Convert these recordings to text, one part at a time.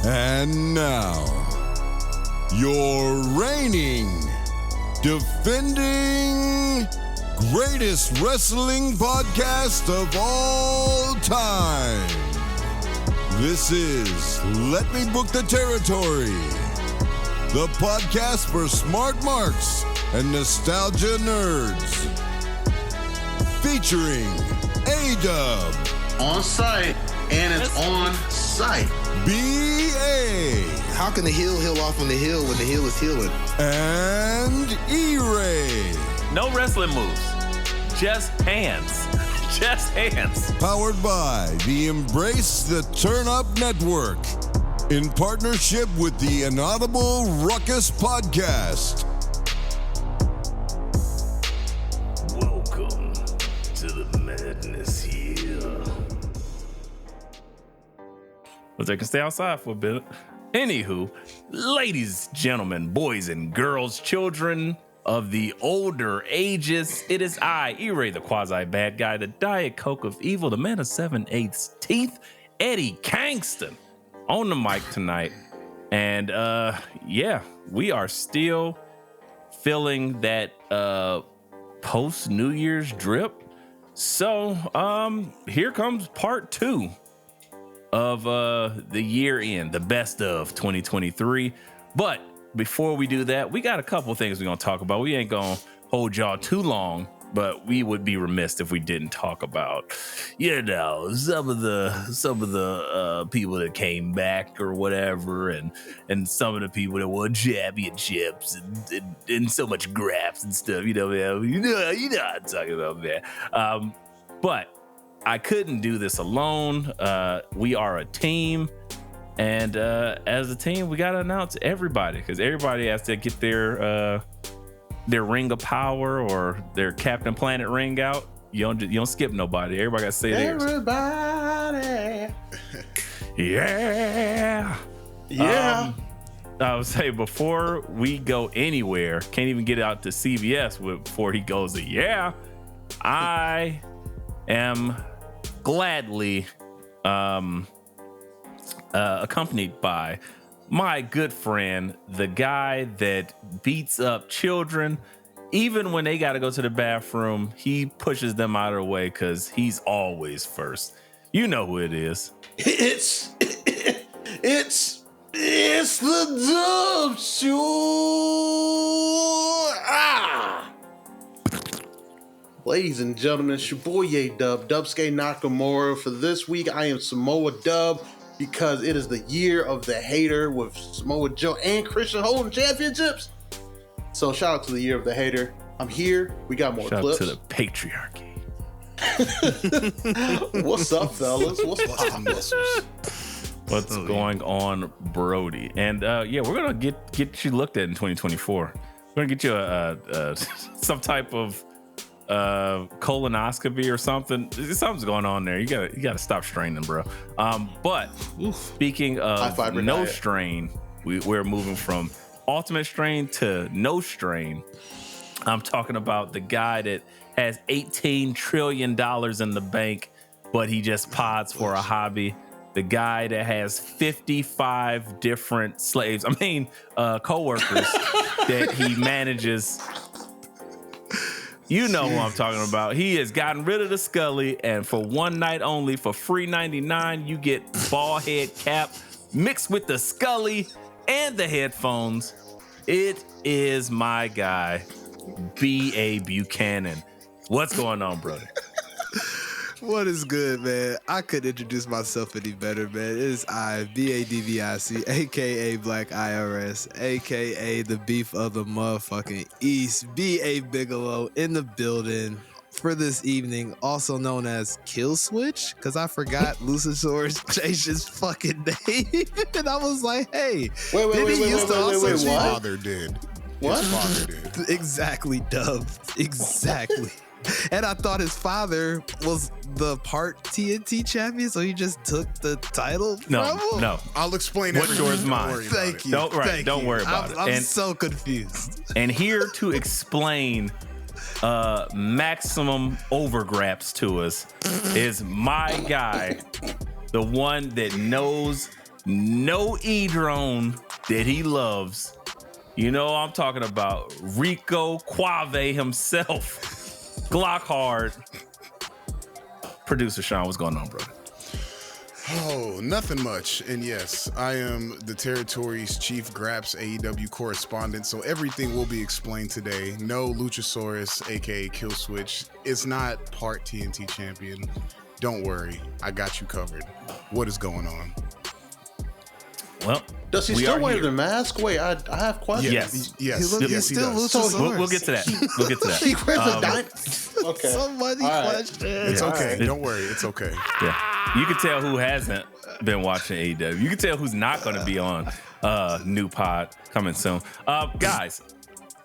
And now, your reigning, defending, greatest wrestling podcast of all time. This is Let Me Book the Territory, the podcast for smart marks and nostalgia nerds. Featuring A-Dub. On site, and it's on site. B.A. How can the heel heal off on the heel when the heel is healing? And E-Ray. No wrestling moves. Just hands. Just hands. Powered by the Embrace the Turn Up Network. In partnership with the Inaudible Ruckus Podcast. Welcome to the madness here. But they can stay outside for a bit. Anywho, ladies, gentlemen, boys and girls, children of the older ages, it is I, E-Ray, the quasi-bad guy, the Diet Coke of evil, the man of 7/8 teeth, Eddie Kingston, on the mic tonight. And yeah, we are still feeling that post-New Year's drip. So here comes part 2 of the year end, the best of 2023. But before we do that, we got a couple things we're gonna talk about. We ain't gonna hold y'all too long, but we would be remiss if we didn't talk about, you know, some of the people that came back or whatever, and some of the people that won championships and so much graphs and stuff. You know what I'm talking about, man. But I couldn't do this alone. We are a team, and as a team, we gotta announce everybody, because everybody has to get their ring of power or their Captain Planet ring out. You don't skip nobody. Everybody gotta say theirs. Everybody. Yeah. I would say before we go anywhere, can't even get out to CVS before he goes, yeah, I am gladly accompanied by my good friend, the guy that beats up children. Even when they got to go to the bathroom, he pushes them out of the way because he's always first. You know who it is. It's the Dub Show. Ladies and gentlemen, it's your boy A-Dub, Dubsuke Nakamura. For this week, I am Samoa Dub because it is the year of the hater with Samoa Joe and Christian holding championships. So shout out to the year of the hater. I'm here. We got more clips. Shout out to the patriarchy. What's up, fellas? What's going on, Brody? And yeah, we're gonna get you looked at in 2024. We're gonna get you a some type of colonoscopy or something. Something's going on there. You gotta stop straining, bro. But speaking of no diet. Strain, we're moving from ultimate strain to no strain. I'm talking about the guy that has $18 trillion in the bank, but he just pods for a hobby. The guy that has 55 different slaves, co-workers that he manages. You know who I'm talking about. He has gotten rid of the Scully, and for one night only, for free $99, you get ball head cap mixed with the Scully and the headphones. It is my guy, B.A. Buchanan. What's going on, brother? What is good, man? I couldn't introduce myself any better, man. It is I, B-A-D-V-I-C, a.k.a. Black IRS, a.k.a. the beef of the motherfucking East, B.A. Bigelow in the building for this evening, also known as Kill Switch, because I forgot Luchasaurus Jason's fucking name. And I was like, hey, wait, His father did. What? His father did. Exactly, Dub. Exactly. And I thought his father was the part TNT champion, so he just took the title from him? No. I'll explain What's yours, mine? Thank you. Don't worry about it. I'm so confused. And here to explain maximum overgraps to us is my guy, the one that knows no E-drone that he loves. You know I'm talking about Rico Quave himself. Glock hard. Producer Sean, what's going on, bro? Oh, nothing much. And yes, I am the territory's chief Graps AEW correspondent, so everything will be explained today. No Luchasaurus, aka Killswitch. It's not part TNT champion. Don't worry, I got you covered. What is going on? Well, does he still wear the mask? Wait, I have questions. Yes. He's still Luchasaurus. We'll get to that. We'll get to that. He wears a diamond. Okay. Somebody question. It's okay. Don't worry. It's okay. Yeah. You can tell who hasn't been watching AEW. You can tell who's not going to be on new pod coming soon. Guys,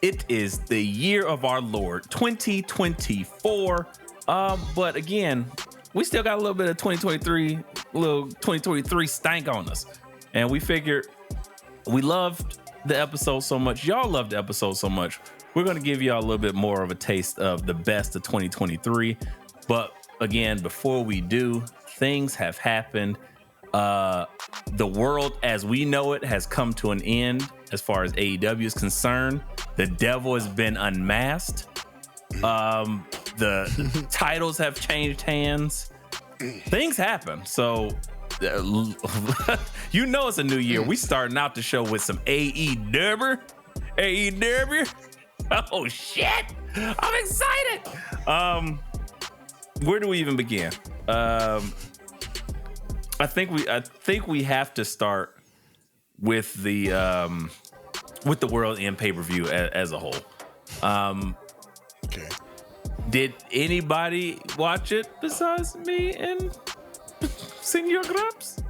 it is the year of our Lord, 2024. But again, we still got a little bit of 2023 stank on us. And we figured we loved the episode so much. Y'all loved the episode so much. We're going to give y'all a little bit more of a taste of the best of 2023. But again, before we do, things have happened. The world as we know it has come to an end as far as AEW is concerned. The devil has been unmasked. The titles have changed hands. Things happen. So you know it's a new year. We starting out the show with some AEW. Oh shit! I'm excited. Where do we even begin? I think we have to start with the World End pay-per-view as a whole. Okay. Did anybody watch it besides me and Senor Grabs?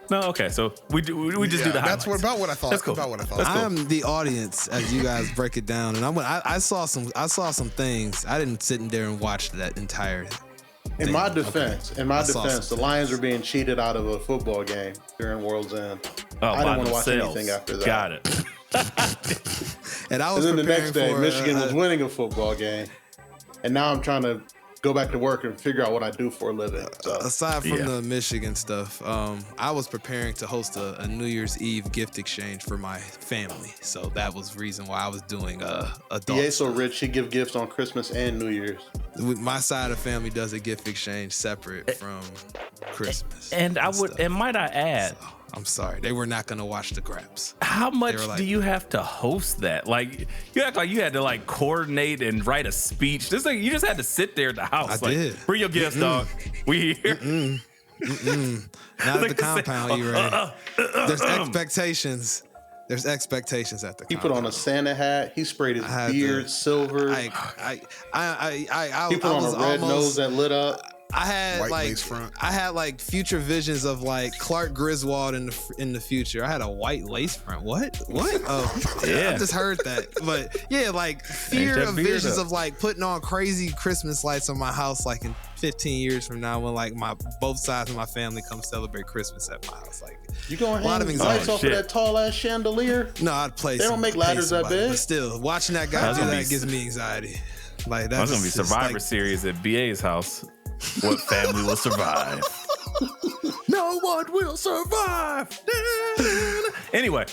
No, okay. So we just do the highlights. That's about what I thought. That's cool. About what I thought. I am the audience as you guys break it down, and I saw some things. I didn't sit in there and watch that entire thing. In my defense, the Lions were being cheated out of a football game during World's End. Oh, I didn't want to watch anything after that. Got it. And I was then the next day, for, Michigan was winning a football game, and now I'm trying to go back to work and figure out what I do for a living. So. Aside from the Michigan stuff, I was preparing to host a New Year's Eve gift exchange for my family, so that was the reason why I was doing adult. DA's so rich, he give gifts on Christmas and New Year's. My side of the family does a gift exchange separate from Christmas. And might I add, so, I'm sorry, they were not going to watch the Graps. How much do you have to host that? Like, you act like you had to like coordinate and write a speech. This thing, you just had to sit there at the house. I did. Bring your gifts, dog. We here. Not at the compound, you ready? There's expectations. There's expectations at the compound. He put on a Santa hat. He sprayed his beard silver. He put on a red nose that lit up. I had White like lace front. I had like future visions of like Clark Griswold in the future. I had a white lace front. What? Oh, yeah. I just heard that. But yeah, like fear of visions of like putting on crazy Christmas lights on my house like in 15 years from now when like both sides of my family come celebrate Christmas at my house. Like you gonna hang lights off of that tall ass chandelier? No, I'd play. They don't make ladders that big. But still, watching that guy do that gives me anxiety. Like that's gonna be Survivor Series at BA's house. What family will survive? No one will survive. Anyway,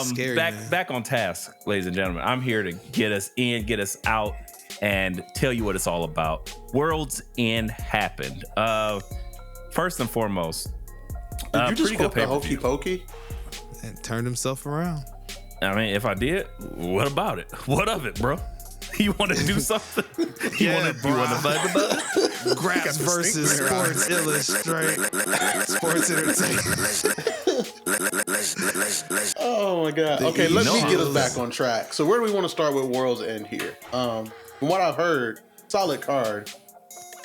scary, back on task, ladies and gentlemen. I'm here to get us in, get us out, and tell you what it's all about. World's End happened. First and foremost, did you just quote the hokey pokey? And turned himself around. I mean, if I did, what about it? What of it, bro? You want to do something? You want to bud? Graps versus Sports Illustrated. Sports Entertainment. Oh my God. Okay, let me get us back on track. So where do we want to start with World's End here? From what I've heard, solid card.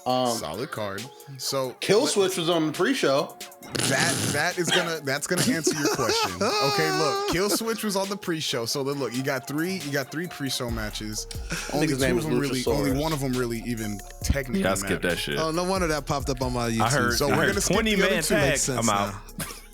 Solid card. So Killswitch was on the pre-show. That's gonna answer your question. Okay, look, Killswitch was on the pre-show. So look, you got three pre-show matches. Only one of them really even technically. I skipped that shit. Oh, no wonder that popped up on my YouTube. I heard 20-man tag. I'm out.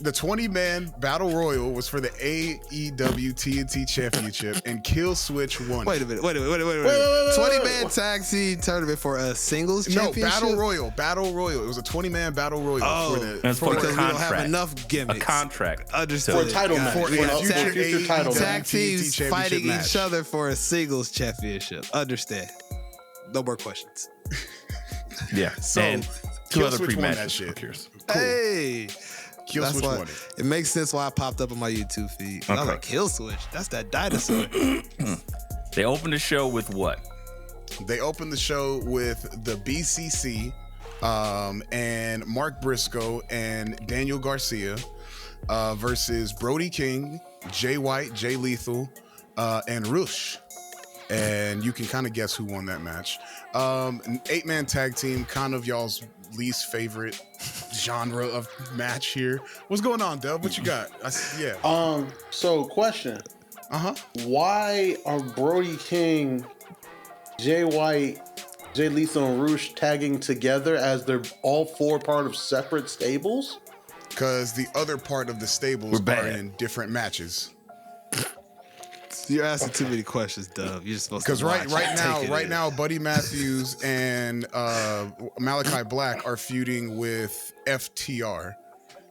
The 20-man battle royal was for the AEW TNT Championship, and Kill Switch won. Wait a minute. 20-man tag team tournament for a singles championship? No, battle royal. It was a 20-man battle royal. Because we don't have enough gimmicks. A contract. Understood. For a title match. For a future title Tag match. teams TNT fighting championship each other for a singles championship. Understand. No more questions. Yeah. So, and two Kill other Switch won that pre-matches. shit. Cool. Hey. Kill That's Switch why won it. it makes sense why I popped up on my YouTube feed. I was Okay. like, Kill Switch. That's that dinosaur. They opened the show with what? They opened the show with the BCC and Mark Briscoe and Daniel Garcia versus Brody King, Jay White, Jay Lethal, and Rush. And you can kind of guess who won that match. An 8-man tag team, kind of y'all's least favorite genre of match here. What's going on, Dub? What you got? So question. Uh-huh. Why are Brody King, Jay White, Jay Lethal, and Roosh tagging together as they're all 4 part of separate stables? Because the other part of the stables We're are bad. in different matches. You're asking too many questions, Dub. You're just supposed to Because watch right now, Buddy Matthews and Malachi Black are feuding with FTR.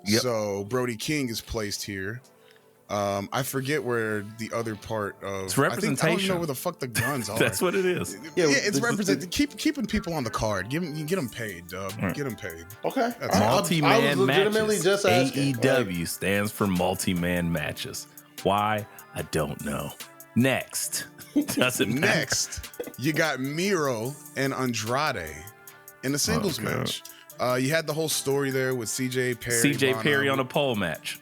Yep. So Brody King is placed here. I forget where the other part of It's I don't representation. even know where the fuck the guns are. That's what it is. Yeah, it's represented. Keeping people on the card. Get them paid, Dub. Get them paid. Okay. That's I Multi-man was legitimately matches. just asking. AEW stands for multi-man matches. Why? I don't know. Next. Doesn't matter. Next, you got Miro and Andrade in a singles match. You had the whole story there with CJ Perry. CJ Perry on a pole match.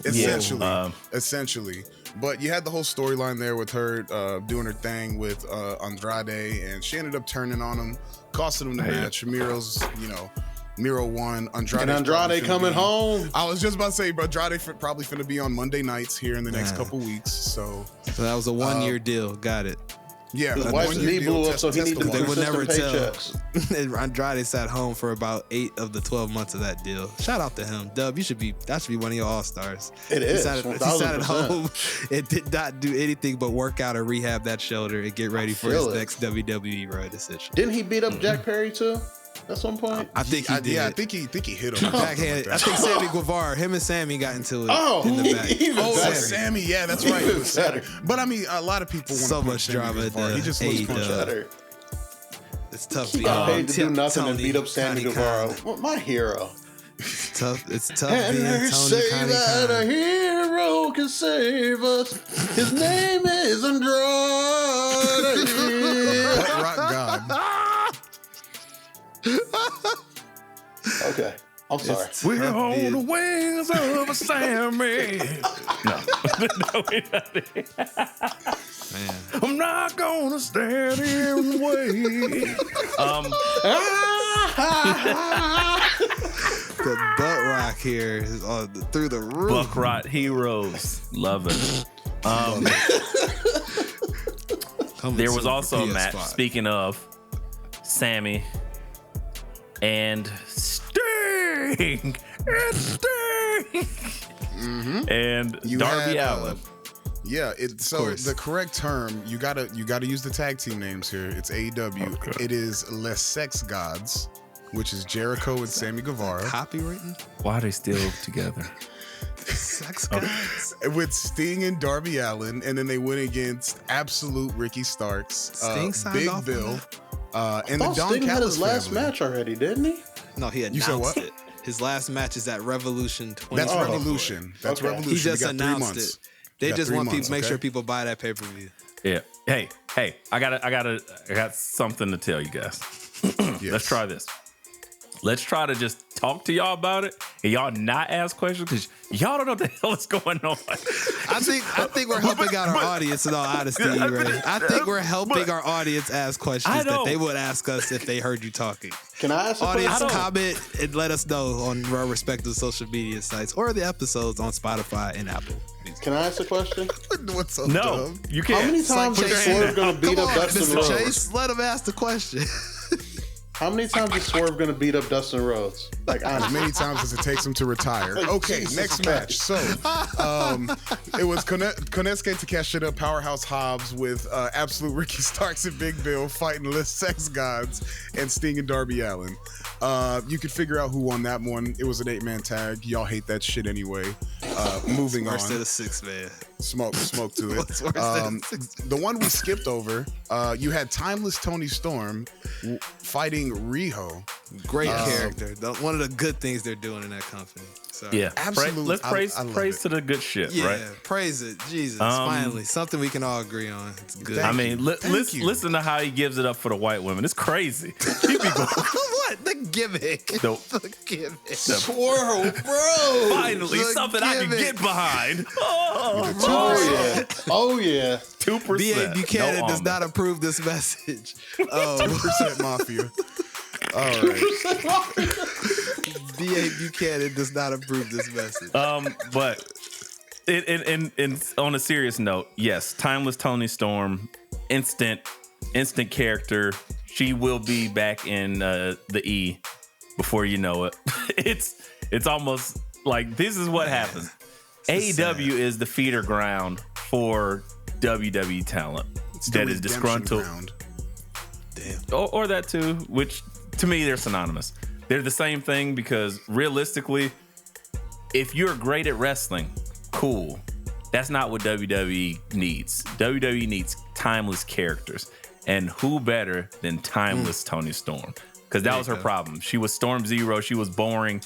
Essentially. But you had the whole storyline there with her doing her thing with Andrade, and she ended up turning on him, costing him the match. Miro won. Andrade coming home. I was just about to say, but Andrade probably finna be on Monday nights here in the next couple weeks. So that was a 1-year deal. Got it. yeah, His wife's knee blew up, so he needs to They would never tell. paychecks. And Andrade sat home for about 8 of the 12 months of that deal. Shout out to him, Dub. That should be one of your all-stars. It is. He sat at 1000%. home and did not do anything but work out and rehab that shoulder and get ready for his next WWE run decision. Didn't he beat up Jack Perry too? At some point, I think he did. Yeah, I think he hit him. Backhand. I think Sammy Guevara, him and Sammy got into it in the back. even better. Sammy, yeah, that's right. Even better. But I mean, a lot of people want So to much drama. He just looks AEW. punch out. Better. It's tough. He got paid to do nothing and Tony, beat up Sammy Connie Guevara. Khan. Well, my hero. It's tough And being they Tony say Connie that a Khan. hero can save us. His name is Andrade. Butt rock God. Okay, I'm sorry. We're tough on being- the wings of a Sammy. No. No, we're not. Man. I'm not gonna stand in the way. The butt rock here is through the roof. Buckrot Heroes. Love it. Coming There soon was for also a PS5. match, speaking of Sammy and Sting. And Sting. And You Darby had, Allin. Yeah, so course. the correct term, you gotta use the tag team names here. It's AEW. Okay. It is Les Sex Gods, which is Jericho and Sammy Guevara, Copywritten? Why are they still together? Sex guys? with Sting and Darby Allin, and then they went against Absolute Ricky Starks, Sting signed Big off on Bill, that? and the Oh, Don Sting had Callis his last family. match already, didn't he? No, he announced You said what? it. His last match is at Revolution 20. That's Revolution. That's Okay. Revolution. He just We got 3 announced months. it. They got just 3 want people months, to make okay? sure people buy that pay-per-view. Yeah. Hey, I got something to tell you guys. Yes. Let's try this. Let's try to just talk to y'all about it and y'all not ask questions because y'all don't know what the hell is going on. I think we're helping out our audience in all honesty, Ray. I think we're helping our audience ask questions that they would ask us if they heard you talking. Can I ask a Audience, question? comment and let us know on our respective social media sites or the episodes on Spotify and Apple. Can I ask a question? What's up, No, Dub? you can't. How many times Put is your hand Swerve gonna beat Come up on, Dustin Mr. Rhodes? Chase, let him ask the question. How many times is Swerve gonna beat up Dustin Rhodes? Like, As honestly. many times as it takes him to retire. Okay, Jesus next Christ. match. So, it was Konesuke Takeshita, Powerhouse Hobbs with Absolute Ricky Starks and Big Bill fighting List Sex Gods and Sting and Darby Allin. You could figure out who won that one. It was an 8-man tag. Y'all hate that shit anyway. Moving Worse on. than a 6-man. Smoke to it. What's worse than a 6-man? The one we skipped over, you had Timeless Tony Storm fighting Riho. Great character. One of the good things they're doing in that company. So, Yeah, Absolutely. Let's praise I love praise it. to the good shit, yeah, right? praise it. Jesus, finally. Something we can all agree on. It's good. Thank I mean, Thank you. listen to how he gives it up for the white women. It's crazy. He be going, What? The gimmick. The- The gimmick. Swerve, bro. finally, The something I can gimmick. get behind. Oh, Oh yeah. Oh yeah. 2%. B.A. Buchanan no does almond. not approve this message. 2% Mafia. All right. B.A. Buchanan does not approve this message. But in on a serious note, yes, Timeless Tony Storm, instant character. She will be back in the E before you know it. It's almost like this is what happens. AEW is the feeder ground for WWE talent It's the that is redemption disgruntled. ground. Damn. Or that too, which to me they're synonymous. They're the same thing because realistically, if you're great at wrestling, cool. That's not what WWE needs. WWE needs timeless characters. And who better than timeless Tony Storm? Because that was her problem. She was Storm Zero. She was boring.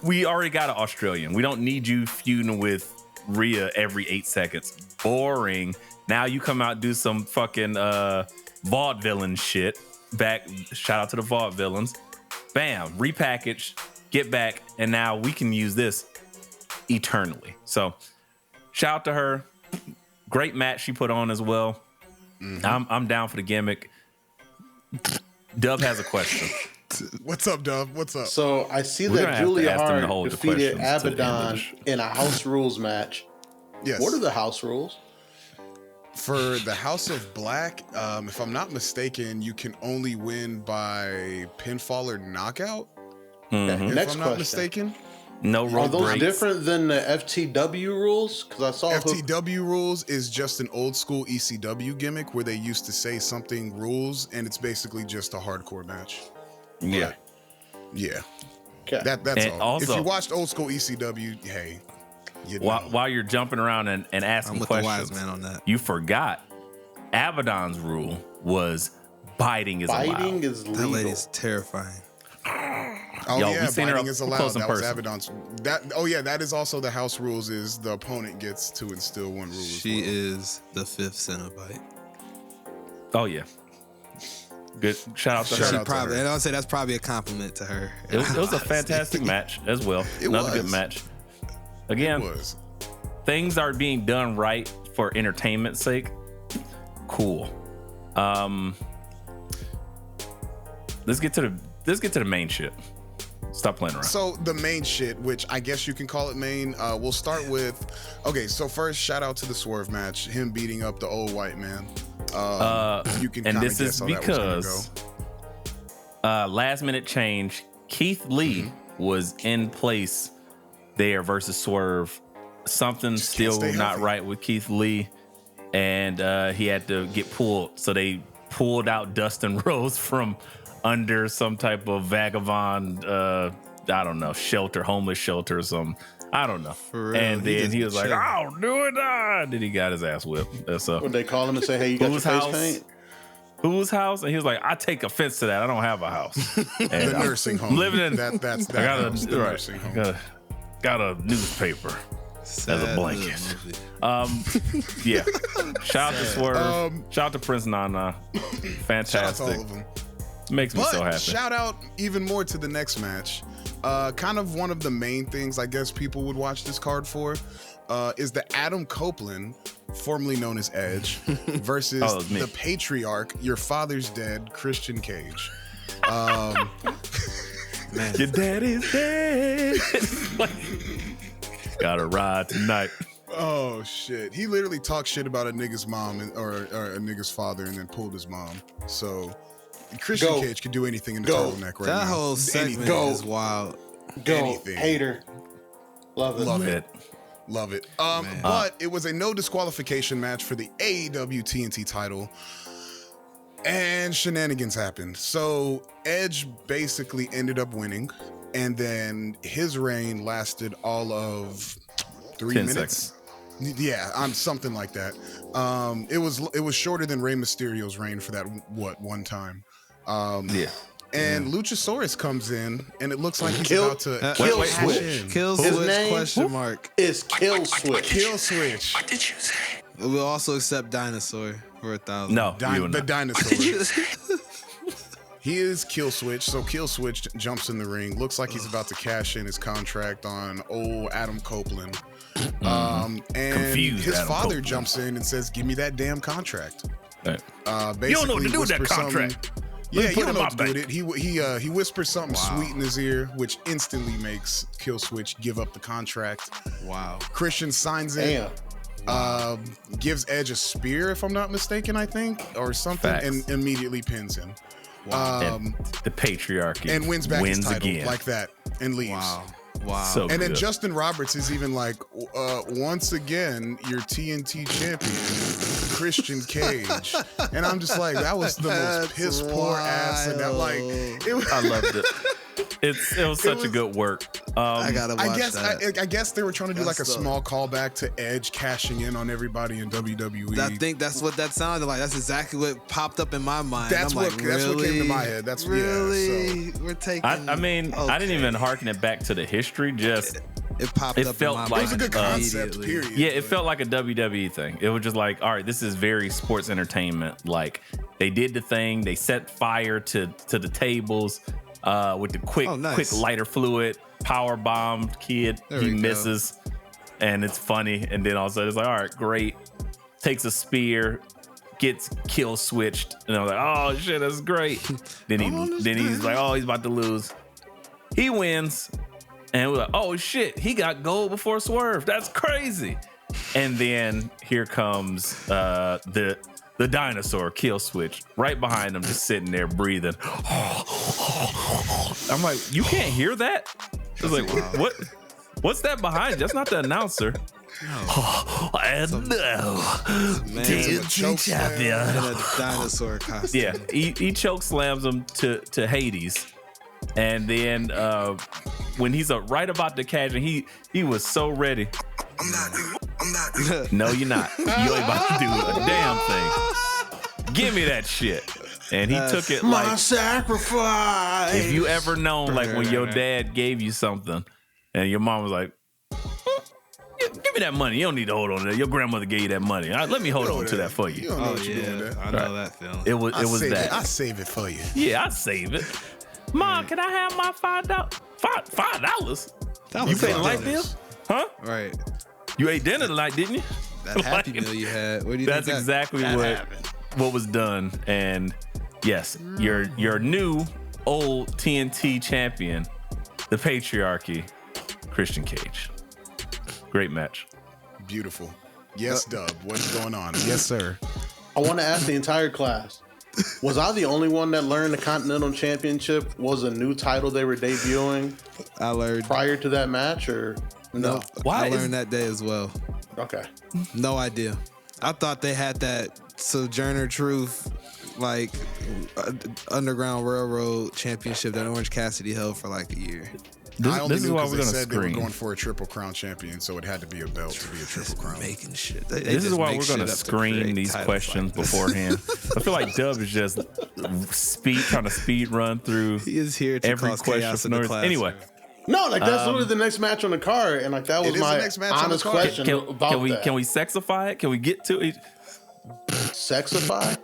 We already got an Australian. We don't need you feuding with Rhea every 8 seconds. Boring. Now you come out and do some fucking vaudevillain shit. Back, shout out to the vaudevillains. Bam, repackaged, get back, and now we can use this eternally. So shout out to her. Great match she put on as well. I'm down for the gimmick. Dub has a question. What's up, Dub? What's up? So I see We're gonna that have to Julia ask them to Hart hold the defeated questions to the end of the Abaddon in a house rules match. Yes. What are the house rules? For the House of Black, if I'm not mistaken, you can only win by pinfall or knockout. Mhm. If Next I'm not question. mistaken. No Are rope those breaks. different than the FTW rules? Because I saw FTW rules is just an old school ECW gimmick where they used to say something rules, and it's basically just a hardcore match. Yeah. Yeah, Okay. that's And all. If also- you watched old school ECW, hey, you know. While you're jumping around and I'm asking with the questions, wise man on that. you forgot Abaddon's rule was biting is biting allowed. is That legal. lady's terrifying. Oh Yo, yeah, we seen her biting up is close allowed. in That was person. Abaddon's. That is also the house rules. Is the opponent gets to instill one rule. as She well. is the 5th Cenobite. Oh yeah. Good. Shout out to Shout her. out to Probably, her. and I'll say that's probably a compliment to her. It was a fantastic match as well. It Another good was. match. Again, It was. things are being done right for entertainment's sake. Cool. Let's get to the main shit. Stop playing around. So the main shit, which I guess you can call it main, we'll start with. Okay, so first, shout out to the Swerve match, him beating up the old white man. You can And kind of this guess is how that was gonna because go. last minute change. Keith Lee was in place there versus Swerve. Something Just can't still stay not healthy. right with Keith Lee, and he had to get pulled. So they pulled out Dustin Rhodes from under some type of vagabond, I don't know, shelter, homeless shelter or something. I don't know. For real, And he then just he was like, chilling. "I'll do it." Then he got his ass whipped. That's Would they call him and say, "Hey, you got your Whose face house? paint"? Whose house? And he was like, "I take offense to that. I don't have a house." And The I'm nursing home. living in. That's I that got house, the a nursing home. got a newspaper. Sad blanket. movie. Yeah. Shout out to Swerve. Shout out to Prince Nana. Shout out to Fantastic. all of them. Makes me But so happy. shout out even more to the next match. Kind of one of the main things I guess people would watch this card for is the Adam Copeland, formerly known as Edge, versus Oh, it was me. the Patriarch, your father's dead, Christian Cage. Man, Your daddy's dead. Gotta ride tonight. Oh shit! He literally talked shit about a nigga's mom or a nigga's father, and then pulled his mom. So Christian Cage can do anything in the turtleneck right now. That whole segment is wild. Anything. Hater. Love it. Love it. But it was a no disqualification match for the AEW TNT title. And shenanigans happened. So Edge basically ended up winning. And then his reign lasted all of 3 minutes. Seconds. Yeah, something like that. It was shorter than Rey Mysterio's reign for that one time. And Luchasaurus comes in, and it looks like he's about to kill switch. Kill switch? Question mark. Is kill switch. Kill switch. What did you say? We'll also accept dinosaur for 1,000. No, the dinosaur. He is Kill Switch, so Kill Switch jumps in the ring. Looks like he's about to cash in his contract on old Adam Copeland. And Confused his Adam father Copeland jumps in and says, "Give me that damn contract." Right. Basically, You don't know what to do with that contract. Yeah, you don't know what to do with it. He whispers something sweet in his ear, which instantly makes Kill Switch give up the contract. Wow. Christian signs it. Gives Edge a spear, if I'm not mistaken, I think, or something, Facts. and immediately pins him. And the patriarchy And wins back his title again. like that and leaves. Wow. So And then good. Justin Roberts is even like, once again, your TNT champion, Christian Cage. And I'm just like, that was the most piss poor ass. And that, like, I loved it. It was such a good work. I gotta watch that. I guess they were trying to do like a small callback to Edge cashing in on everybody in WWE. I think that's what that sounded like. That's exactly what popped up in my mind. That's what came to my head. That's really we're taking. I mean, I didn't even harken it back to the history. Just it popped up. Felt in my like mind it was a good concept. Period. Yeah, it felt like a WWE thing. It was just like, all right, this is very sports entertainment. Like they did the thing. They set fire to the tables with the quick lighter fluid. Power bombed kid. He misses, and it's funny. And then all of a sudden it's like, all right, great. Takes a spear, gets kill switched, and I'm like, oh shit, that's great. Then he's like, oh, he's about to lose. He wins, and we're like, oh shit, he got gold before Swerve. That's crazy. And then here comes the dinosaur kill switch right behind him, just sitting there breathing. I'm like, you can't hear that? I was like, what's that behind? That's not the announcer. And now, TNT champion. in a dinosaur costume. Yeah, he choke slams him to Hades, and then when he's right about to catch him, he was so ready. I'm not. No, you're not. You ain't about to do a damn thing. Give me that shit. And he took it my like sacrifice. if you ever known, like when your dad gave you something, and your mom was like, "Give me that money. You don't need to hold on to that. Your grandmother gave you that money. Let me hold on to that for You you." don't know what you're doing with that. I know that feeling. It was that. I save it for you. Yeah, I save it. Mom, can I have my $5? $5? You paid a light bill? Huh? Right. You ate dinner tonight, didn't you? That Happy Meal you had. What do you That's think exactly that what happened? what was done. And yes, your new old TNT champion, the patriarchy, Christian Cage. Great match. Beautiful. Yes, Dub. What's going on? Yes, sir. I want to ask the entire class. Was I the only one that learned the Continental Championship was a new title they were debuting I learned. prior to that match, or no? I learned that day as well. Okay. No idea. I thought they had that Sojourner Truth, like Underground Railroad Championship that Orange Cassidy held for like a year. I only This is knew why because we're they gonna said they were screen. going for a Triple Crown champion, so it had to be a belt to be a Triple Crown. Making shit. This is why we're going to screen these questions beforehand. I feel like Dub is just trying to speed run through He is here to every cause question chaos for in no the reason. class. Anyway, No, like that's literally the next match on the card, and like that was is the my next match on the honest card. question about can we that. can we sexify it? Can we get to it? Sexify?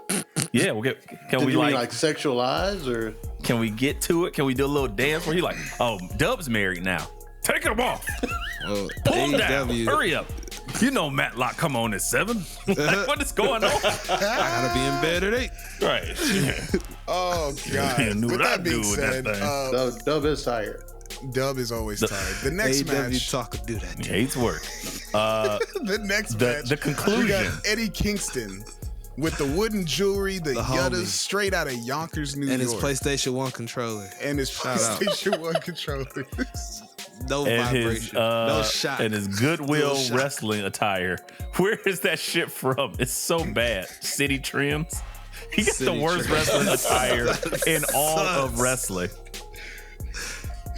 Yeah, we'll get. Can Did we you mean like? like sexualize or? Can we get to it? Can we do a little dance where he like, oh, Dub's married now. Take him off. Well, Pull him down. AEW, Hurry up. You know Matlock come on at 7. Like, what is going on? I gotta be in bed at 8. Right. Oh, God. Knew With what that I'd being do with that said, thing. Dub is tired. Dub is always tired. The next AEW match. talk will do that. He Too. hates work. The next match. The We conclusion. got Eddie Kingston with the wooden jewelry, the homie. Yuttas, straight out of Yonkers, New And his York. PlayStation 1 controller. And his PlayStation 1 controller. No and vibration. his No shock. and his Goodwill wrestling attire. Where is that shit from? It's so bad. City Trims. He got the worst wrestling attire in all of wrestling.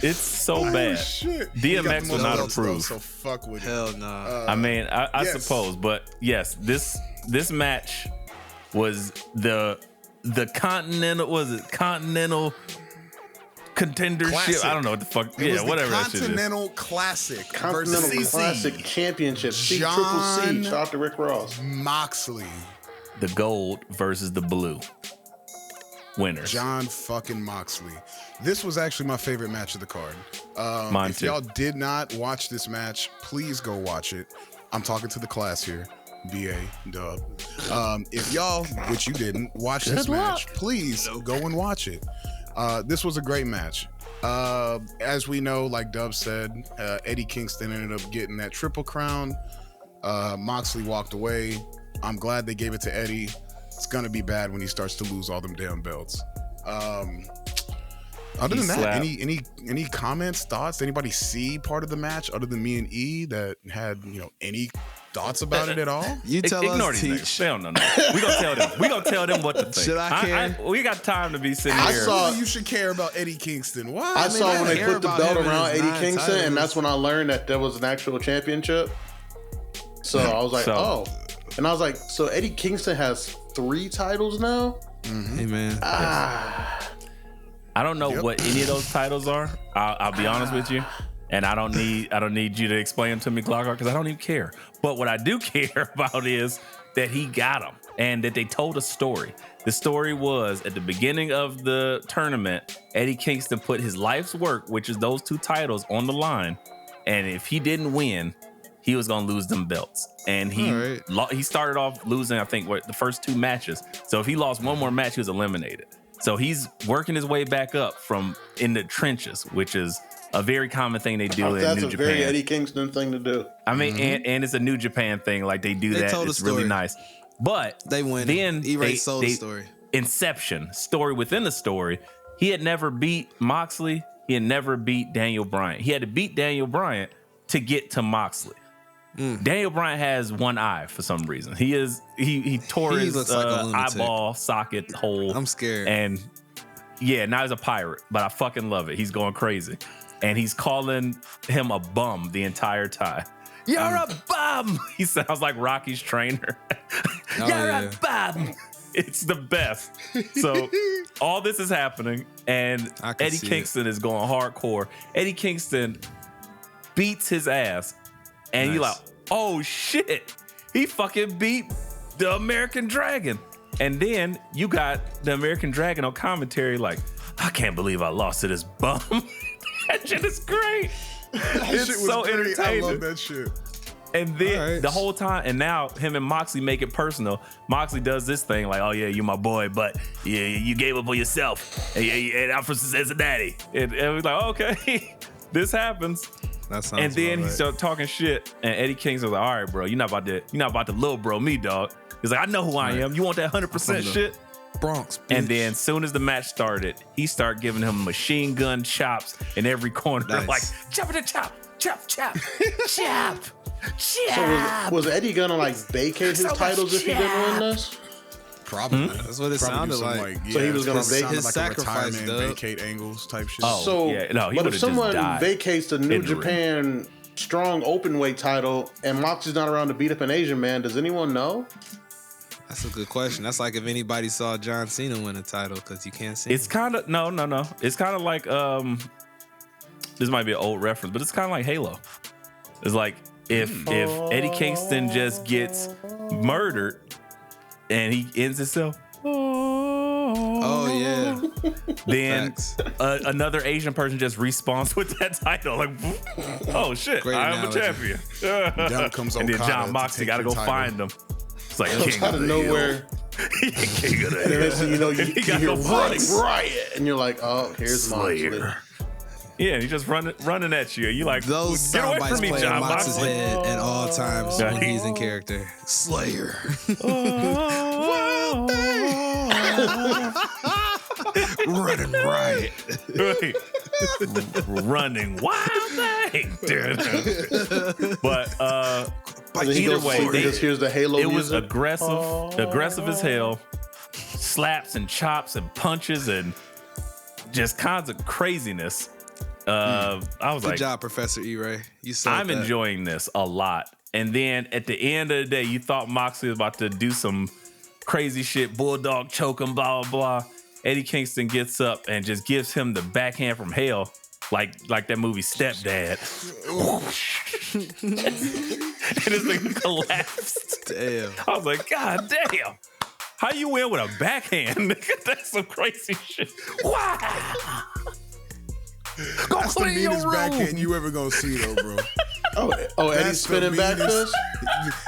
It's so bad. Shit. DMX will not approve. So fuck with it. Hell nah. I mean, I yes. suppose, but yes, this match was the continental contendership. Classic. I don't know what the fuck. It was the whatever that shit is. Continental Classic Continental versus Classic Championship. Triple C. Shout out to Rick Ross. Moxley. The gold versus the blue winners. John fucking Moxley. This was actually my favorite match of the card. Mine if too. y'all did not watch this match, please go watch it. I'm talking to the class here. BA, dub. If y'all, which you didn't, watch this match, please go and watch it. This was a great match. As we know, like Dub said, Eddie Kingston ended up getting that triple crown. Moxley walked away. I'm glad they gave it to Eddie. It's gonna be bad when he starts to lose all them damn belts. Other than that, any comments, thoughts? Anybody see part of the match other than me and E that had any thoughts about it at all? You tell Ignore us, these Teach. niggas. They don't know nothing. We gonna tell them. We gonna tell them what to think. Should I care? We got time to be sitting I here. saw- You should care about Eddie Kingston. Why? I saw when they care put the about belt him and around his Eddie 9 Kingston, titles. and that's when I learned that there was an actual championship. So I was like, So- And I was like, so Eddie Kingston has 3 titles now? Hey, man. I don't know what any of those titles are. I'll be honest with you, and I don't need you to explain them to me, Clockhart, because I don't even care. But what I do care about is that he got them and that they told a story. The story was at the beginning of the tournament, Eddie Kingston put his life's work, which is those 2 titles, on the line, and if he didn't win, he was gonna lose them belts. And he started off losing, I think, the first 2 matches. So if he lost one more match, he was eliminated. So he's working his way back up from in the trenches, which is a very common thing they do in That's New a Japan. very Eddie Kingston thing to do. I mean, and it's a New Japan thing. Like they do They that. told a It's really story. nice. But They win. Then E-Ray sold the story. Inception, story within the story. He had never beat Moxley. He had never beat Daniel Bryan. He had to beat Daniel Bryan to get to Moxley. Daniel Bryan has one eye for some reason. He tore He his looks like a lunatic. eyeball socket hole. I'm scared. And yeah, now he's a pirate, but I fucking love it. He's going crazy. And he's calling him a bum the entire time. You're a bum. He sounds like Rocky's trainer. You're a bum. It's the best. So all this is happening, and I can Eddie see Kingston is going hardcore. Eddie Kingston beats his ass, and you're like, oh shit, he fucking beat the American Dragon. And then you got the American Dragon on commentary like, I can't believe I lost to this bum. That shit is great. It's Shit was so great. entertaining. I love that shit. And then All right. the whole time, and now him and Moxley make it personal. Moxley does this thing like, oh yeah, you my boy, but yeah, you gave up on yourself. And I'm from Cincinnati. And we're like, okay, this happens. That sounds And then about he right. started talking shit, and Eddie Kingston was like, all right, bro, you're not about to little bro me, dog. He's like, I know who I am. You want that 100% shit? Bronx. And bitch. then as soon as the match started, he started giving him machine gun chops in every corner. Nice. Like, chop it, chop, chop, chop, chop, So chop. was Eddie gonna like vacate his So much titles if he didn't win this? Probably. That's what it Probably sounded do some, like. So he was gonna it sounded his like sacrifice, a retirement, dub. vacate angles type shit. Oh. So, yeah, no, he but would've if just someone died vacates the New in the ring. Japan strong open weight title and Moxley's not around to beat up an Asian man, does anyone know? That's a good question. That's like if anybody saw John Cena win a title because you can't see. It's kind of no. It's kind of like this might be an old reference, but it's kind of like Halo. It's like if Eddie Kingston just gets murdered and he ends himself, Oh yeah. then Facts. another Asian person just respawns with that title. Like, oh shit, Great I am a analogy. champion. Down comes And then Okada John to Moxley take got to your go title. find him. It's like Comes king out of of the hill. nowhere. King of the And hill. then so you know you He got hear no running voice. riot, and you're like, oh, here's Moxley. Slayer. Yeah, he's just running at you. You like, Those get away sound bites from me, play in John Mox's Moxley. head at all times when he's in character. Slayer. Running riot. Right. Running wild thing. But either way, here's the Halo it was music. aggressive as hell. Slaps and chops and punches and just kinds of craziness. I was Good like, job, Professor E-Ray. You sold I'm that. enjoying this a lot. And then at the end of the day, you thought Moxley was about to do some crazy shit, bulldog choke him, blah, blah, blah. Eddie Kingston gets up and just gives him the backhand from hell, like that movie Stepdad. And this thing collapsed. Damn. I was like, God damn. How you win with a backhand? That's some crazy shit. Wow. Go That's the clean your meanest room. backhand you ever gonna see, though, bro. Oh, Eddie's spinning back fist?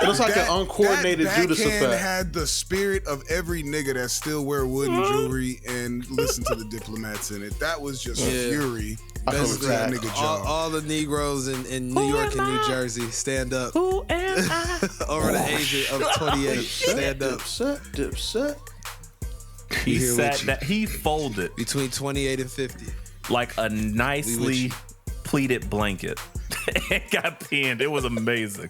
It looks like an uncoordinated that Judas backhand effect. had the spirit of every nigga that still wear wooden jewelry and listen to the Diplomats in it. That was just fury. Basically, that nigga jaw. all the Negroes in New York and New Jersey stand up. Who am I? Over the age of 28, stand up. Dipset. He here sat with you. that he folded Between 28 and 50. like a nicely pleated blanket. It got pinned. It was amazing.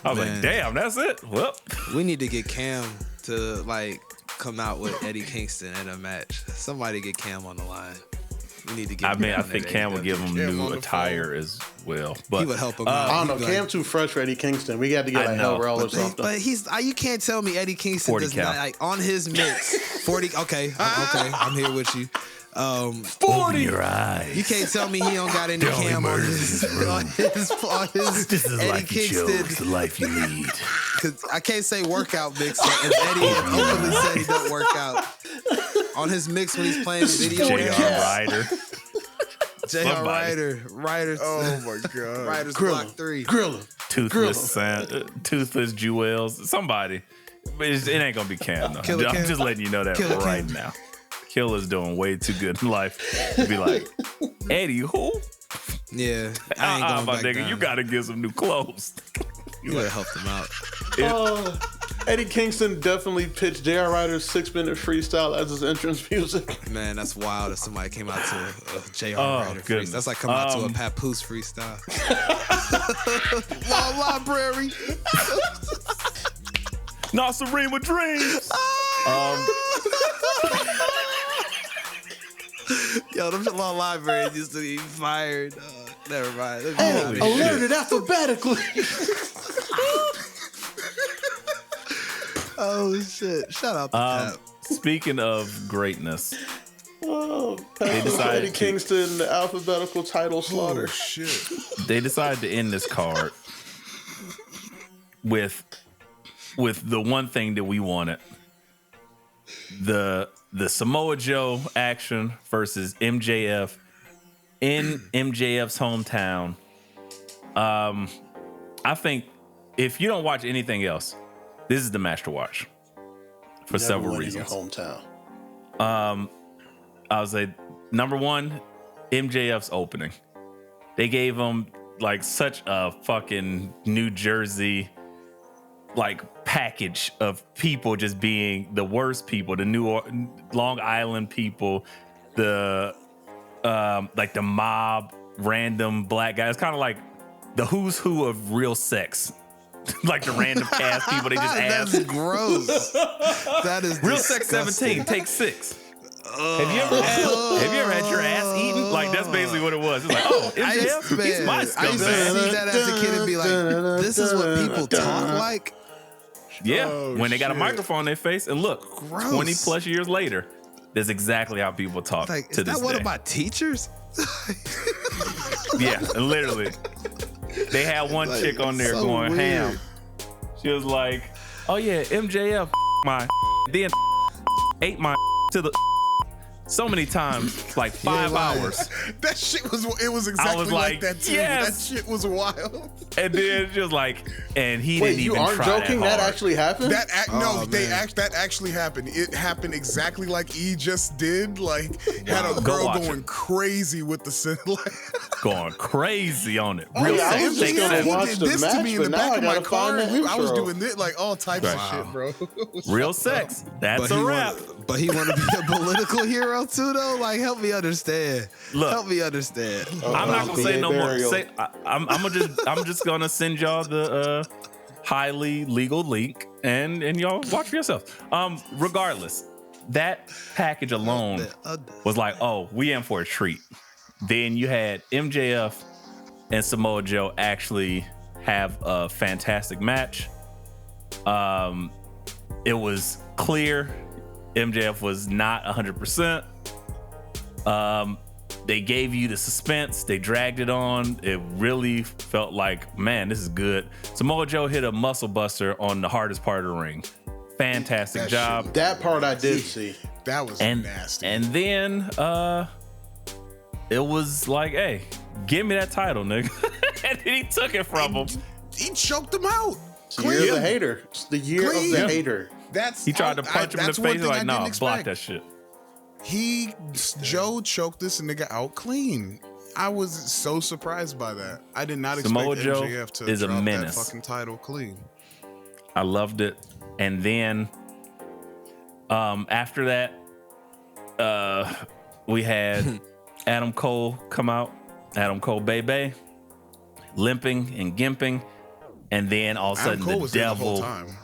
I was Man. like, damn, that's it. Well, We need to get Cam to like come out with Eddie Kingston in a match. Somebody get Cam on the line. We need to get. I mean, Cam I on think that Cam would give him Cam new on the attire as well. But He would help him I out. don't know. He'd be Cam too fresh for Eddie Kingston. We got to get I like know, Hell Rell or But something. he's you can't tell me Eddie Kingston 40 does cal. not like on his mix 40. Okay, I'm here with you. 40 your eyes. You can't tell me he don't got any Cam on his This is Eddie life you chose, the Kingston. life you lead. Because I can't say workout mix. As Eddie had openly said he don't work out on his mix when he's playing video J.R. games. Ryder. J.R. Somebody. Ryder. Oh my god. Ryder's Grill Block him. 3. Grill him. Toothless Jewels. Somebody. But it ain't gonna be Cam though. Killer I'm Cam. just letting you know that Killer right Cam. now. Killer's doing way too good in life to be like, Eddie, who? Yeah, I ain't going my back nigga, down. you gotta get some new clothes. You would have helped him out. Eddie Kingston definitely pitched J.R. Ryder's 6-minute freestyle as his entrance music. Man, that's wild if somebody came out to a J.R. Oh, Ryder goodness. freestyle. That's like coming out to a Papoose freestyle. Law library. Not Serena Dreams. Yo, them law libraries used to be fired. Never mind. Alerted alphabetically. Oh shit! Shout out to Pap. Speaking of greatness, They decided Eddie to- Kingston alphabetical title slaughter. Oh shit. they decided to end this card with the one thing that we wanted. The Samoa Joe action versus MJF in MJF's hometown. I think if you don't watch anything else, this is the match to watch for several Never win in your reasons. hometown. I would say number one, MJF's opening. They gave him like such a fucking New Jersey like package of people just being the worst people, the Long Island people, the like the mob, random black guys, kind of like the who's who of real sex. Like the random cast people they just That's ask. gross. That is Real Sex disgusting. 17, take 6. Have you ever had your ass eaten? Like that's basically what it was. It's like, oh, MJF, he's my I used to scumbag. see that as a kid and be like, this is what people talk like? Yeah, Oh, when they got a shit. microphone in their face, and look, Gross. 20 plus years later, that's exactly how people talk Like, to is this that one day. of my teachers? Yeah, and literally, they had one Like, chick on there so going weird. ham. She was like, "Oh yeah, MJF my then ate my to the so many times, like 5 hours. That shit was exactly like that too. Yes. That shit was wild. And then just like, and he Wait, didn't you even aren't try joking? that That hard. actually happened? That actually happened. It happened exactly like E just did. Like had a Go girl watch going it. crazy with the Going crazy on it. Oh, Real yeah, I sex. was just fake gonna sex. watch He did the this to match, me in but the now back I of my gotta car. find the I was intro. doing this like all types of shit, bro. It was Real fucked up. sex. That's a wrap. But he want to be a political hero too, though. Like, help me understand. Look. Help me understand. I'm not gonna say no more. burial. I'm just gonna send y'all the highly legal link and y'all watch for yourself. Regardless, that package alone was like, oh, we in for a treat. Then you had MJF and Samoa Joe actually have a fantastic match. It was clear MJF was not 100%. They gave you the suspense. They dragged it on. It really felt like, man, this is good. Samoa Joe hit a muscle buster on the hardest part of the ring. Fantastic That job. That part I did see. That was nasty. And then it was like, hey, give me that title, nigga. And then he took it from him. He choked him out. It's the year of the hater. It's the year of the Clean. hater. That's He tried to punch him in the that's one face. thing I Like, nah, didn't block expect. that shit. Joe choked this nigga out clean. I was so surprised by that. I did not expect Samoa Joe MJF to is a drop menace. that fucking title clean. I loved it. And then after that, we had Adam Cole come out. Adam Cole baby, limping and gimping. And then all of a Adam sudden Cole the was there the whole devil. time.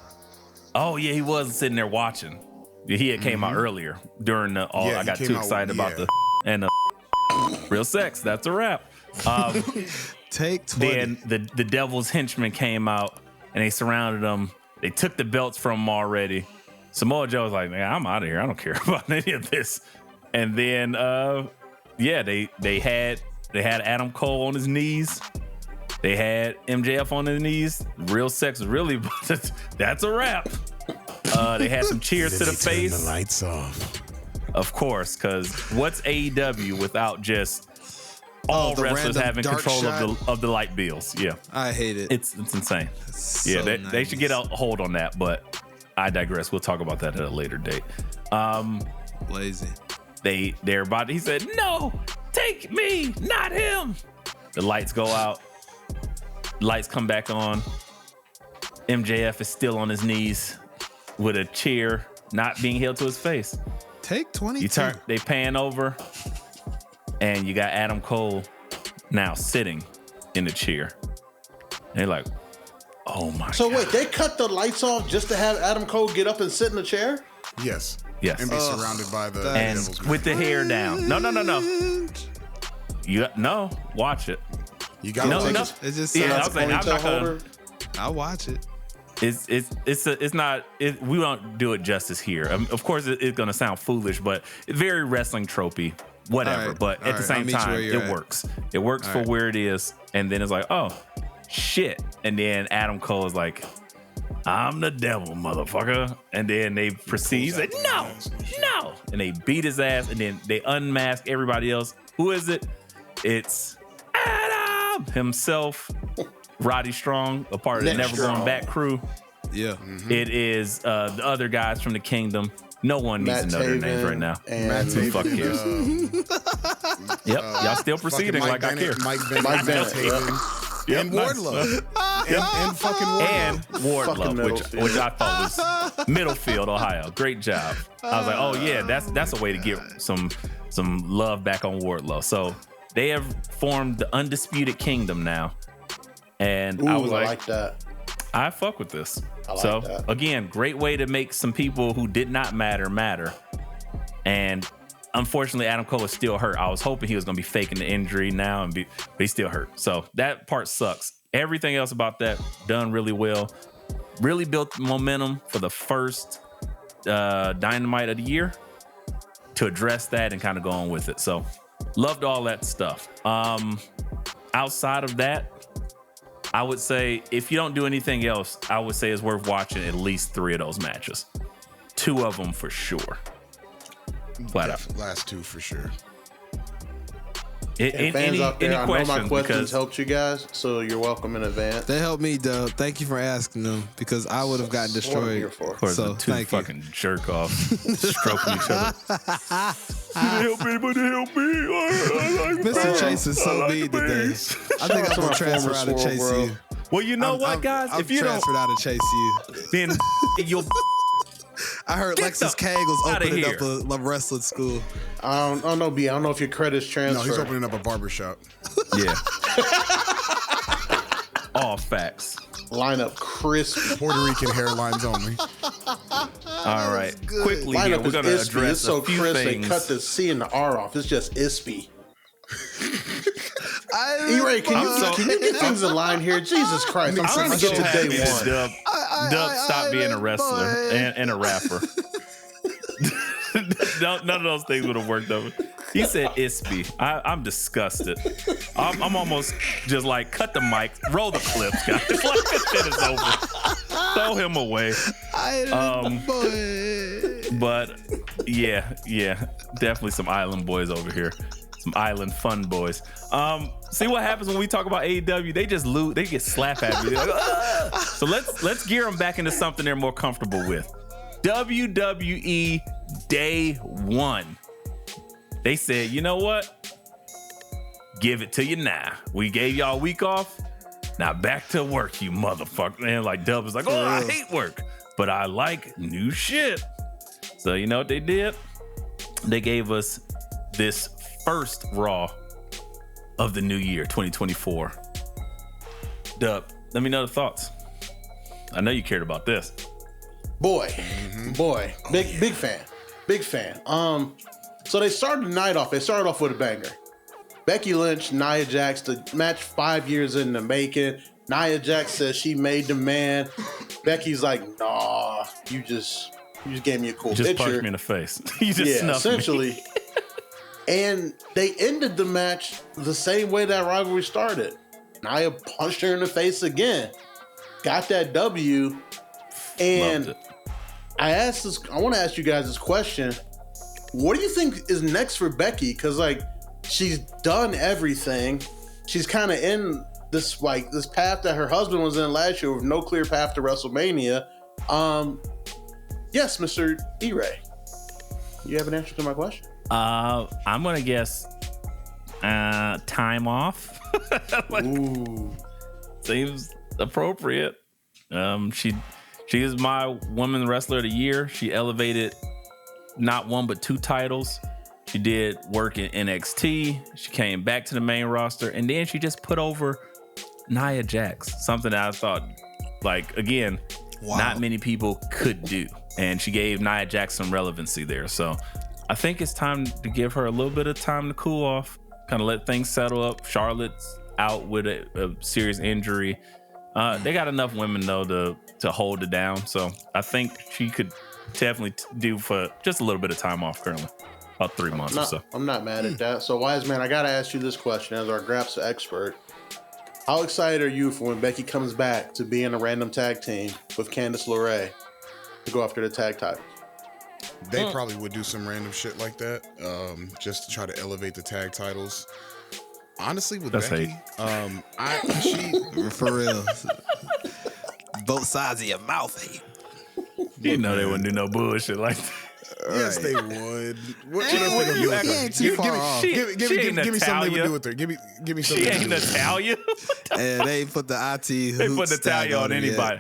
Oh yeah, he was sitting there watching. He had came out earlier during the Yeah, I he got came too out- excited about yeah. the and real sex. That's a wrap. Take 20. Then the devil's henchmen came out and they surrounded him. They took the belts from him already. Samoa Joe was like, man, I'm out of here. I don't care about any of this. And then they had Adam Cole on his knees. They had MJF on his knees. Real sex was really that's a wrap. They had some cheers to the face. Turn the lights off. Of course, because what's AEW without just all the wrestlers random having dark control shot? of the light bills? Yeah, I hate it. it's insane. It's Yeah, so they should get a hold on that, but I digress. We'll talk about that at a later date. lazy. They're about to, he said, no, take me, not him. The lights go out. Lights come back on. MJF is still on his knees with a chair not being held to his face. Take 22. They pan over, and you got Adam Cole now sitting in the chair. And they're like, oh my So God. wait, they cut the lights off just to have Adam Cole get up and sit in the chair? Yes. Yes. And be surrounded by the And devil's with the hair down. No. Watch it. You got No, to no. It's just Yeah, I sounds was saying, I'm Ponytail not gonna. holder? I'll watch it. It's not. We don't do it justice here. Of course, it's gonna sound foolish, but it's very wrestling tropey, whatever. All right, But all at the right, same I'll meet you time, where you're it at. works. It works All for right. where it is, and then it's like, oh shit, and then Adam Cole is like, I'm the devil, motherfucker, and then they proceed. He's like, no, and they beat his ass, and then they unmask everybody else. Who is it? It's Adam himself. Roddy Strong, a part of the Next Never Going Strong. Back crew. Yeah. It is the other guys from the Kingdom. No one needs Matt to know their names Taven right now. and Who fuck cares? Yep, y'all still proceeding like I care. Mike Bennett, Mike Bennett, Yep, and nice. Wardlow. and fucking Wardlow. And Wardlow, Fucking which I thought was Middlefield, Ohio. Great job. I was like, oh yeah, that's a way to get some love back on Wardlow. So they have formed the Undisputed Kingdom now, and Ooh, I was I like, like that. I fuck with this. I like So that. again, great way to make some people who did not matter. And unfortunately, Adam Cole is still hurt. I was hoping he was going to be faking the injury now, but he's still hurt. So that part sucks. Everything else about that done really well. Really built momentum for the first Dynamite of the year to address that and kind of go on with it. So loved all that stuff. Outside of that, I would say if you don't do anything else, I would say it's worth watching at least 3 of those matches. 2 of them for sure. Flat out. Last two for sure. Fans out there, I know my questions Because helped you guys, so you're welcome in advance. They helped me, Dub. Thank you for asking them because I would have gotten That's what I'm here destroyed. for. of course, So, the two thank you. fucking jerk offs stroking each other. Help anybody help me. Mr. Chase is so mean today. I think I'm gonna transfer out of Chase you. Well, you know what, guys? I'm if you don't, transferred out of Chase you. then you'll. I heard Get Lexus the Kang was outta opening here. up a wrestling school. I don't know, B. I don't know if your credit's No, transferred. he's opening up a barbershop. Yeah. All facts. Line up crispy. Puerto Rican hairlines only. All right. good. Quickly, Line here, up we're is going to ispy. address It's so a few crisp. things. They cut the C and the R off. It's just ispy. I, E-Ray, can you get things in line here? Jesus Christ, I'm trying to get to day one. Dub stop being a wrestler and a rapper. None of those things would have worked over. He said ispy. I'm disgusted. I'm almost just like, cut the mic, roll the clips, guys. Like, this shit is over. Throw him away. But yeah, definitely some island boys over here. Some island fun boys. See what happens when we talk about AEW? They just lose. They get slapped at me. Like, ah! So let's gear them back into something they're more comfortable with. WWE Day 1. They said, you know what? Give it to you now. We gave y'all a week off. Now back to work, you motherfucker. And like Dub was like, oh, I hate work, but I like new shit. So you know what they did? They gave us this first Raw of the new year, 2024. Dub, let me know the thoughts. I know you cared about this. Boy, big fan. So they started the night off. They started off with a banger. Becky Lynch, Nia Jax, the match 5 years in the making. Nia Jax says she made the man. Becky's like, nah, you just gave me a cool Just picture. punched me in the face. You just snuffed essentially. me. And they ended the match the same way that rivalry started. Nia punched her in the face again. Got that W. And Loved it. I want to ask you guys this question. What do you think is next for Becky? Because like she's done everything. She's kind of in this path that her husband was in last year with no clear path to WrestleMania. Yes, Mr. E-Ray. You have an answer to my question? I'm gonna guess time off. Like, Ooh. seems appropriate. She is my woman wrestler of the year. She elevated not one but two titles. She did work in NXT. She came back to the main roster, and then she just put over Nia Jax, something that I thought, like, again, not many people could do. And she gave Nia Jax some relevancy there. So I think it's time to give her a little bit of time to cool off, kind of let things settle up. Charlotte's out with a serious injury. They got enough women though to hold it down. So I think she could definitely do for just a little bit of time off currently. About 3 months or so. I'm not mad at that. So, Wise Man, I got to ask you this question as our Graps expert. How excited are you for when Becky comes back to be in a random tag team with Candice LeRae to go after the tag titles? They probably would do some random shit like that, just to try to elevate the tag titles. Honestly, with That's Becky, For real. Both sides of your mouth hate. You know they wouldn't do no bullshit like that. yes, they would. What Hey, else they gonna do with you her? ain't too far off. She Give me something they Natalia. would do with her. Give me something. She they ain't would do with her. Natalia. And they ain't put the IT. They put hoots tag Natalia on it yet. anybody.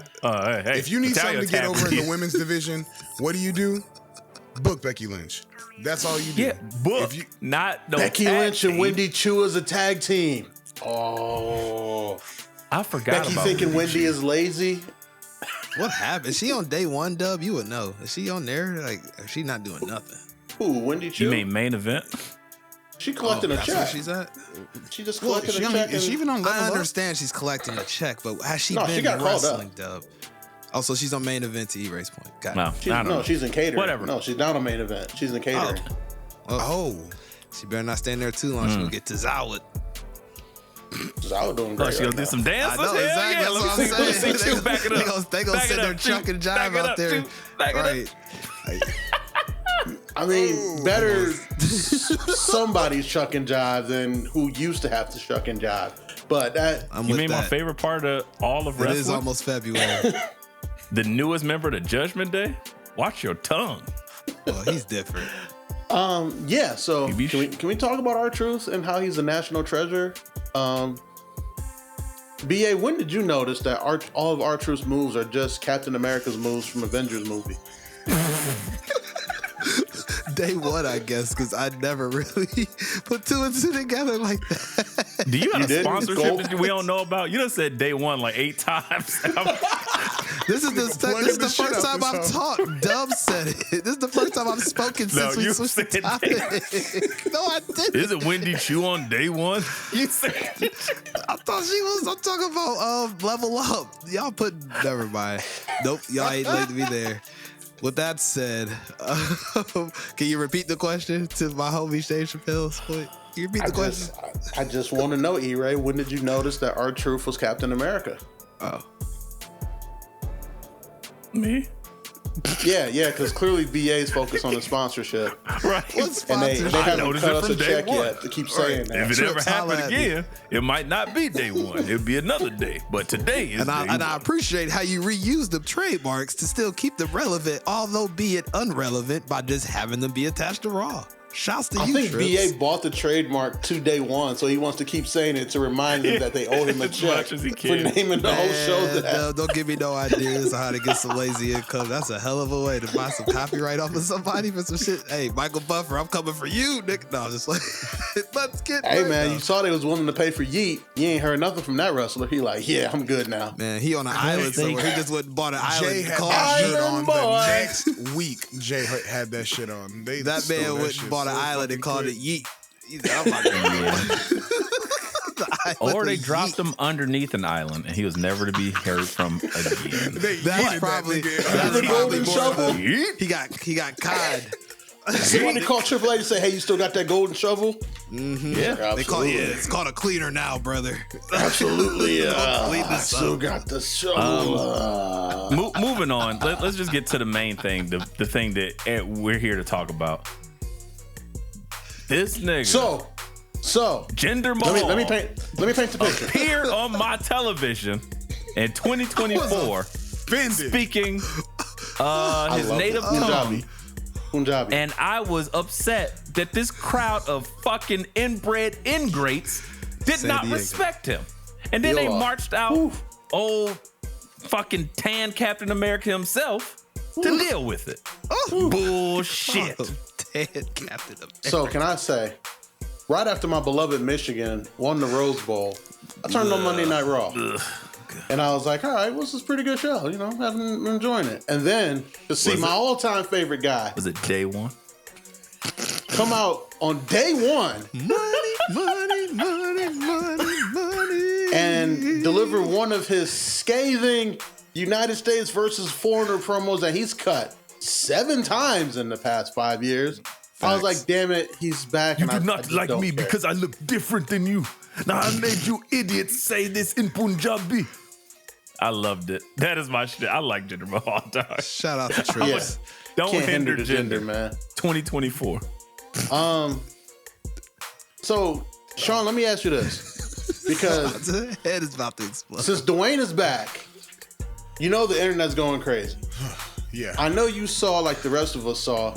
Hey, If you need Natalia something to get tag over in me. the women's division, what do? Book Becky Lynch. That's all you do. Yeah, book. If you, Not no Becky tag Lynch and team. Wendy Choo as a tag team. Oh. I forgot Becky about thinking Wendy is lazy. What happened? Is she on day one, Dub? You would know. Is she on there? Like, is she not doing nothing? Ooh, Wendy Choo. You mean main event? She collecting a That's where check. she's at? She just well, collected a check. is she even on level I up? understand she's collecting a check, but has she No, been she got called up. wrestling, Dub? Oh, so she's on main event to E-Ray's point. Got it. No, She's, I don't know. she's in catering. Whatever. No, she's not on main event. She's in catering. Oh, She better not stand there too long. She'll get to Zawad. I was doing Oh, great. she gonna right do now. some dance? I know, Hell exactly. Yeah. That's Let what me I'm see. Let me saying. see you. Back it up. They gonna Back sit it there up, chuck and Back jive it out up, there. Back it up. Right. I mean, better somebody's shuck and jive than who used to have to shuck and jive. But that You mean my favorite part of all of wrestling? It is almost February. The newest member to Judgment Day? Watch your tongue. Well, he's different. Yeah, so can we talk about R-Truth and how he's a national treasure? BA, when did you notice that all of R-Truth's moves are just Captain America's moves from Avengers movie? Day one, I guess, because I never really put two and two together like that. Do you have a didn't? sponsorship that we don't know about? You done said day one like 8 times. This is the first time I've talked. Dub said it. This is the first time I've spoken since we switched the topic. No, I didn't. Is it Wendy Chu on day one? You said I thought she was. I'm talking about level up. Y'all put. Never mind. Nope. Y'all ain't letting me there. With that said, can you repeat the question to my homie Shane Chappelle's point? Can you repeat the question? I just want to know, E-Ray, when did you notice that R-Truth was Captain America? Oh. me? Yeah, because clearly BA's focused on the sponsorship. Right. What And they sponsor? haven't noticed cut it us from a day check one. yet to keep saying that. If it ever Trips, holla happened at me. again, it might not be day one. It'd be another day. But today is And day one. I appreciate how you reuse the trademarks to still keep them relevant, although be it unrelevant by just having them be attached to Raw. Shouts to I you, think Trips. BA bought the trademark to day one, so he wants to keep saying it to remind them that they owe him a As check much as he for can. naming the whole show Man, that. don't give me no ideas on how to get some lazy income. That's a hell of a way to buy some copyright off of somebody for some shit. Hey, Michael Buffer, I'm coming for you, Nick. No, just like, let's get Hey right man, now. you saw they was willing to pay for Yeet. You ain't heard nothing from that wrestler. He like, yeah, I'm good now. Man, he on an island somewhere. He just went and bought an Jay island had car. that shit Island on boy. the next week. Jay had that shit on. They That stole man went shit and bought an so island and fucking called quick. it Yeet. He said, I'm about to The island Or they of dropped Yeet. him underneath an island and he was never to be heard from again. They That's yeeted probably that nigga. that's The probably golden more shovel? of a- he got cod. Somebody called Triple H and say, hey, you still got that golden shovel? Yeah. They call it's called a cleaner now, brother. Absolutely. Clean I this still up. got the shovel. Moving on. Let's just get to the main thing, the thing that we're here to talk about. This nigga. So Gender Mahal. let me paint the picture. appeared on my television in 2024 speaking his love native it. tongue. Punjabi. And I was upset that this crowd of fucking inbred ingrates did San not Diego. respect him. And then they marched out old fucking tan Captain America himself to deal with it. Bullshit. Oh, dead Captain America. So can I say, right after my beloved Michigan won the Rose Bowl, I turned on Monday Night Raw. And I was like, all right, well, this is a pretty good show. You know, I'm enjoying it. And then to see my all-time favorite guy Was it day one? come out on day one Money. and deliver one of his scathing United States versus foreigner promos that he's cut 7 times in the past 5 years. I was like, damn it, he's back. You and do I not just like don't me care. because I look different than you. Now I made you idiots say this in Punjabi. I loved it. That is my shit. I like Jinder Mahal, dog. Shout out to Trips. Yeah. Don't Can't hinder the gender, man. 2024. So, Sean, let me ask you this. Because The head is about to explode. since Dwayne is back, you know the internet's going crazy. Yeah. I know you saw, like the rest of us saw,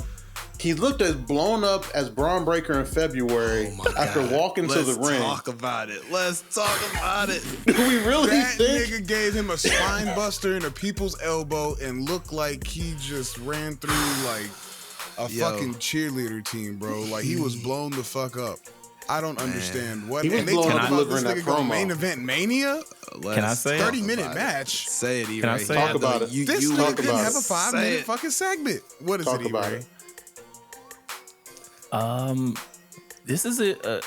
he looked as blown up as Braun Breaker in February after walking to the ring. Let's talk about it. Let's talk about it. Do we really That think? nigga gave him a spine buster and a people's elbow and looked like he just ran through like a Yo. fucking cheerleader team, bro. Like he was blown the fuck up. I don't understand what. He was And they blown talk up about this delivering nigga that going promo. main event mania, Let's I say it? talk 30-minute about it. match. Say it, E-Ray. Can I say Talk about it. This you nigga talk couldn't about have a it. 5-minute Say it. fucking segment. What is Talk it, about E-Ray? it. This is a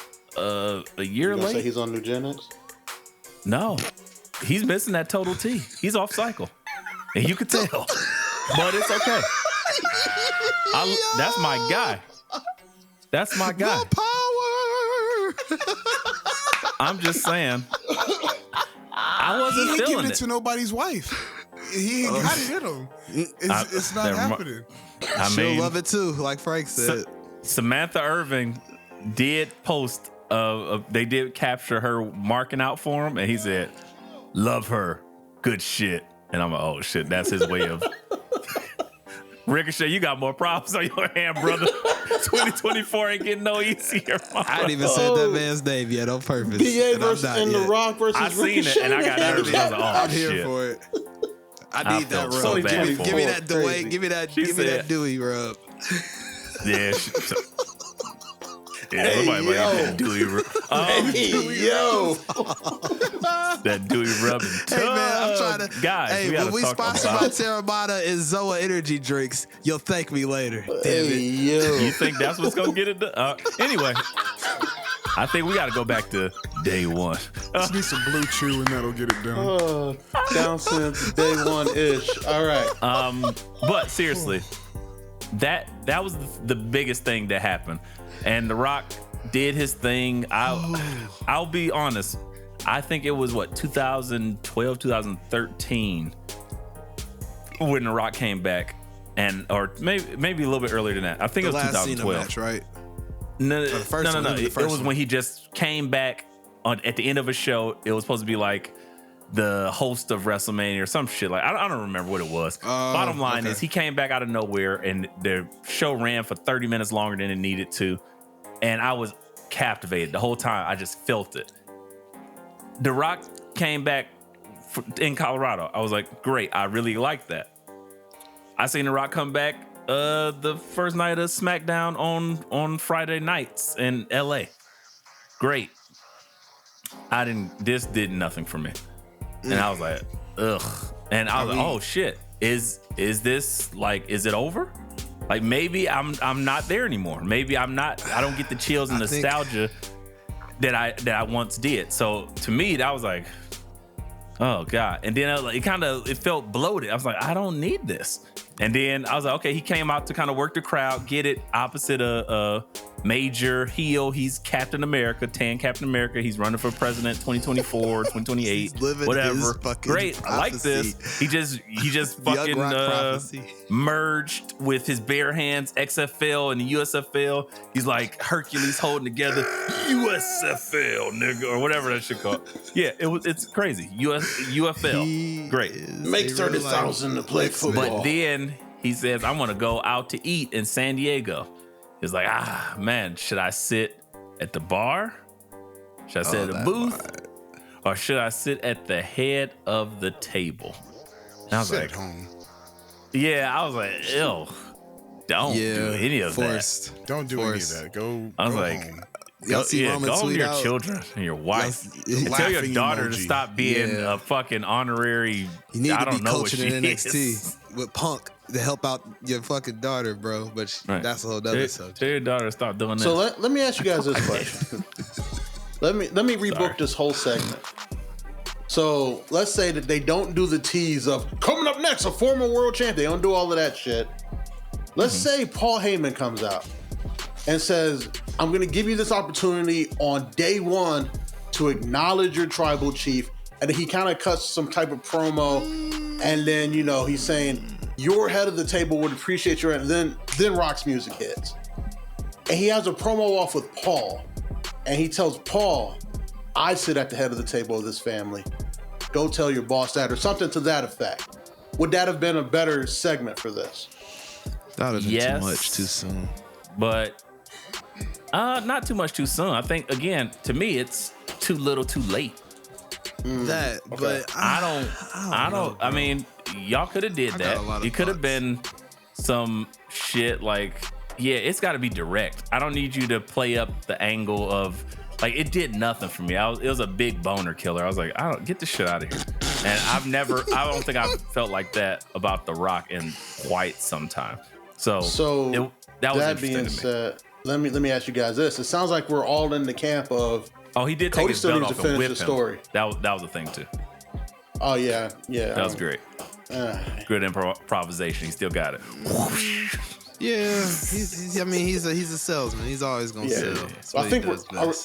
year You gonna say late. he's on Nugenics? No, he's missing that total T. He's off cycle, and you could tell, but it's okay. That's my guy. That's my guy. Power. I'm just saying. I He wasn't ain't feeling giving it it. to nobody's wife. He ain't got it in him. It's not that remi- happening. She'll love it too, like Frank said. Samantha Irving did post. They did capture her marking out for him, and he said, "Love her, good shit." And I'm like, "Oh shit, that's his way of." Ricochet, you got more problems on your hand, brother. 2024 ain't getting no easier. I didn't even say that man's name yet on purpose. PA versus The Rock versus I seen Ricochet. it and I got nervous. I was like, "Oh I'm shit!" here for it. I need that rub. so bad give me that Dwayne. Give me that Dewey rub. Yeah. Yeah, somebody might get that Dewey rub. That Dewey rubbing. Hey man, I'm trying to. Guys, hey, when we sponsored by Terramana and Zoa energy drinks, you'll thank me later. Damn it. You think that's what's gonna get it done? Anyway, I think we got to go back to day one. Just need some Blue Chew and that'll get it done. Down since day one-ish. All right. But seriously, that was the biggest thing that happened, and The Rock did his thing. I'll be honest. I think it was 2012, 2013 when The Rock came back, or maybe a little bit earlier than that. I think it was 2012. Match, right? No. It was when he just came back at the end of a show. It was supposed to be like the host of WrestleMania or some shit. Like I don't remember what it was. Bottom line is he came back out of nowhere, and the show ran for 30 minutes longer than it needed to, and I was captivated the whole time. I just felt it. The Rock came back in Colorado. I was like, great. I really like that. I seen The Rock come back the first night of SmackDown on Friday nights in LA. Great. This did nothing for me. And I was like, ugh. And I was like, oh shit. Is this like, is it over? Like maybe I'm not there anymore. Maybe I don't get the chills and nostalgia that I once did. So to me, that was like, oh God. And then it felt bloated. I was like, I don't need this. And then I was like, okay, he came out to kind of work the crowd, get it, opposite a major heel. He's Captain America, tan Captain America. He's running for president 2024, 2028, whatever. Great, I like this. He just fucking merged with his bare hands, XFL and the USFL. He's like Hercules holding together USFL, nigga, or whatever that shit called. Yeah, it's crazy. UFL, great. Makes 30,000 to play football. But then he says, I'm gonna go out to eat in San Diego. He's like, man, should I sit at the bar? Should I sit at the booth? Or should I sit at the head of the table? And I was like, home. Yeah, I was like, ew. Don't do any of that. Don't do any of that. Go. I was like, home. Y'all see go Roman home to tweet your out? children and your wife. And tell your Laughing daughter to emoji. stop being a fucking honorary. You need I to don't be know what coaching she in is. NXT with Punk to help out your fucking daughter, bro. But that's a whole other subject. Tell your daughter to stop doing that. So let me ask you guys this question. let me rebook this whole segment. So let's say that they don't do the tease of coming up next, a former world champ. They don't do all of that shit. Let's say Paul Heyman comes out and says, I'm going to give you this opportunity on day one to acknowledge your tribal chief. And he kind of cuts some type of promo. And then, he's saying, your head of the table would appreciate your, and then Rock's music hits. And he has a promo off with Paul. And he tells Paul, I sit at the head of the table of this family. Go tell your boss that, or something to that effect. Would that have been a better segment for this? That would have been too much too soon. But not too much too soon. I think, again, to me, it's too little too late. But I don't. I mean, y'all could have did that. It could have been some shit like, it's got to be direct. I don't need you to play up the angle of, like, it did nothing for me. It was a big boner killer. I was like, I don't get this shit out of here. And I don't think I've felt like that about The Rock in quite some time. So that was that being said, let me ask you guys this. It sounds like we're all in the camp of, he did take Cody his still belt needs off to and finish whip the him. story. That was a thing too. Oh yeah. That was great. Good improvisation. He still got it. Yeah, he's a salesman. He's always gonna sell. I think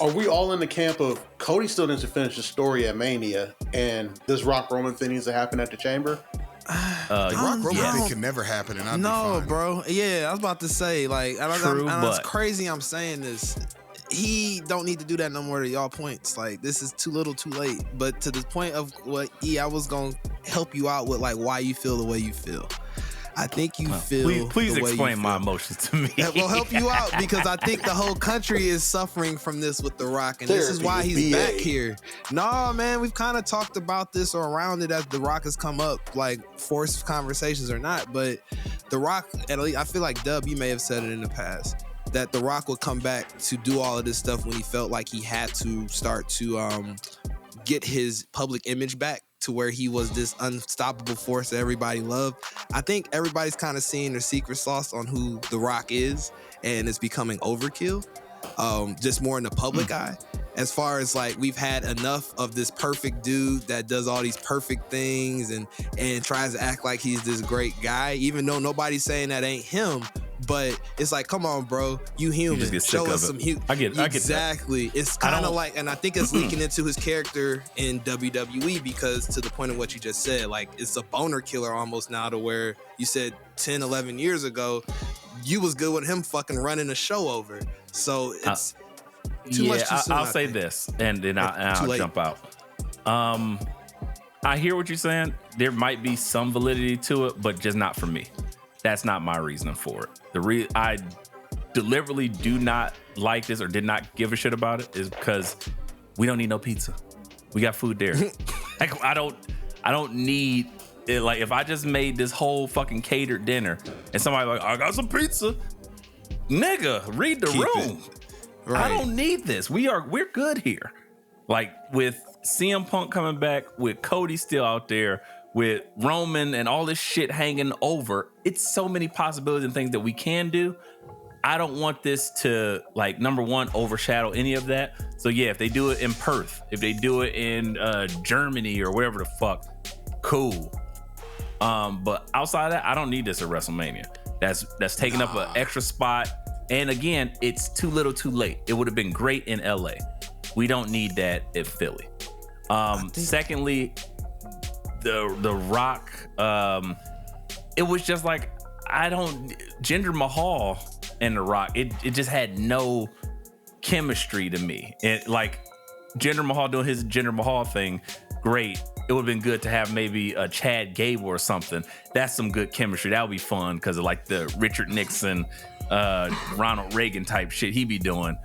are we all in the camp of Cody still needs to finish the story at Mania, and this Rock Roman thing needs to happen at the Chamber? It could never happen, and I'd be fine. Bro. Yeah, I was about to say, like, it's crazy I'm saying this. He don't need to do that no more to y'all points. Like, this is too little too late. But to the point of what I was going to help you out with, like, why you feel the way you feel. I think you feel. Please the way explain you my feel. emotions to me. That will help you out because I think the whole country is suffering from this with The Rock, and this is why he's back here. No, man, we've kind of talked about this or around it as The Rock has come up, like forced conversations or not. But The Rock, at least I feel like Dub, you may have said it in the past, that The Rock would come back to do all of this stuff when he felt like he had to start to get his public image back to where he was this unstoppable force that everybody loved. I think everybody's kind of seeing their secret sauce on who The Rock is, and it's becoming overkill, just more in the public eye. As far as like, we've had enough of this perfect dude that does all these perfect things and tries to act like he's this great guy, even though nobody's saying that ain't him. But it's like, come on, bro, you human. You just get sick Show of us it. some human. I get that. Exactly. It's kind of like, and I think it's leaking into his character in WWE because to the point of what you just said, like, it's a boner killer almost now to where you said 10, 11 years ago, you was good with him fucking running a show over. So it's too much too soon. I'll say this, and then I'll jump out. I hear what you're saying. There might be some validity to it, but just not for me. That's not my reasoning for it. I deliberately do not like this or did not give a shit about it is because we don't need no pizza. We got food there. Like, I don't need it. Like, if I just made this whole fucking catered dinner and somebody like, I got some pizza, nigga, read the room. Right. I don't need this. We're good here. Like, with CM Punk coming back, with Cody still out there, with Roman and all this shit hanging over, it's so many possibilities and things that we can do. I don't want this to, like, number one, overshadow any of that. So yeah, if they do it in Perth, if they do it in Germany or wherever the fuck, cool. But outside of that, I don't need this at WrestleMania. That's taking up an extra spot. And again, it's too little too late. It would have been great in LA. We don't need that at Philly. Secondly, the Rock, it was just like, Jinder Mahal and The Rock, it just had no chemistry to me. It, like, Jinder Mahal doing his Jinder Mahal thing, great. It would have been good to have maybe a Chad Gable or something. That's some good chemistry. That would be fun because of like the Richard Nixon, Ronald Reagan type shit he be doing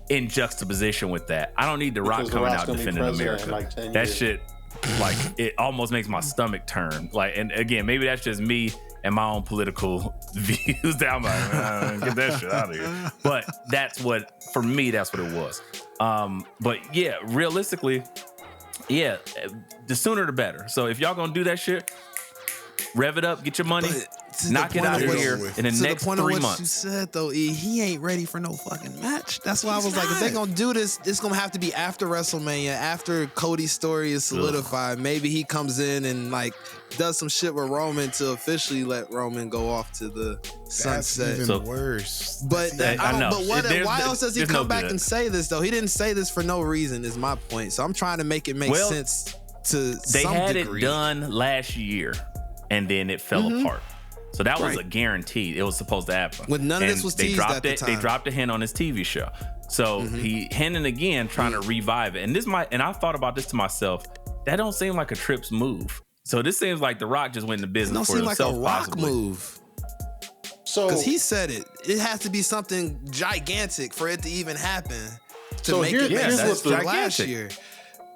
in juxtaposition with that. I don't need The Rock coming out defending America. Like that shit, like, it almost makes my stomach turn. Like, and again, maybe that's just me and my own political views that I'm like, get that shit out of here. But for me, that's what it was. But yeah, realistically, yeah, the sooner the better. So if y'all gonna do that shit, rev it up, get your money, knock it out of here in the next 3 months. You said though, he ain't ready for no fucking match. That's why I was like, if they gonna do this, it's gonna have to be after WrestleMania, after Cody's story is solidified. Maybe he comes in and like does some shit with Roman to officially let Roman go off to the sunset. That's even worse. But I know. But why else does he come back and say this though? He didn't say this for no reason. Is my point. So I'm trying to make it make sense to they some had degree. it done last year, and then it fell apart. So that was a guarantee. It was supposed to happen. When none of this was teased at the time. They dropped a hint on his TV show. So he hinting again, trying to revive it. And I thought about this to myself. That don't seem like a Trips move. So this seems like The Rock just went into business for himself. It don't seem like a Rock possibly. Move. So, because he said it. It has to be something gigantic for it to even happen. Here's what the last year.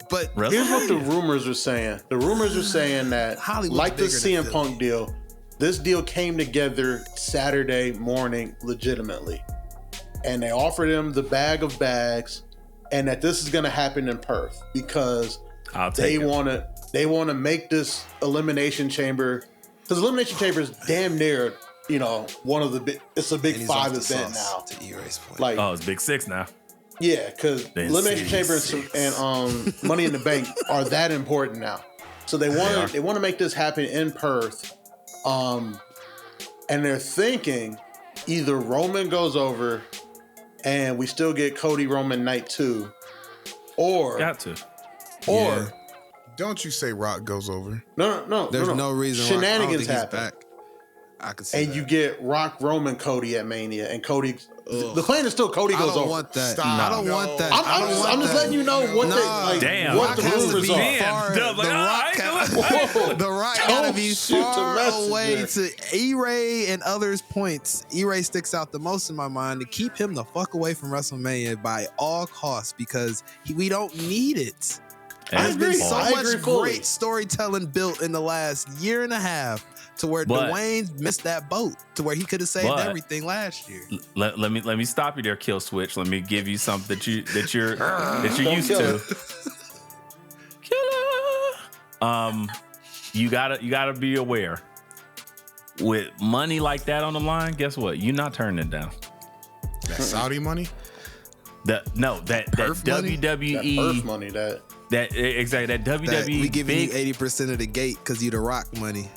But here's what the rumors are saying. The rumors are saying that, like the CM Punk deal, this deal came together Saturday morning legitimately. And they offered him the bag of bags, and that this is going to happen in Perth because they want to make this Elimination Chamber, because Elimination Chamber is damn near, one of the it's a big 5 event now. To E-Ray's point. Like, it's Big 6 now. Yeah, because Elimination Chamber and Money in the Bank are that important now. So they want to make this happen in Perth, and they're thinking either Roman goes over and we still get Cody Roman night 2, or Don't you say Rock goes over? No. There's no reason why. Shenanigans I don't think happen. he's back. I could see And that. you get Rock, Roman, Cody at Mania, and Cody. The plan is still Cody I goes don't over. want that. Stop. I don't No. want that. I'm just letting you know what Damn. what Rock the has to rumors be are. far. Dub, like, the Rock, Whoa. the Rock Don't gotta be shoot the far away messenger. to E-Ray and others' points. E-Ray sticks out the most in my mind to keep him the fuck away from WrestleMania by all costs because we don't need it. There's been so I much agree fully. great storytelling built in the last year and a half to where But- Dwayne missed that boat to where he could have saved But- everything last year. Let me stop you there, Kill Switch. Let me give you something that you're Don't used kill to. it. Killer. You gotta be aware. With money like that on the line, guess what? You're not turning it down. That Saudi money? That Perf money? That WWE Perf money, that exactly that WWE That we giving you big. 80% of the gate because you the Rock money.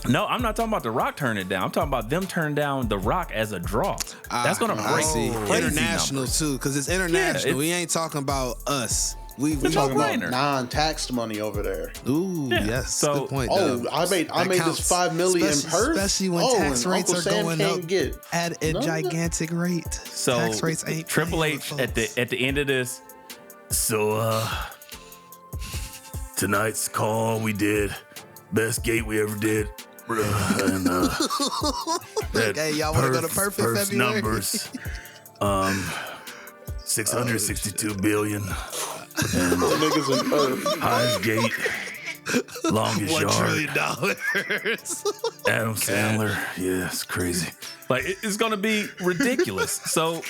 No, I'm not talking about The Rock turning it down. I'm talking about them turning down The Rock as a draw. That's gonna I break see. crazy International numbers. too, because it's international. Yeah, we ain't talking about us. We talking about no-brainer. non-taxed money over there. Ooh, Yeah, yes. so- Good point. Oh, Dub. I made That this counts. $5 million in Perf. Especially when Oh, tax and rates Uncle are Sam going can't up get at a none of that? gigantic rate. So Tax rates ain't Triple playing H with at folks. the end of this. So tonight's call we did best gate we ever did. And that Hey, y'all wanna go to Perf in Perf's February? numbers 662 billion and niggas in Perf. highest gate longest $1 yard trillion. Adam Sandler. Yeah, it's crazy. Like it's gonna be ridiculous. So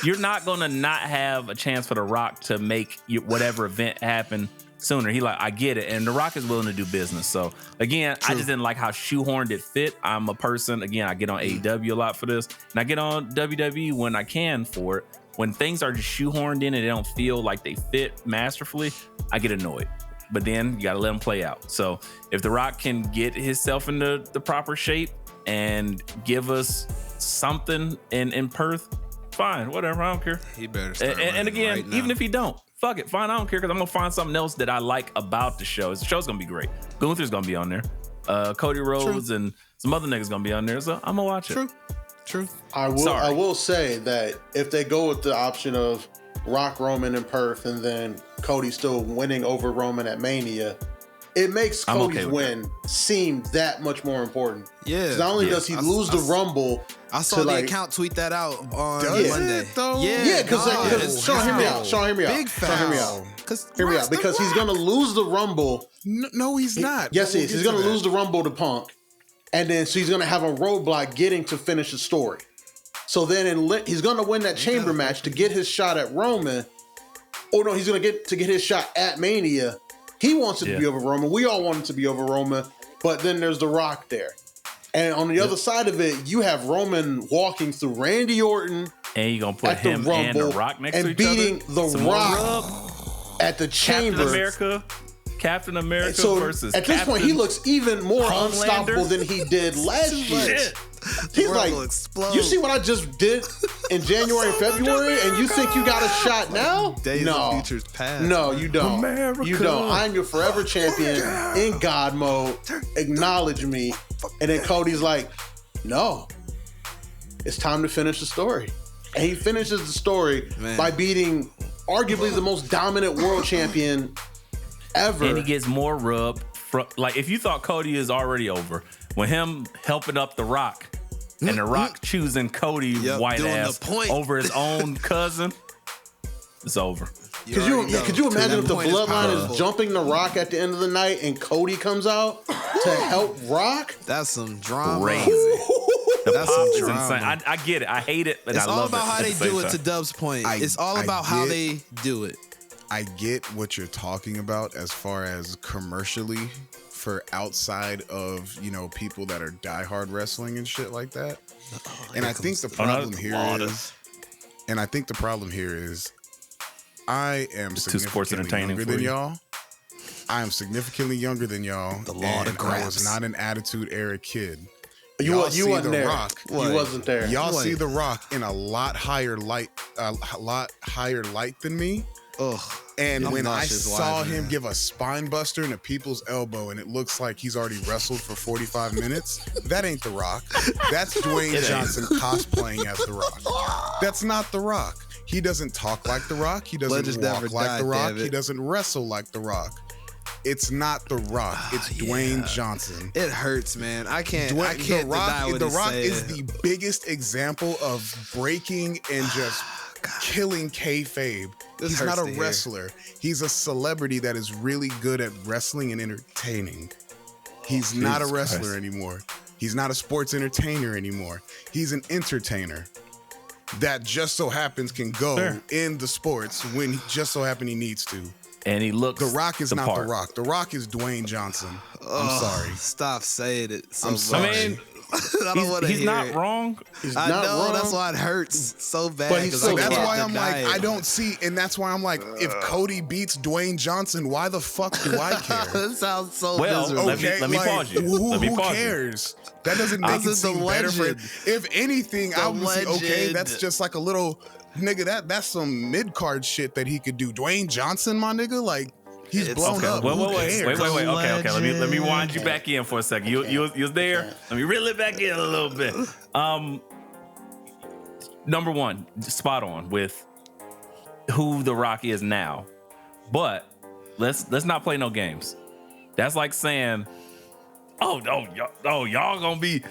you're not gonna not have a chance for The Rock to make whatever event happen sooner. He like, I get it, and The Rock is willing to do business. So again, I just didn't like how shoehorned it fit. I'm a person. Again, I get on AEW a lot for this, and I get on WWE when I can for it. When things are just shoehorned in and they don't feel like they fit masterfully, I get annoyed. But then you gotta let them play out. So if The Rock can get himself into the proper shape and give us something in Perth, fine, whatever, I don't care. He better start And running again, right now. even if he don't, fuck it, fine, I don't care because I'm gonna find something else that I like about the show. The show's gonna be great. Gunther's gonna be on there. Cody Rhodes and some other niggas gonna be on there, so I'm gonna watch it. True. I will say that if they go with the option of Rock, Roman, and Perth, and then Cody still winning over Roman at Mania, it makes I'm Cody's okay with win seem that much more important. Yeah. 'Cause not only does he lose the Rumble, I saw to, the like- account tweet that out on Does Monday. it, though? Yeah, because Sean, hear me out. Sean, hear me out. Big Sean, hear me foul. out. Because Hear me out. Because he's gonna lose the Rumble. No, he's not. Yes, But he is. we'll He's get gonna to lose the Rumble to Punk, and then so he's gonna have a roadblock getting to finish the story. So then he's gonna win that chamber match to get his shot at Roman. Oh no, he's gonna get his shot at Mania. He wants it to be over Roman. We all want it to be over Roman, but then there's The Rock there. And on the other side of it, you have Roman walking through Randy Orton And you gonna put at the him and Rumble The Rock next and to each beating other? The Some more Rock rub? at the chamber. Captain America So versus at this point, he Captain looks even more Homelander. unstoppable than he did last year. Shit. He's world like, will explode. you see what I just did in January and February, and you think you got a shot now? Days no, of Futures Past. no, you don't. America. You don't. I'm your forever champion in God mode. Acknowledge me. And then Cody's like, no, it's time to finish the story. And he finishes the story by beating arguably the most dominant world champion ever. And he gets more rub. Like, if you thought Cody is already over, when him helping up The Rock and The Rock choosing Cody white doing ass the point. over his own cousin, it's over. Could you imagine if the bloodline is jumping The Rock at the end of the night and Cody comes out to help Rock? That's some drama. Crazy. The That's pop some is drama. insane. I get it. I hate it, but It's I all love about it. how at they the same do it, to time. Dub's point. It's all I about how get- they do it. I get what you're talking about as far as commercially for outside of, people that are diehard wrestling and shit like that. And I think the problem here is, I am It's too sports significantly entertaining younger for than you. y'all. I am significantly younger than y'all. The law of and I grabs. was not an Attitude Era kid. You Y'all wasn't see The there. Rock. You wasn't there. Y'all What? see The Rock in a lot higher light than me. Ugh. And when I nauseous saw watching him it. give a spine buster and a people's elbow, and it looks like he's already wrestled for 45 minutes, that ain't The Rock. That's Dwayne Johnson cosplaying as The Rock. That's not The Rock. He doesn't talk like The Rock. He doesn't Legends walk never like die, The Rock. damn it. He doesn't wrestle like The Rock. It's not The Rock. It's Dwayne Johnson. It hurts, man. I can't The deny Rock, what the he's Rock saying. is the biggest example of breaking and just killing kayfabe. This He's hurts not to a hear. wrestler. He's a celebrity that is really good at wrestling and entertaining. He's not a Jesus wrestler Christ. anymore. He's not a sports entertainer anymore. He's an entertainer that just so happens can go Sure. in the sports when he just so happen he needs to. And he looks The Rock is not part. The Rock. The Rock is Dwayne Johnson. I'm sorry. Stop saying it so I'm much. sorry. I mean, I don't want to he's hear not it. wrong. He's I not know, wrong. that's why it hurts so bad. But he's 'cause still I That's can't why I'm deny like, it. I don't see, and that's why I'm like, if Cody beats Dwayne Johnson, why the fuck do I care? That sounds so Well, miserable. let me pause you. Who, Let me who pause you. cares? That doesn't make This it is the seem better for it. legend. If anything, The I would say, okay, legend. that's just like a little nigga. That's some mid card shit that he could do. Dwayne Johnson, my nigga, like he's It's blown okay. up. Wait, Who wait. cares? Okay. Let me wind you Okay. back in for a second. You was there. Let me reel it back in a little bit. Number one, spot on with who The Rock is now, but let's not play no games. That's like saying, y'all gonna be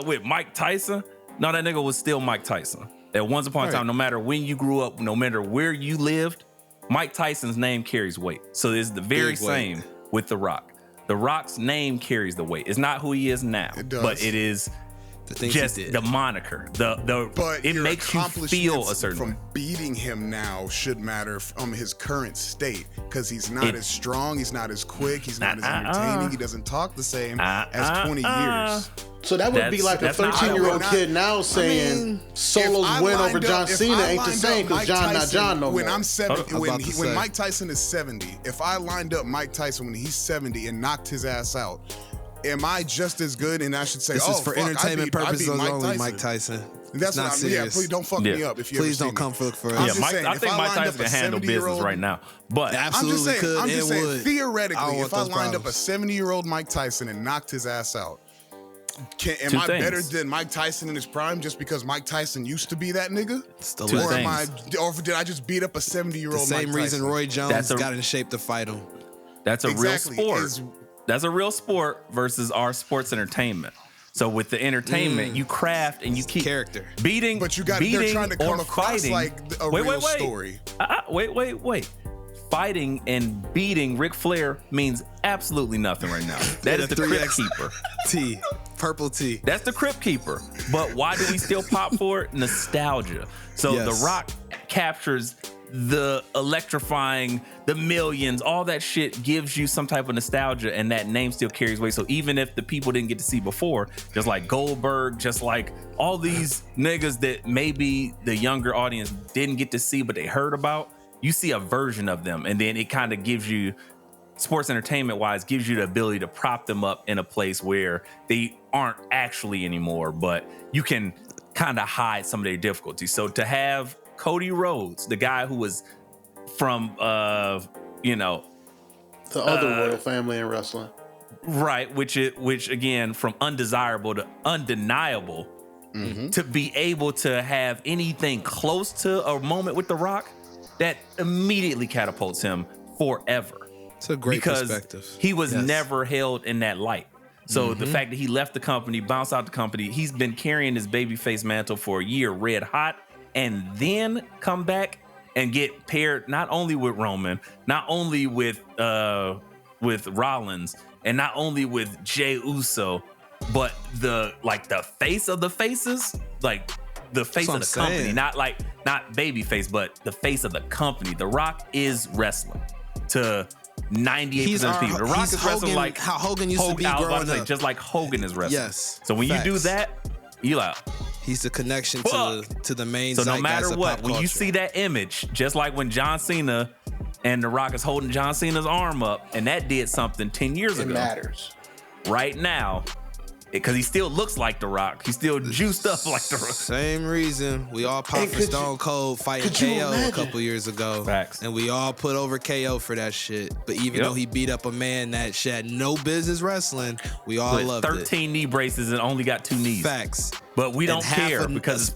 with Mike Tyson. No, that nigga was still Mike Tyson. At once upon a time, no matter when you grew up, no matter where you lived, Mike Tyson's name carries weight. So it's the very Big weight. same with The Rock. The Rock's name carries the weight. It's not who he is now, It does. but it is The things he just did. the moniker. But It your makes you feel a accomplishments certain from way. beating him now should matter from his current state because he's not It- as strong, he's not as quick, he's not as entertaining, he doesn't talk the same as 20 years. So that would be like a That's not- 13-year-old I kid now saying Solo's If I win lined over up- John if Cena I ain't the lined same up because Mike John not Tyson John no when more. I'm 70, I was when about to when say. Mike Tyson is 70, if I lined up Mike Tyson when he's 70 and knocked his ass out, am I just as good? And I should say, This oh, is for fuck, entertainment I beat purposes Mike only, Tyson. Mike Tyson. That's It's not what I'm. serious. Yeah, please don't fuck Yeah. me up if you Please ever don't see come me. look for I'm us. just Mike, saying, I if think I Mike lined up Tyson a can handle 70-year-old business right now. But Absolutely could I'm and just saying, would. I theoretically, don't want if I those lined up a problems. 70-year-old Mike Tyson and knocked his ass out, am Two I better things. than Mike Tyson in his prime just because Mike Tyson used to be that nigga? It's the Two legend. things. Or did I just beat up a 70-year-old The same Mike reason Tyson? Roy Jones That's a- got in shape to fight him. that's a Exactly. real sport. Is- That's a real sport versus our sports entertainment. So with the entertainment, you craft and you keep character. beating. But you got beating they're trying to come or across fighting. like a real story. Wait. Fighting and beating Ric Flair means absolutely nothing right now. That is the Crypt 3X. Keeper. T. Purple T. That's the Crypt Keeper. But why do we still pop for it? Nostalgia. So Yes. The Rock captures the electrifying, the millions, all that shit gives you some type of nostalgia, and that name still carries weight. So even if the people didn't get to see before, just like Goldberg, just like all these niggas that maybe the younger audience didn't get to see, but they heard about, you see a version of them, and then it kind of gives you, sports entertainment wise, gives you the ability to prop them up in a place where they aren't actually anymore, but you can kind of hide some of their difficulties. So to have Cody Rhodes, the guy who was from The other royal family in wrestling. right, which again, from undesirable to undeniable, to be able to have anything close to a moment with The Rock, that immediately catapults him forever. It's a great Because perspective. he was Yes. never held in that light. So the fact that he left the company, bounced out the company, he's been carrying his babyface mantle for a year, red hot, and then come back and get paired not only with Roman, not only with Rollins, and not only with Jey Uso, but the face of the faces, like the face of That's the what I'm company, saying. not babyface, but the face of the company. The Rock is wrestling to 98% of people. The Rock he's is wrestling Hogan, like how Hogan used to be I was about growing to say, up. just like Hogan is wrestling. Yes, So when you do facts. that, you like. He's the connection Fuck. to the main. So no zeitgeist matter of what, pop when you culture. see that image, just like when John Cena and The Rock is holding John Cena's arm up, and that did something 10 years It ago. matters. Right now, because he still looks like The Rock. He's still juiced up like The Rock. Same reason we all popped for Stone Cold fighting KO a couple years ago. Facts. And we all put over KO for that shit. But even though he beat up a man that had no business wrestling, we all loved 13 knee braces and only got 2 knees. Facts. But we don't care because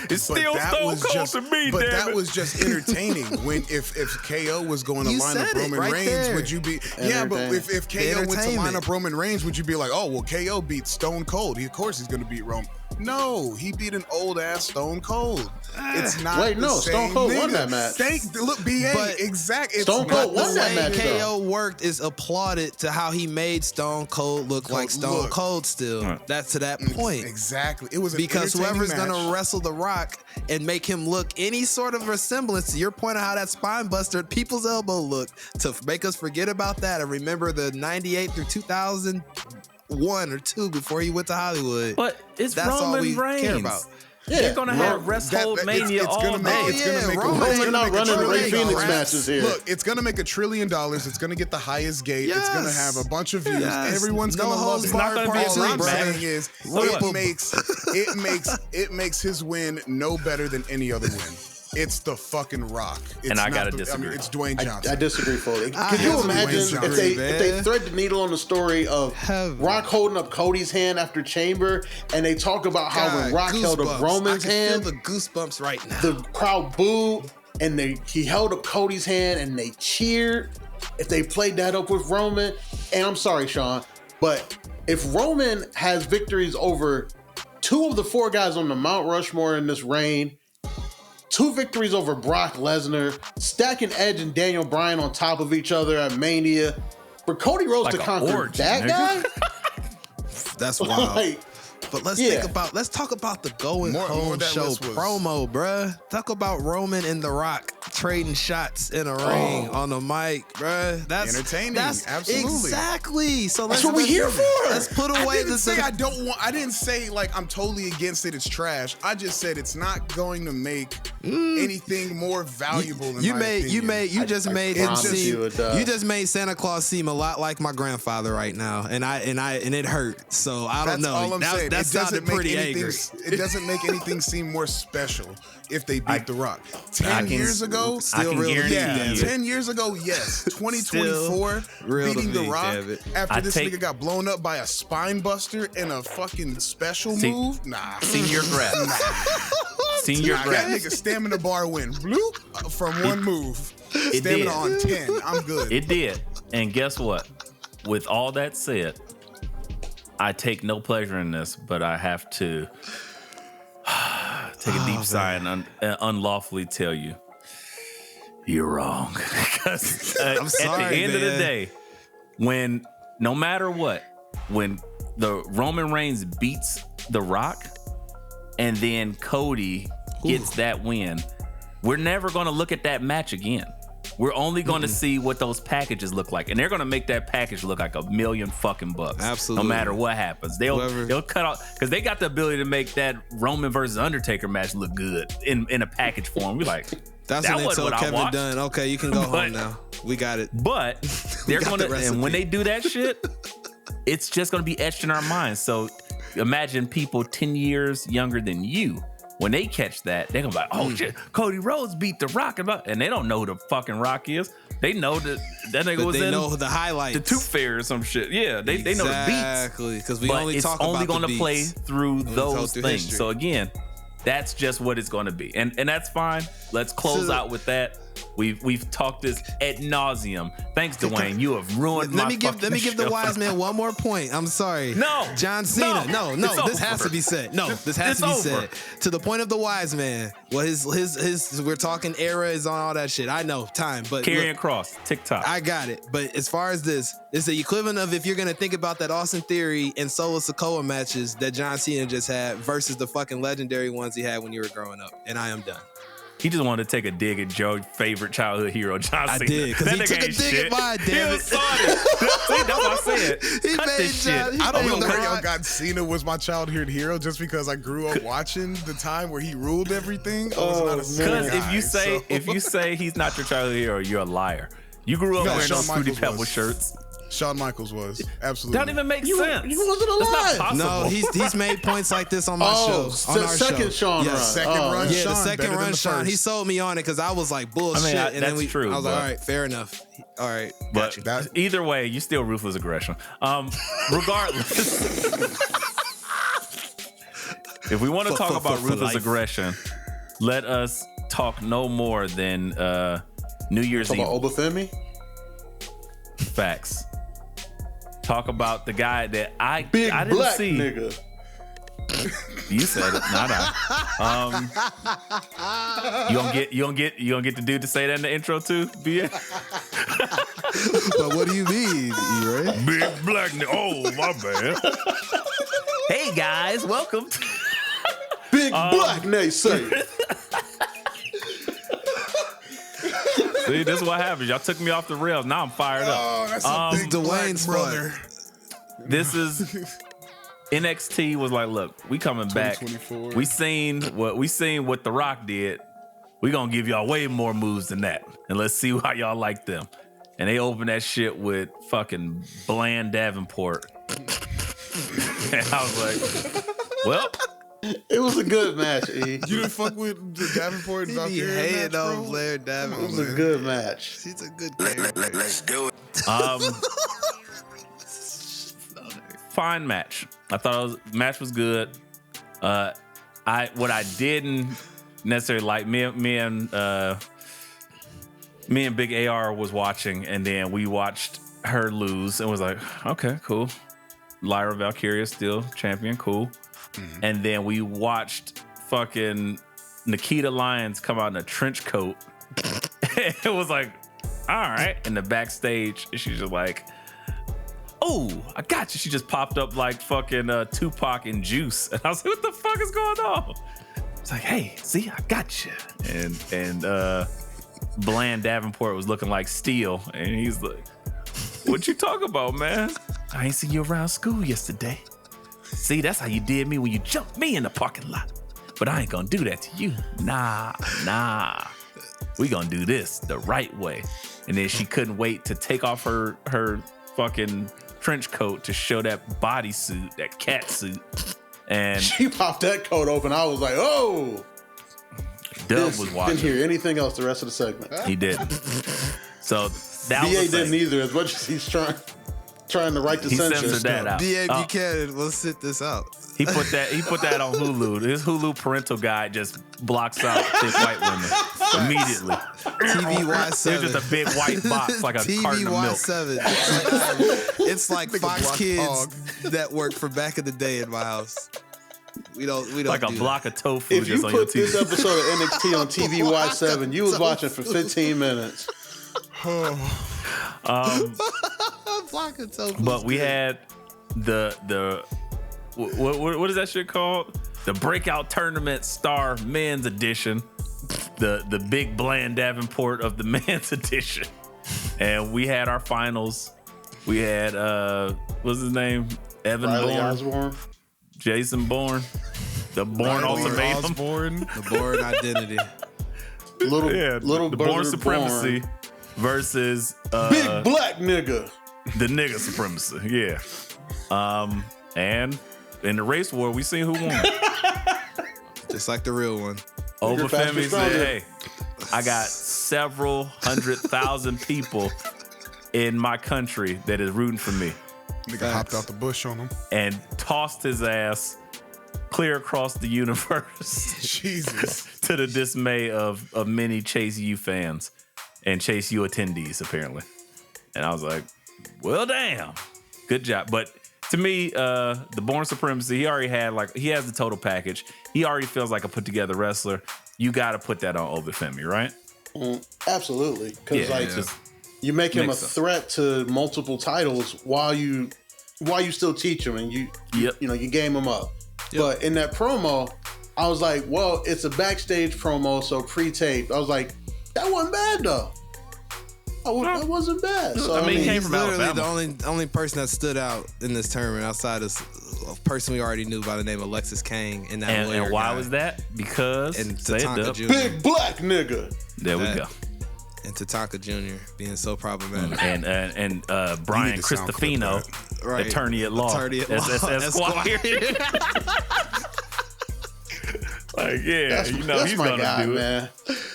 it's still Stone Cold to me, but damn that it. was just entertaining. When if KO was going to line up Roman Reigns, would you be? Yeah, but if KO went to line up Roman Reigns, would you be like, oh well, KO beat Stone Cold. Of course he's going to beat Roman. No, he beat an old ass Stone Cold. It's not. Wait, no, Stone Cold won that match. Look, BA, exactly. Stone Cold won that match. KO worked is applauded to how he made Stone Cold look like Stone Cold still. That's to that point. Exactly. It was because whoever's match. Gonna wrestle The Rock and make him look any sort of resemblance to your point of how that spine buster people's elbow looked to make us forget about that and remember the 98 through 2001 or 2 before he went to Hollywood. But it's that's Roman all we Reigns. care about. Yeah, they're gonna have WrestleMania all day. Roman's not running Ray Phoenix matches here. Look, it's gonna make $1 trillion. It's gonna get the highest gate. It's gonna have a bunch of views. Everyone's gonna love it. It's not gonna be a All I'm match. saying is, it makes his win no better than any other win. It's the fucking Rock. And I gotta disagree. I mean, it's Dwayne Johnson. I disagree fully. Could you imagine if they thread the needle on the story of Rock holding up Cody's hand after Chamber, and they talk about how when Rock held up Roman's hand, I can feel the goosebumps right now. The crowd booed, and he held up Cody's hand, and they cheered. If they played that up with Roman, and I'm sorry, Sean, but if Roman has victories over 2 of the 4 guys on the Mount Rushmore in this reign, 2 victories over Brock Lesnar, stacking Edge and Daniel Bryan on top of each other at Mania. For Cody Rhodes to conquer that guy? That's wild. Like, but let's talk about the going home show promo, bruh. Talk about Roman and The Rock trading shots in a ring on the mic, bruh. That's entertaining. Absolutely. Exactly. So that's what we're here for. Let's put away I didn't say like I'm totally against it. It's trash. I just said it's not going to make anything more valuable than you just made Santa Claus seem a lot like my grandfather right now, and it hurt. So I don't know. All I'm saying. That sounded pretty angry. It doesn't make anything seem more special if they beat The Rock. 10 years ago, still real. 10 years ago, yes. 2024, beating The Rock after this nigga got blown up by a spine buster and a fucking special move. Nah, senior grab. Senior grab. That nigga stamina bar win bloop from one move. Stamina on 10. I'm good. It did. And guess what? With all that said, I take no pleasure in this, but I have to take a deep sigh and unlawfully tell you, you're wrong. Because I'm sorry, at the end of the day, when no matter what, when the Roman Reigns beats The Rock and then Cody gets that win, we're never going to look at that match again. We're only going to see what those packages look like, and they're going to make that package look like $1 million fucking bucks. Absolutely. No matter what happens, they'll cut off because they got the ability to make that Roman versus Undertaker match look good in a package form. We like that's that when they told Kevin Dunn, okay, you can go home now. We got it. But they're going to, and when they do that shit, it's just going to be etched in our minds. So imagine people 10 years younger than you. When they catch that, they're gonna be like, oh shit, Cody Rhodes beat The Rock. And they don't know who the fucking Rock is. They know that nigga was in the highlights. The Tooth Fairy or some shit. Yeah, they know the beats. Exactly, because we only talk about the beats. It's only gonna play through those things. History. So again, that's just what it's gonna be. And that's fine. Let's close out with that. We've talked this ad nauseum. Thanks, Dwayne. You have ruined my fucking Let me give the wise man one more point. I'm sorry. No. John Cena. No. This has to be said. No, this has to be said. To the point of the wise man. Well, his we're talking era is on all that shit. I know, time. But Karrion Kross, TikTok. I got it. But as far as this, it's the equivalent of if you're going to think about that Austin Theory and Solo Sikoa matches that John Cena just had versus the fucking legendary ones he had when you were growing up. And I am done. He just wanted to take a dig at Joe's favorite childhood hero, John Cena. I did, because he took a dig at mine, damn it. See, that's what I said. Cut this shit. I don't know where y'all got Cena was my childhood hero just because I grew up watching the time where he ruled everything. Because if you say he's not your childhood hero, you're a liar. You grew up wearing those Fruity Pebble shirts. Shawn Michaels was. Absolutely. That don't even make sense. You wasn't That's alive. not possible. No, he's made points like this on my show. On our second show. Sean run. Second run, Yeah, Sean, the second better than run, the Sean. first. He sold me on it because I was like bullshit. that's and then true, I was like, but- all right, fair enough. All right, But got you. either way, you still ruthless aggression. Regardless, if we want to talk about for ruthless life. aggression, let us talk no more than New Year's Talk Eve about Obafemi? facts. Talk about the guy that I Big didn't black see. nigga. You said it, not I. You gonna get the dude to say that in the intro too, BA? But what do you mean, E-Ray? Big black nigga. Oh, my bad. Hey guys, welcome to Big black naysayer. See, this is what happens. Y'all took me off the rails. Now I'm fired up. Oh, that's a big Dwayne's black brother. This is NXT was like, look, we coming back. 2024. We seen what The Rock did. We gonna give y'all way more moves than that, and let's see how y'all like them. And they opened that shit with fucking Bland Davenport, and I was like, well. It was a good match, E. You didn't fuck with the Davenport and He be Valkyria match, hating bro? on Blair It Davenport. was a good match. He's a good Let, character. let's do it. Fine match. I thought match was good. What I didn't necessarily like, me and Big AR was watching, and then we watched her lose and was like, okay, cool. Lyra Valkyria still champion, cool. And then we watched fucking Nikita Lyons come out in a trench coat. It was like, all right. In the backstage, she's just like, oh, I got you. She just popped up like fucking Tupac and Juice. And I was like, what the fuck is going on? It's like, hey, see, I got you. And Bland Davenport was looking like Steel. And he's like, what you talking about, man? I ain't seen you around school yesterday. See, that's how you did me when you jumped me in the parking lot. But I ain't gonna do that to you. Nah. We gonna do this the right way. And then she couldn't wait to take off her fucking trench coat to show that bodysuit, that cat suit. And She popped that coat open. I was like, oh. Dub was watching. Didn't hear anything else the rest of the segment. He didn't. So that BA was the didn't thing. either, as much as he's trying to write the He censor censored that out. B.A. Buchanan, let's sit this out. He put that on Hulu. His Hulu parental guide just blocks out thick white women immediately. TVY7. It's just a big white box like a carton of milk. TVY7. It's like Fox block Kids hog. network from back in the day in my house. We don't Like a do block of tofu If you just on your put this TV. episode of NXT on TVY7, you was watching for 15 minutes. that. Block of tofu. But we had the what is that shit called? The Breakout Tournament Star Men's Edition. The big Bland Davenport of the Men's Edition. And we had our finals. We had what's his name? Evan Riley Bourne, Osborne. Jason Bourne, the Bourne Riley Ultimatum. Osborne. The Bourne identity. Little the brother Bourne Supremacy Bourne. versus Big black nigga. the nigga supremacy. Yeah. And in the race war, we seen who won. Just like the real one. Bigger, faster, Obafemi stronger. said, hey, I got several 100,000 people in my country that is rooting for me. Nigga hopped out the bush on him. And tossed his ass clear across the universe Jesus. to the dismay of many Chase U fans and Chase U attendees, apparently. And I was like, well, damn. Good job. But to me, the Bourne Supremacy, he has the total package. He already feels like a put together wrestler. You got to put that on Obafemi, right? Absolutely. Because just you make him a makes sense. threat to multiple titles while you still teach him and you game him up. But in that promo, I was like, well, it's a backstage promo, so pre-taped. I was like, that wasn't bad though. That wasn't bad. So I mean, he came He's from literally Alabama. the only person that stood out in this tournament outside of a person we already knew by the name of Alexis Kang and that And lawyer why guy. was that? Because And say it, Tatanka Dub. Jr. big black nigga. There we That- go. And Tatanka Jr. being so problematic. And Brian to sound clip Cristofino, Right. attorney at law. Attorney at law. Esquire. Like, yeah, That's, you know that's he's my gonna guy, do it. man.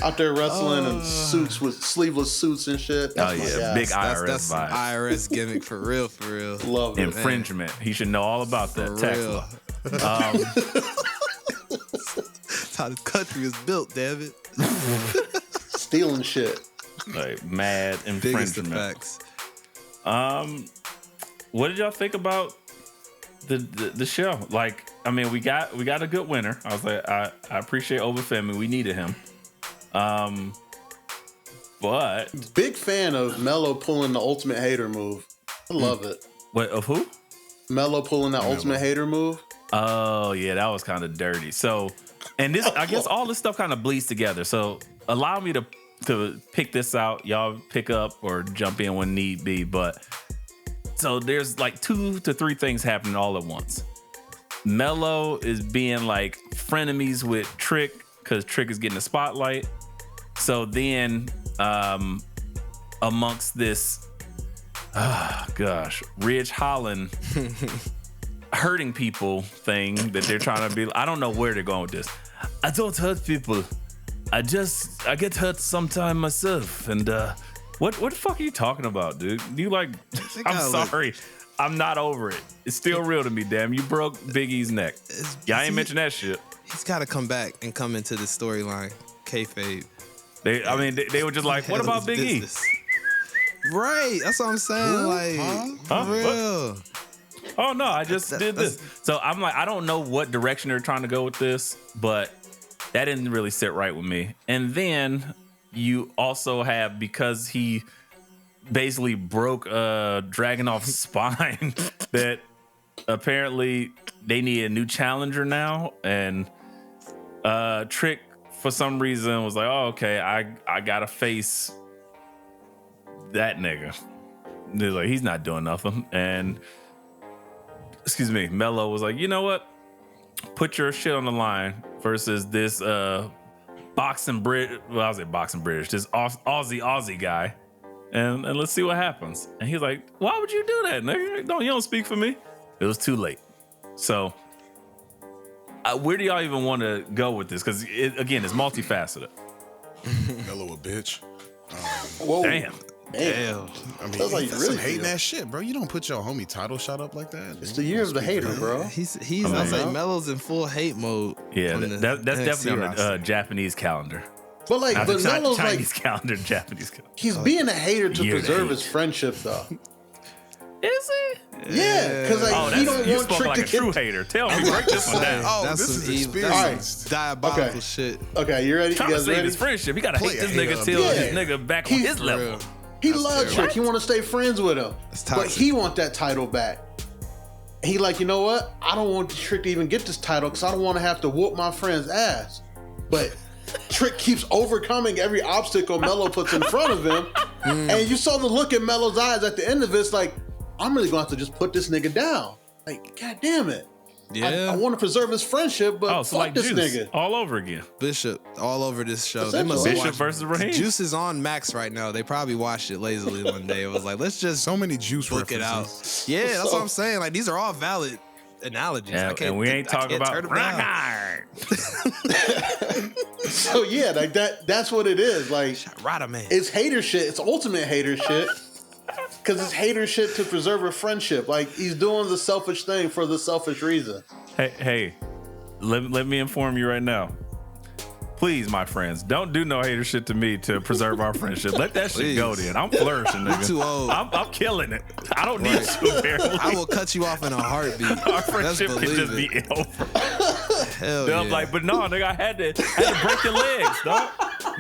Out there wrestling in suits with sleeveless suits and shit. That's my guy. Big That's IRS some vibe. IRS gimmick for real, for real. Love it. Infringement. He should know all about that. For Tax real. law. That's how the country is built, damn it. Stealing shit. Like mad Biggest infringement. effects. What did y'all think about the show? Like, I mean, we got a good winner. I was like, I appreciate Obafemi. We needed him. But Big fan of Melo pulling the ultimate hater move. I love it. what of who? Melo pulling that ultimate hater move. Oh yeah, that was kind of dirty. So, and this, I guess, all this stuff kind of bleeds together. So, allow me to pick this out. Y'all pick up or jump in when need be. But so there's like 2 to 3 things happening all at once. Melo is being like frenemies with Trick because Trick is getting the spotlight. So then, amongst this, Ridge Holland hurting people thing that they're trying to be. I don't know where they're going with this. I don't hurt people. I get hurt sometime myself. And what the fuck are you talking about, dude? You like? I'm sorry. I'm not over it. It's still real to me, damn. You broke Big E's neck. Y'all ain't mention that shit. He's got to come back and come into the storyline. Kayfabe. They were just like, what about Big E? Right. That's what I'm saying. Like, Huh? for real. Oh no, I just did this. So I'm like, I don't know what direction they're trying to go with this, but that didn't really sit right with me. And then you also have, because he basically broke Dragunov's spine, that apparently they need a new challenger now. And Trick, for some reason, was like, oh, okay, I gotta face that nigga. They're like, he's not doing nothing. And excuse me, Melo was like, you know what? Put your shit on the line versus this boxing British, well, I was like boxing British, this Aussie guy. And let's see what happens. And he's like, why would you do that, nigga? You don't speak for me. It was too late. So where do y'all even want to go with this? Because again, it's multifaceted. Melo a bitch. Whoa. Damn. Damn. I mean, That's like that's really some hating feel. ass shit, bro. You don't put your homie title shot up like that. It's the year of the hater, bro. He's I was like, Melo's in full hate mode. Yeah, on the that's NXT definitely on the roster. Japanese calendar. But like, Not but the Melo's Chinese like, calendar, Japanese calendar. he's being a hater to Year to preserve hate. his friendship, though. Is it? Yeah, because like Oh, he don't you want spoke Trick like to a true get. hater. Tell me, break this one down. Oh, That's this some is evil, experienced. that's diabolical Okay. shit. Okay, you ready? You Trying to guys save ready? his friendship. He gotta Play hate this a nigga hater. till Yeah. this nigga back on He's his level. He That's loves terrible. Trick. He want to stay friends with him, That's but toxic. he want that title back. He like, you know what? I don't want Trick to even get this title because I don't want to have to whoop my friend's ass. But Trick keeps overcoming every obstacle Melo puts in front of him, and you saw the look in Melo's eyes at the end of it. It's like, I'm really going to have to just put this nigga down. Like, god damn it. Yeah. I want to preserve his friendship, but Oh, so fuck like this Juice nigga. all over again. Bishop all over this show. They Essentially. must Bishop watch versus Raheem. Juice is on Max right now. They probably watched it lazily one day. It was like, let's just So many juice book it out. references. Yeah, that's So- what I'm saying. Like, these are all valid analogies. I And, can't, and we ain't I talking can't about turn them rock down. hard. So yeah, like that's what it is. Like, Rada man. it's hater shit. It's ultimate hater shit. Because it's hater shit to preserve a friendship. Like, he's doing the selfish thing for the selfish reason. Hey, let me inform you right now. Please, my friends, don't do no hater shit to me to preserve our friendship. Let that shit go Please. then. I'm flourishing, nigga. too old. I'm killing it. I don't need Right. you, apparently. I will cut you off in a heartbeat. Our Let's friendship can believe just it. be over. Hell Then yeah. I'm like, but no, nigga, I had to break your legs, dog.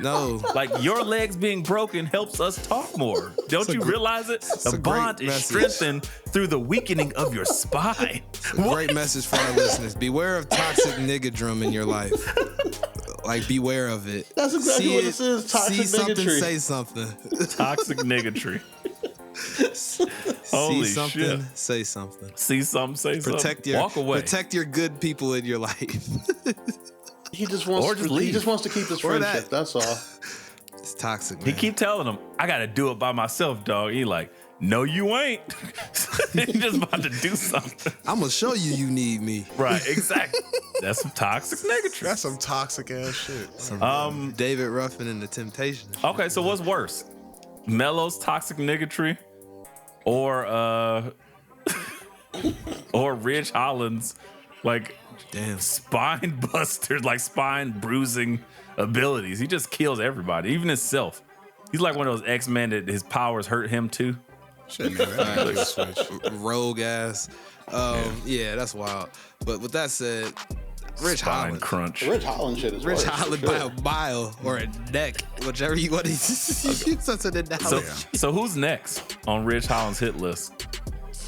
no. Like, your legs being broken helps us talk more. Don't you realize it? a The great bond is message. strengthened through the weakening of your spine. Great message for our listeners. Beware of toxic nigga drum in your life. Like, beware of it. That's exactly what this is, toxic See something, niggatry. say something. Toxic niggatry. Holy See something, shit. say something. See something, say Protect something. your Walk away. Protect your good people in your life. He just wants Or just he leave. just wants to keep his Or friendship. that. That's all. It's toxic, man. He keep telling him, I gotta do it by myself, dog. He like, no, you ain't. He just about to do something. I'm gonna show you need me. Right, exactly. That's some toxic negatory. That's some toxic ass shit. David Ruffin and the Temptations. Okay, so what's worse? Melo's toxic negatory or or Ridge Holland's like spine busters, like spine bruising abilities. He just kills everybody, even himself. He's like one of those X-Men that his powers hurt him too. Shit, man, that kill switch. Rogue ass. Yeah, that's wild. But with that said, Rich Spine Holland. crunch. Rich Holland shit is Rich worse, Holland for by sure. a mile or a neck, whichever you want to use such an analogy. So who's next on Ridge Holland's hit list?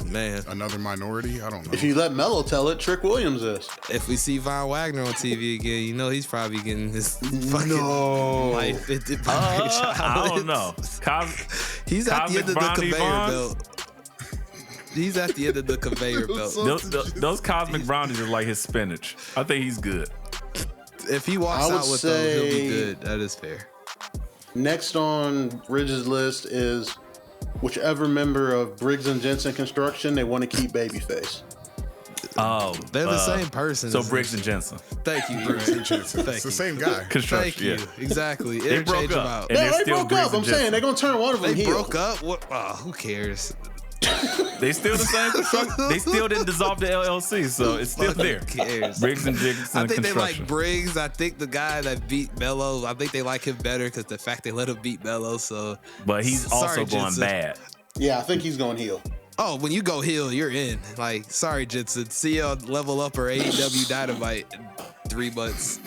Man, Another minority? I don't know. If you let Melo tell it, Trick Williams is. if we see Von Wagner on TV again, you know he's probably getting his fucking life ended by Rich I Holland. don't know. He's at the end of the Cosmic conveyor Brownie belt. He's at the end of the conveyor belt. Those cosmic brownies are like his spinach. I think he's good. If he walks I would out with those, he'll be say- good. That is fair. Next on Ridge's list is whichever member of Briggs and Jensen Construction they want to keep babyface. Oh, They're the same person. So isn't Briggs it? and Jensen. Thank you, Briggs. It's the same guy. Thank Construction. you. Yeah. Exactly. They broke Interchange them up. out. And Yeah, they're they still broke Briggs up. I'm and saying Jensen. they're gonna turn one of them They heel. broke up. What? Oh, who cares? They still the same construction. They still didn't dissolve the LLC, so it's still there. Who cares? Briggs and Jensen I think they Construction. like Briggs. I think the guy that beat Melo, I think they like him better because the fact they let him beat Melo. So, But he's Sorry, also going Jensen. bad. Yeah, I think he's going heel. oh, when you go heel, you're in. Like, sorry, Jensen. See you on Level Up or AEW Dynamite in 3 months.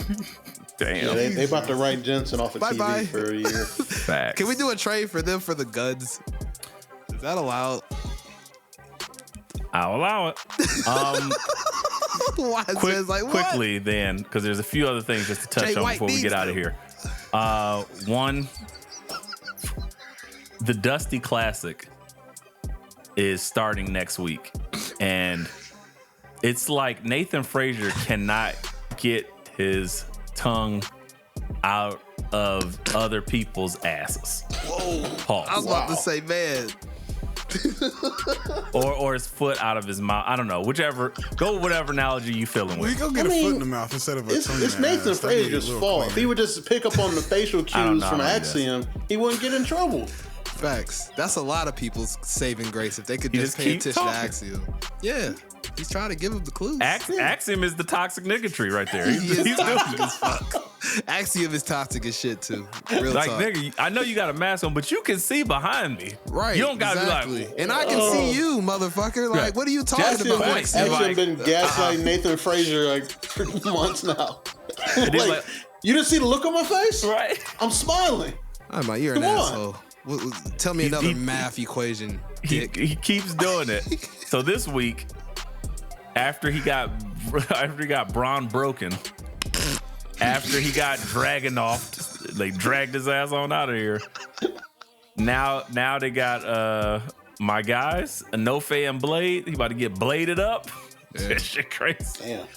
Damn. Yeah, they about to write Jensen off of Bye-bye. TV for a year. Facts. Can we do a trade for them for the guns? Is that allowed? I'll allow it. Why it says like what? Quickly then, because there's a few other things just to touch Jay on White before we needs get out of them. here. One, the Dusty Classic is starting next week, and it's like Nathan Frazier cannot get his tongue out of other people's asses. Whoa. Pause. I was about to say, man. or his foot out of his mouth. I don't know. Whichever. Go with whatever analogy you feeling Well, you with. go get I a mean, foot in the mouth instead of a It's, tongue it's in the Nathan ass. That'd be a Frazier's little fault. If he cleaner. would just pick up on the facial don't cues know, from I guess. Axiom, he wouldn't get in trouble. Facts. That's a lot of people's saving grace if they could You just just pay keep attention to talking. Axiom. Yeah. He's trying to give him the clues. Axiom is the toxic niggatry right there. He is He's doing toxic it. as fuck. Axiom is toxic as shit too. Real Like, talk. nigga, I know you got a mask on, but you can see behind me. Right. You don't gotta exactly. be like, and I can see you, motherfucker. Like, Right. what are you talking Axiom, about? Axiom like, been gaslighting Nathan Frazier like for months now. then, like, like- you didn't see the look on my face? right? I'm smiling. I'm like, you're an Come on. asshole. Tell me another he- math equation, dick. He keeps doing it. So this week, after he got Braun broken, after he got Dragunov, they dragged his ass on out of here. Now they got my guys, Enofe and Blade. He about to get bladed up. That shit crazy. Damn.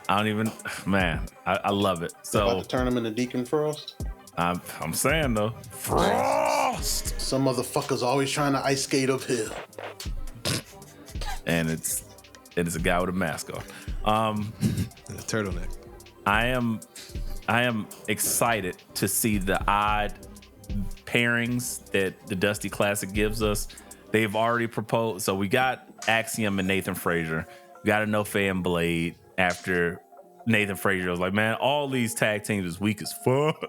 I don't even, man. I love it. About So to turn him into Deacon Frost. I'm saying though, Frost, Some motherfuckers always trying to ice skate uphill. and it's a guy with a mask on. Turtleneck. I am excited to see the odd pairings that the Dusty Classic gives us. They've already proposed. So we got Axiom and Nathan Frazier. We got Enofe and Blade after Nathan Frazier was like, man, all these tag teams is weak as fuck.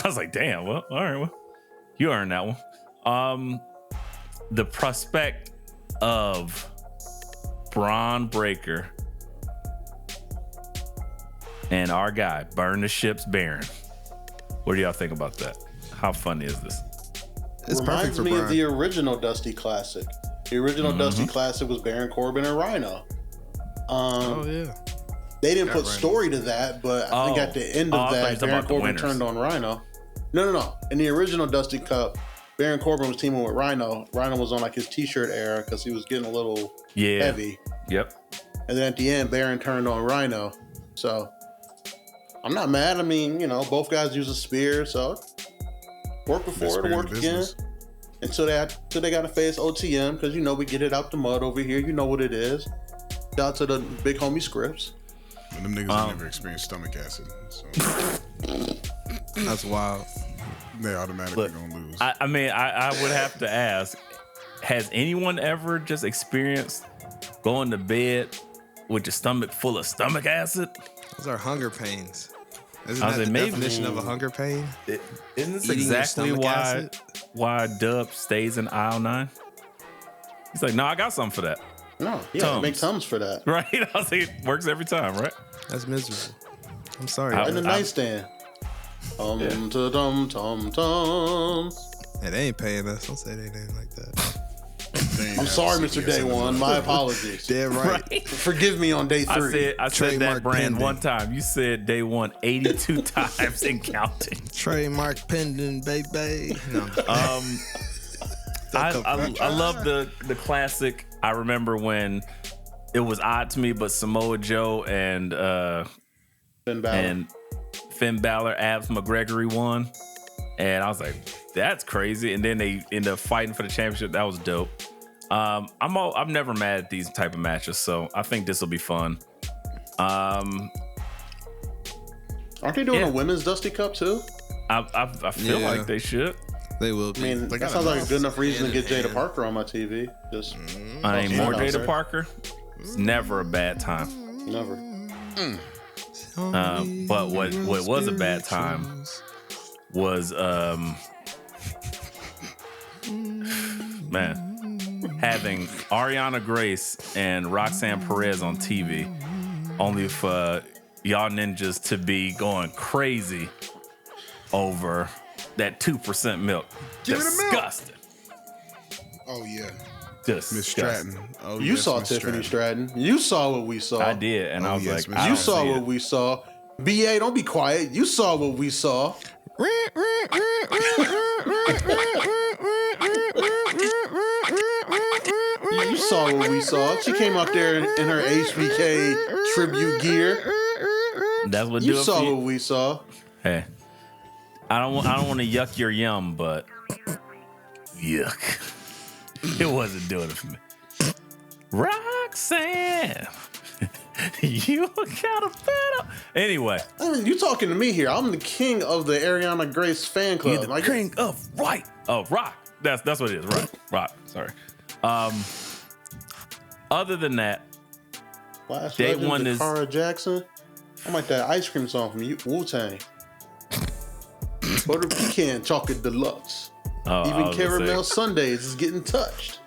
I was like, damn, well, all right, well, you earned that one. The prospect of Braun Breaker and our guy, Burn the Ships Baron. What do y'all think about that? How funny is this? It's perfect Reminds for me Brian. of the original Dusty Classic. The original Dusty Classic was Baron Corbin and Rhino. Oh yeah. They didn't put Rhino. story to that, but I think Oh. at the end Oh, of I thought you were that, talking Baron about the Corbin winners. turned on Rhino. No. In the original Dusty Cup, Baron Corbin was teaming with Rhino. Rhino was on like his t-shirt era because he was getting a little Yeah. heavy. Yep. And then at the end, Baron turned on Rhino. So I'm not mad. I mean, both guys use a spear, so work before it'll work again. Until they got to face OTM, because we get it out the mud over here. You know what it is. Shout out to the big homie Scripps. And them niggas have never experienced stomach acid, so That's wild. They automatically gonna lose. I mean, I would have to ask: has anyone ever just experienced going to bed with your stomach full of stomach acid? Those are hunger pains. Isn't I that was the like, maybe- definition of a hunger pain? Isn't this Eating your exactly stomach acid? why Dub stays in aisle 9? He's like, no, I got something for that. No, yeah, make Tums for that. Right? I was like, it works every time, right? That's miserable. I'm sorry. In the nightstand. Tum tum tum. Hey, they ain't paying us. Don't say they name like that. I'm sorry, Mr. Day One. My apologies. Damn right. Forgive me on day 3. I said that Trademark brand pending. one time. You said day 1 82 times and counting. Trademark pending, baby. No. I love the classic. I remember when it was odd to me, but Samoa Joe and Finn Balor, Abs McGregory won, and I was like, that's crazy. And then they end up fighting for the championship. That was dope. I'm never mad at these type of matches, so I think this will be fun. Aren't they doing a women's Dusty Cup too? I feel like they should. They will be. I mean, that sounds like a good enough reason to get Jada Parker on my TV. Just I ain't more Jada Parker. It's never a bad time. Never. But what was a bad time was having Ariana Grace and Roxanne Perez on TV, only for y'all ninjas to be going crazy over that 2% milk. Disgusting. Oh yeah, Just Miss Stratton. Oh, You yes, saw Miss Tiffany Stratton. You saw what we saw. I did, and I was yes, like, Miss I You don't saw see what it. we saw. BA, don't be quiet. You saw what we saw. You saw what we saw. She came out there in her HBK tribute gear. That's what You do it saw for you. what we saw. Hey, I don't want to yuck your yum, but yuck. It wasn't doing it for me. Roxanne, you got a better. Anyway, I mean, you talking to me here. I'm the king of the Ariana Grace fan club. you're the king of right. Oh, rock. That's what it is. Right. Rock. Sorry. Other than that, Last Day Legend, one is- Dakara Jackson. I'm like that ice cream song from Wu-Tang. Butter pecan chocolate deluxe. I Even was gonna caramel say- sundaes is getting touched.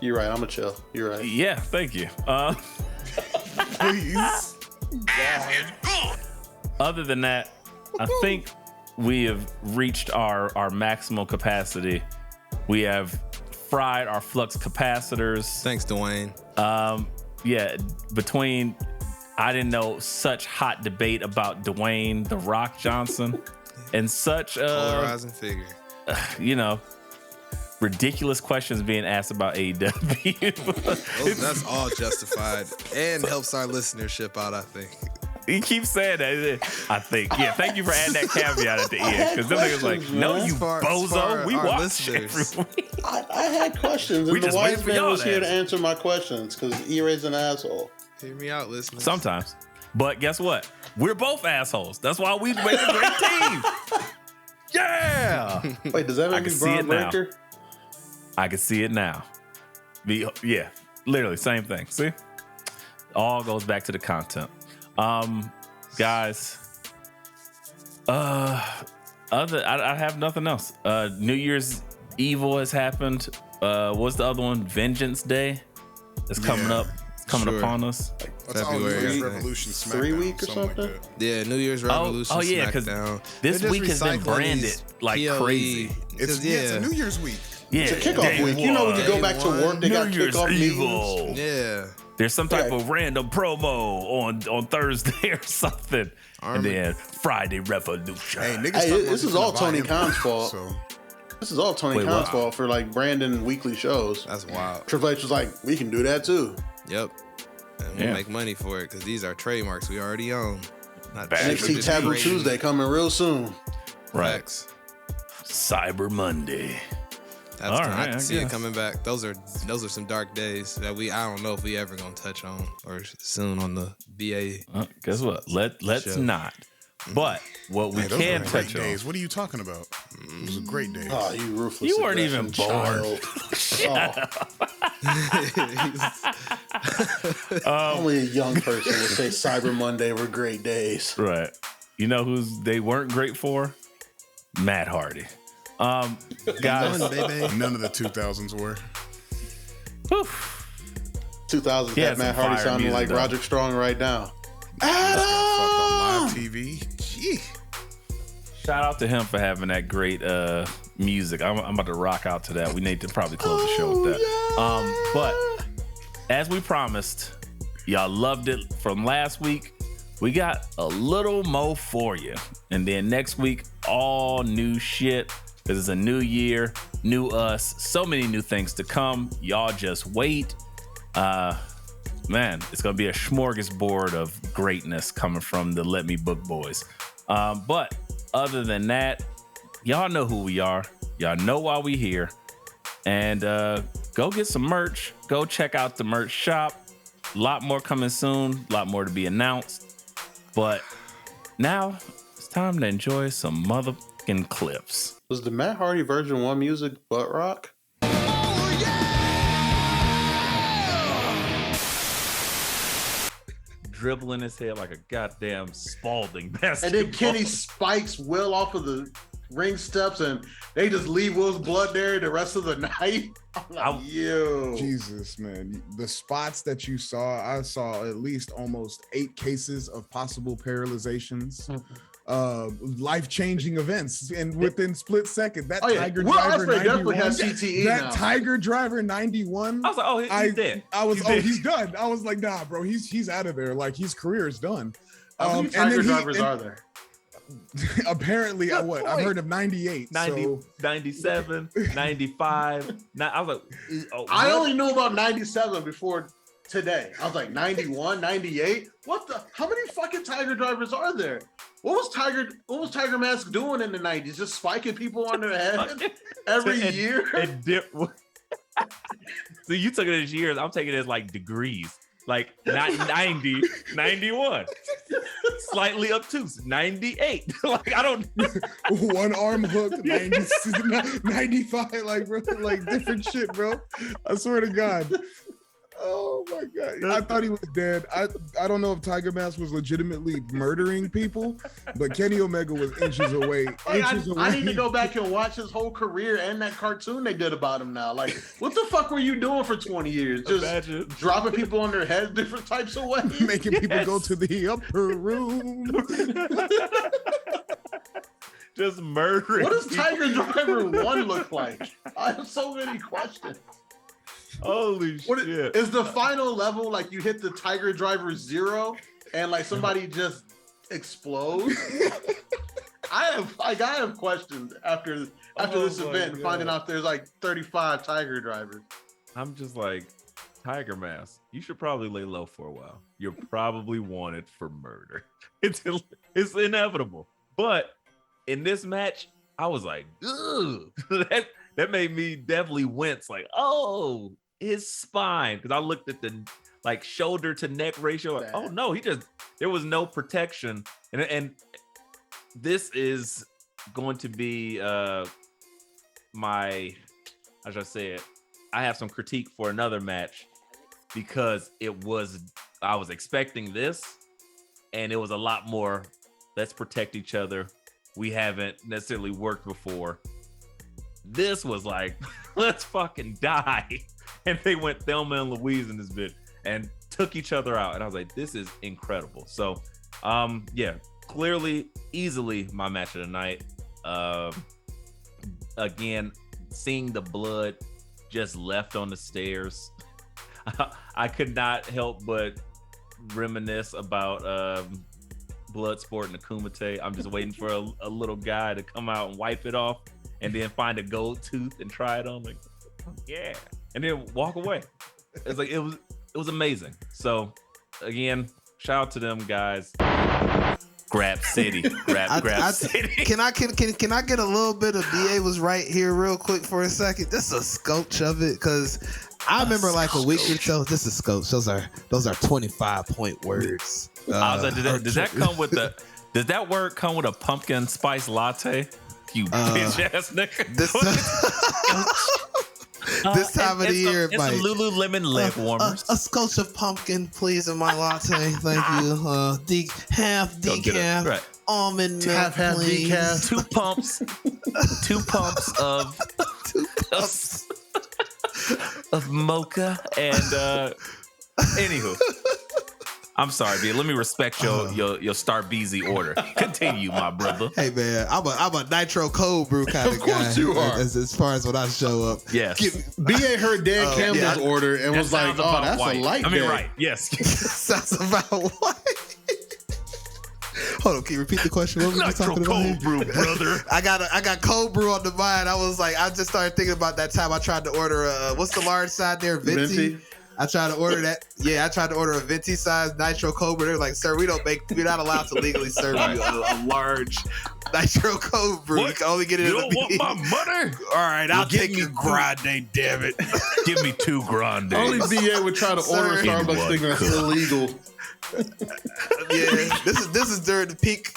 You're right. I'm a chill. You're right. Yeah, thank you. Please. Other than that, I think we have reached our maximal capacity. We have fried our flux capacitors. Thanks, Dwayne. Yeah, between I didn't know such hot debate about Dwayne The Rock Johnson and such Polarizing figure. ridiculous questions being asked about AEW. That's all justified and helps our listenership out, I think. He keeps saying that. I think. Yeah, thank you for adding that caveat at the end. Because them niggas like, no, you For bozo. We our watch listeners. every week. I had questions, We and the just wise waiting for man y'all was to here to answer. answer my questions because E-Ray's an asshole. Hear me out, listeners. Sometimes. But guess what? We're both assholes. That's why we make a great team. Yeah. Wait, does that I make can me see Braun it now. Breaker? I can see it now. Yeah, literally same thing. See? All goes back to the content. Guys, I have nothing else. New Year's Evil has happened. What's the other one? Vengeance Day. It's coming up. It's coming Sure. upon us. That's all February, New Year's I think. Revolution 3 SmackDown, week or something? like that. Yeah, New Year's Revolution. yeah, 'cause SmackDown. this They're just week has been recycling branded these like PLE crazy. It's a New Year's week. Yeah, It's a kickoff day week. You know when you one. go back to work, they got New Year's kickoff meetings. Evil. Yeah. There's some type Okay. of random promo on Thursday or something, and then Friday Revolution. Hey, niggas. Hey, talking about this is all gonna Tony buy Khan's him. fault. So This is all Tony Wait, Khan's what? fault for like branding weekly shows. That's wild. Triple H was like, we can do that too. Yep. And we Yeah. make money for it because these are trademarks we already own. Not Back. cheap, NXT just Taboo great. Tuesday coming real soon. Right. Facts. Cyber Monday. That's All I right, can I see it guess. coming back. Those are some dark days that I don't know if we ever gonna touch on or soon on the VA. Guess what? Let's Show. not. But what we Hey, those can were great touch on. days. What are you talking about? It was a great day. Oh, you ruthless. You weren't aggression even born. child. Only a young person would say Cyber Monday were great days. Right. You know who's they weren't great for? Matt Hardy. Guys, None of the 2000s were. whew, 2000s He had had Matt some Hardy fire sounding music, like though. Roderick Strong right now. Fucked on live TV. Gee. shout out to him for having that great music. I'm about to rock out to that. We need to probably close the show with that. But as we promised, y'all loved it from last week. We got a little more for you. And then next week, all new shit. Because it's a new year, new us, so many new things to come. Y'all just wait. Man, it's going to be a smorgasbord of greatness coming from the Let Me Book boys. But other than that, y'all know who we are. Y'all know why we here. And go get some merch. Go check out the merch shop. A lot more coming soon. A lot more to be announced. But now it's time to enjoy some motherfucking clips. Was the Matt Hardy version 1 music butt rock? Dribbling his head like a goddamn Spalding basketball. And then Kenny spikes Will off of the ring steps and they just leave Will's blood there the rest of the night. I'm like, yo. Jesus, man. The spots that you saw, I saw at least almost 8 cases of possible paralyzations. Life-changing events and within split second. That Tiger Will Driver Ospreay 91. definitely has CTE That now. Tiger Driver 91. I was like, oh, he's dead. He's done. I was like, nah, bro, he's out of there. Like his career is done. How many Tiger drivers are there? Apparently, Good I've point. heard of 98. 90, So 97, 95. I was like, oh, I what? only knew about 97 before today. I was like 91, 98. What the? How many fucking Tiger drivers are there? What was Tiger Mask doing in the 90s? Just spiking people on their head every year? So you took it as years. I'm taking it as like degrees. Like 90, 91. Slightly obtuse, 98. Like I don't. one arm hook, 90, 95, like bro, like different shit, bro. I swear to God. Oh my God. I thought he was dead. I don't know if Tiger Mask was legitimately murdering people, but Kenny Omega was inches away. I need to go back and watch his whole career and that cartoon they did about him now. Like, what the fuck were you doing for 20 years? Just Imagine. dropping people on their heads different types of ways? Making people go to the upper room. Just murdering. What does people. Tiger Driver 1 look like? I have so many questions. Holy What shit. is the final level like you hit the Tiger Driver 0 and like somebody just explodes? I have questions after this my event and finding God. out there's like 35 Tiger Drivers. I'm just like, Tiger Mask, you should probably lay low for a while. You're probably wanted for murder. It's inevitable. But in this match, I was like, ugh. That made me definitely wince. Like, oh, his spine. Because I looked at the like shoulder to neck ratio. Like, oh no, there was no protection. And this is going to be my, how should I say it? I have some critique for another match because I was expecting this and it was a lot more, let's protect each other. We haven't necessarily worked before. This was like, let's fucking die. And they went Thelma and Louise in this bit and took each other out. And I was like, this is incredible. So, yeah, clearly, easily my match of the night. Again, seeing the blood just left on the stairs. I could not help but reminisce about Bloodsport and the Kumite. I'm just waiting for a little guy to come out and wipe it off and then find a gold tooth and try it on. Like, yeah. And then walk away. It's like, it was amazing. So again, shout out to them guys. Grab City. Grab City. Can I get a little bit of BA was right here real quick for a second? Just a scotch of it, because I remember like a week or so. This is scotch. Those are 25-point words. I was like, does that word come with a pumpkin spice latte? You bitch ass nigga. This time of the year, it's some Lululemon leg warmers. A scotch of pumpkin, please, in my latte. Thank you. Half decaf, right. Almond milk, half please. decaf. Two pumps of mocha and anywho. I'm sorry, B. Let me respect your Starbeezy order. Continue, my brother. Hey man, I'm a nitro cold brew kind of guy. Of course you are. As far as when I show up. Yes. BA heard Dan Campbell's order and was like, "Oh, that's white. a light." I mean, day." right? Yes. Sounds about what? Hold on, can you repeat the question? What were we talking about cold brew, brother. I got cold brew on the mind. I was like, I just started thinking about that time I tried to order what's the large side there? Venti. I tried to order that. Yeah, I tried to order a venti size nitro cold brew. They're like, sir, we're not allowed to legally serve you a large nitro cold brew. What? You can only get it You in don't want my money? All right, I'll give take me your grande, damn it. Give me 2 grandes. Only BA would try to order a Sir. Starbucks thing that's illegal. Yeah, this is during the peak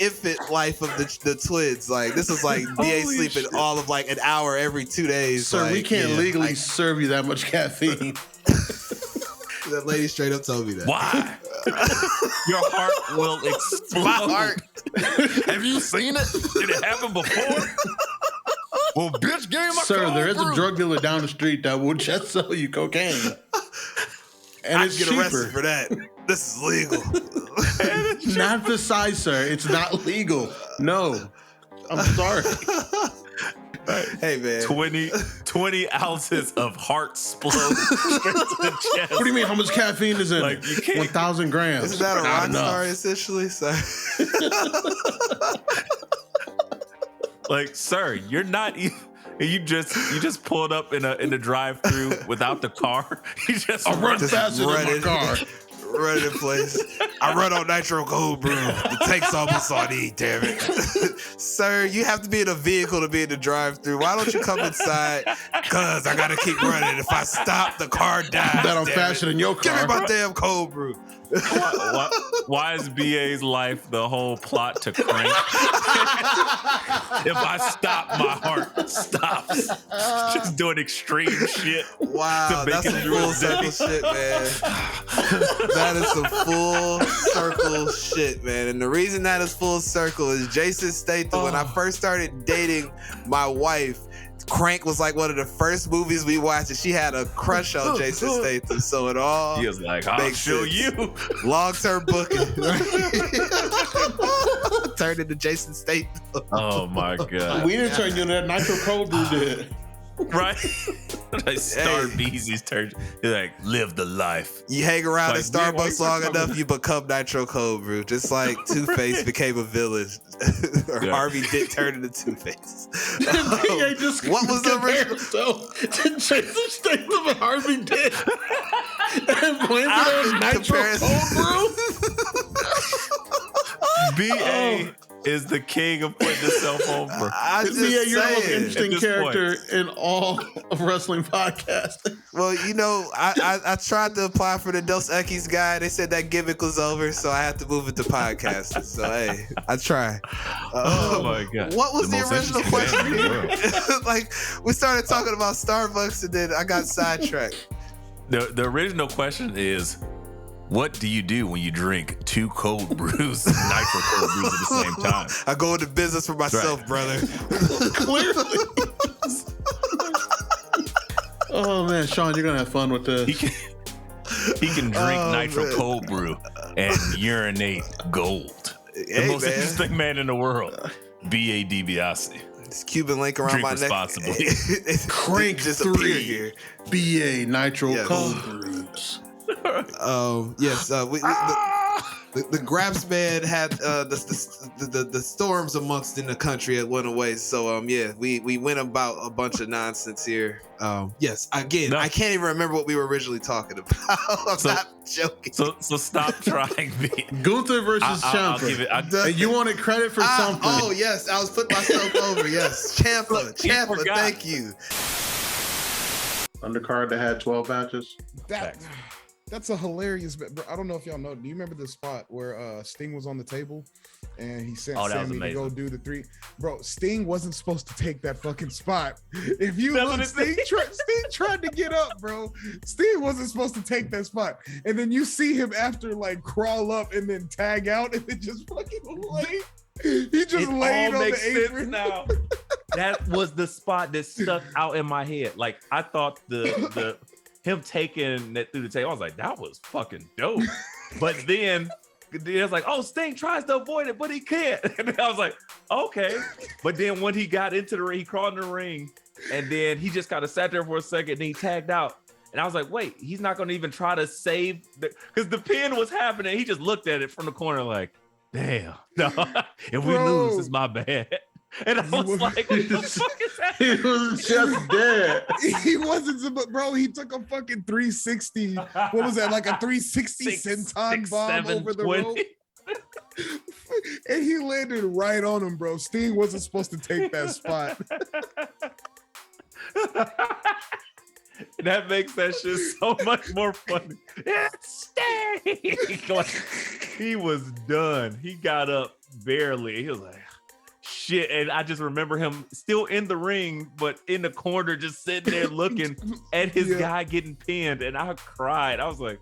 infant life of the twins. Like this is like BA sleeping all of like an hour every 2 days. Sir, like, we can't yeah, legally like, serve you that much caffeine. that lady straight up told me that. Why? Your heart will explode. My heart. Have you seen it? Did it happen before? Well, bitch, give me my Sir, cold there is brew. a drug dealer down the street that will just sell you cocaine. And I it's get cheaper. arrested for that. This is legal. Not the size, sir. It's not legal. No. I'm sorry. Hey man, 20 ounces of heart explode straight to the chest. What do you mean? How much caffeine is in Like, you it? can't- 1,000 grams. isn't that a Not rock enough. star essentially? So, Like, sir, you're not even. You just pulled up in a drive-through without the car. You just I run Just faster than my running. car. running in place. I run on nitro cold brew. The tank's almost on E, damn it. Sir, you have to be in a vehicle to be in the drive-thru. Why don't you come inside? Cause I gotta keep running. If I stop, the car dies. That I'm damn faster it. than your car. Give me my damn cold brew. Why is BA's life the whole plot to Crank? If I stop, my heart stops. Just doing extreme shit. Wow, to make that's it some through full his day. circle shit, man. That is some full circle shit, man. And the reason that is full circle is Jason Statham. When I first started dating my wife, Crank was like one of the first movies we watched, and she had a crush on Jason Statham. So it all He was like, I'll makes show sense. you. Long-term booking. Turned into Jason Statham. Oh my God. We didn't turn you into that nitro cold brew did. Right? Like Starbeezy's turn. He's like, live the life. You hang around Like, at Starbucks yeah, long enough, you become Nitro Cold Brew. Just like Two-Face became a villain. Or Yeah. Harvey did turn into Two-Face. BA just What was the original? So did Jason Statham and Harvey did and blamed it on nitro cold brew? BA is the king of putting himself over. I just BA, you're the most saying. interesting At this character in all of wrestling podcasts. Well, you know, I tried to apply for the Dos Equis guy. They said that gimmick was over, so I had to move it to podcasting. So, hey, I try. Oh my God. What was the most original interesting question? man in the world. Like, we started talking about Starbucks, and then I got sidetracked. The original question is, what do you do when you drink 2 cold brews, nitro cold brews at the same time? I go into business for myself, brother. Clearly. Oh man, Sean, you're gonna have fun with He this. can drink nitro man. cold brew and urinate gold. The Hey, most man. interesting man in the world. B.A. DiBiase. This Cuban link around Drink my neck. responsibly. It Crank just appeared 3 here. BA nitro Yes. cold brews. Yes. The Graps band had the storms amongst in the country. It went away. So yeah, we went about a bunch of nonsense here. Yes, again, I can't even remember what we were originally talking about. I'm not joking. So stop trying me. Gunther versus Ciampa. And you wanted credit for something. Oh yes, I was putting myself over. Yes, Ciampa. Thank you. Undercard that had 12 matches. That's a hilarious bit, bro. I don't know if y'all know. Do you remember the spot where Sting was on the table and he sent Sammy to go do the 3? Bro, Sting wasn't supposed to take that fucking spot. If you look, Sting tried to get up, bro. Sting wasn't supposed to take that spot. And then you see him after like crawl up and then tag out and then just fucking lay. He just laid on the apron now. That was the spot that stuck out in my head. Like I thought the him taking that through the table, I was like, that was fucking dope. But then it's like, oh, Sting tries to avoid it, but he can't. And I was like, okay. But then when he got into the ring, he crawled in the ring, and then he just kind of sat there for a second, and he tagged out. And I was like, wait, he's not going to even try to save because the pin was happening. He just looked at it from the corner like, damn, no, if we lose, it's my bad. And I was like, what the fuck is that? He was just dead. He wasn't, but bro, he took a fucking 360. What was that? Like a 360 senton bomb over the rope. And he landed right on him, bro. Sting wasn't supposed to take that spot. That makes that shit so much more funny. It's Sting. Like, he was done. He got up barely. He was like, shit. And I just remember him still in the ring, but in the corner, just sitting there looking at his guy getting pinned. And I cried. I was like,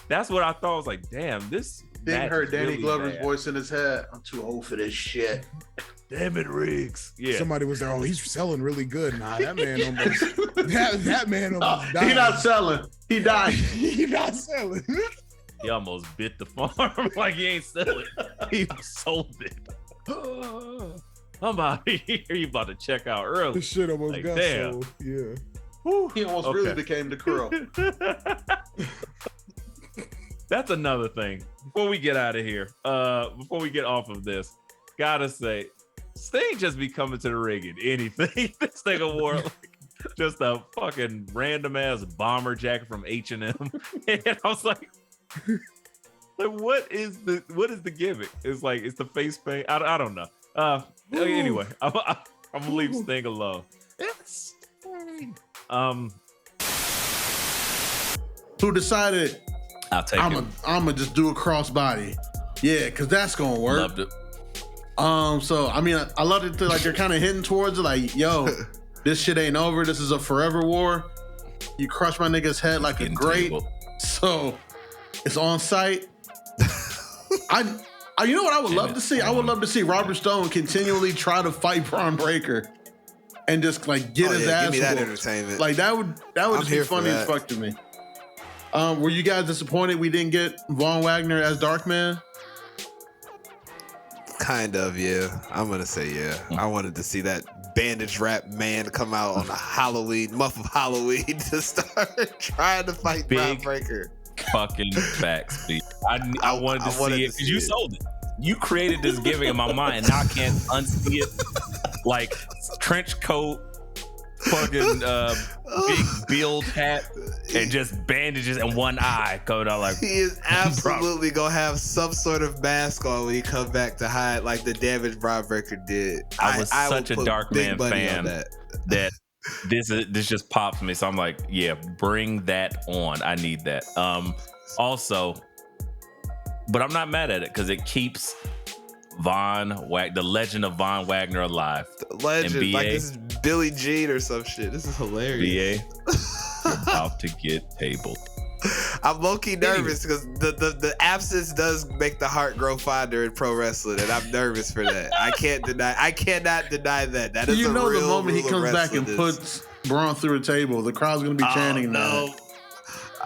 that's what I thought. I was like, damn, this. Didn't heard Danny really Glover's bad. voice in his head. I'm too old for this shit. Damn it, Riggs. Yeah. Somebody was there. Oh, he's selling really good. Nah, that man almost that man almost died. He not selling. He died. He not selling. He almost bit the farm like he ain't selling. He sold it. I'm out of here. You about to check out early. This shit almost Like, got damn. sold. Yeah. Whew. He almost really became the Crow. That's another thing. Before we get out of here, before we get off of this, gotta say, Sting just be coming to the ring in anything. This nigga wore like just a fucking random ass bomber jacket from H&M, and I was like, what is the gimmick? It's like it's the face paint. I don't know. Anyway, I'm gonna leave Sting alone. It's Sting. Who decided? I'll take I'm it. gonna just do a crossbody. Yeah, cause that's gonna work. Loved it. So I mean, I love it. Like they're kind of hitting towards it. Like, yo, this shit ain't over. This is a forever war. You crush my nigga's head like a grape. So it's on site. You know what I would love to see? I would love to see Robert Stone continually try to fight Braun Breaker and just like get his ass. Give me that whooped. entertainment. Like that would just be funny as fuck to me. Were you guys disappointed we didn't get Von Wagner as Darkman? Kind of, yeah. I'm gonna say yeah. I wanted to see that bandage wrap man come out on a month of Halloween to start trying to fight Braun Breaker. Fucking facts, B. I wanted to see it because you sold it. You created this gimmick in my mind, and now I can't unsee it. Like trench coat, fucking big build hat, and just bandages and one eye coming out like. He is absolutely gonna have some sort of mask on when he comes back to hide like the damage Braun Breaker did. I was such a Darkman fan that this just pops me. So I'm like, yeah, bring that on. I need that. Also, but I'm not mad at it because it keeps the legend of Von Wagner alive. The legend, and like this is Billie Jean or some shit. This is hilarious. BA, you're about to get tabled. I'm low-key nervous because the absence does make the heart grow fonder in pro wrestling, and I'm nervous for that. I cannot deny that. That is You a know real the moment he rule of comes back and wrestling is- puts Braun through a table, the crowd's gonna be chanting no. that.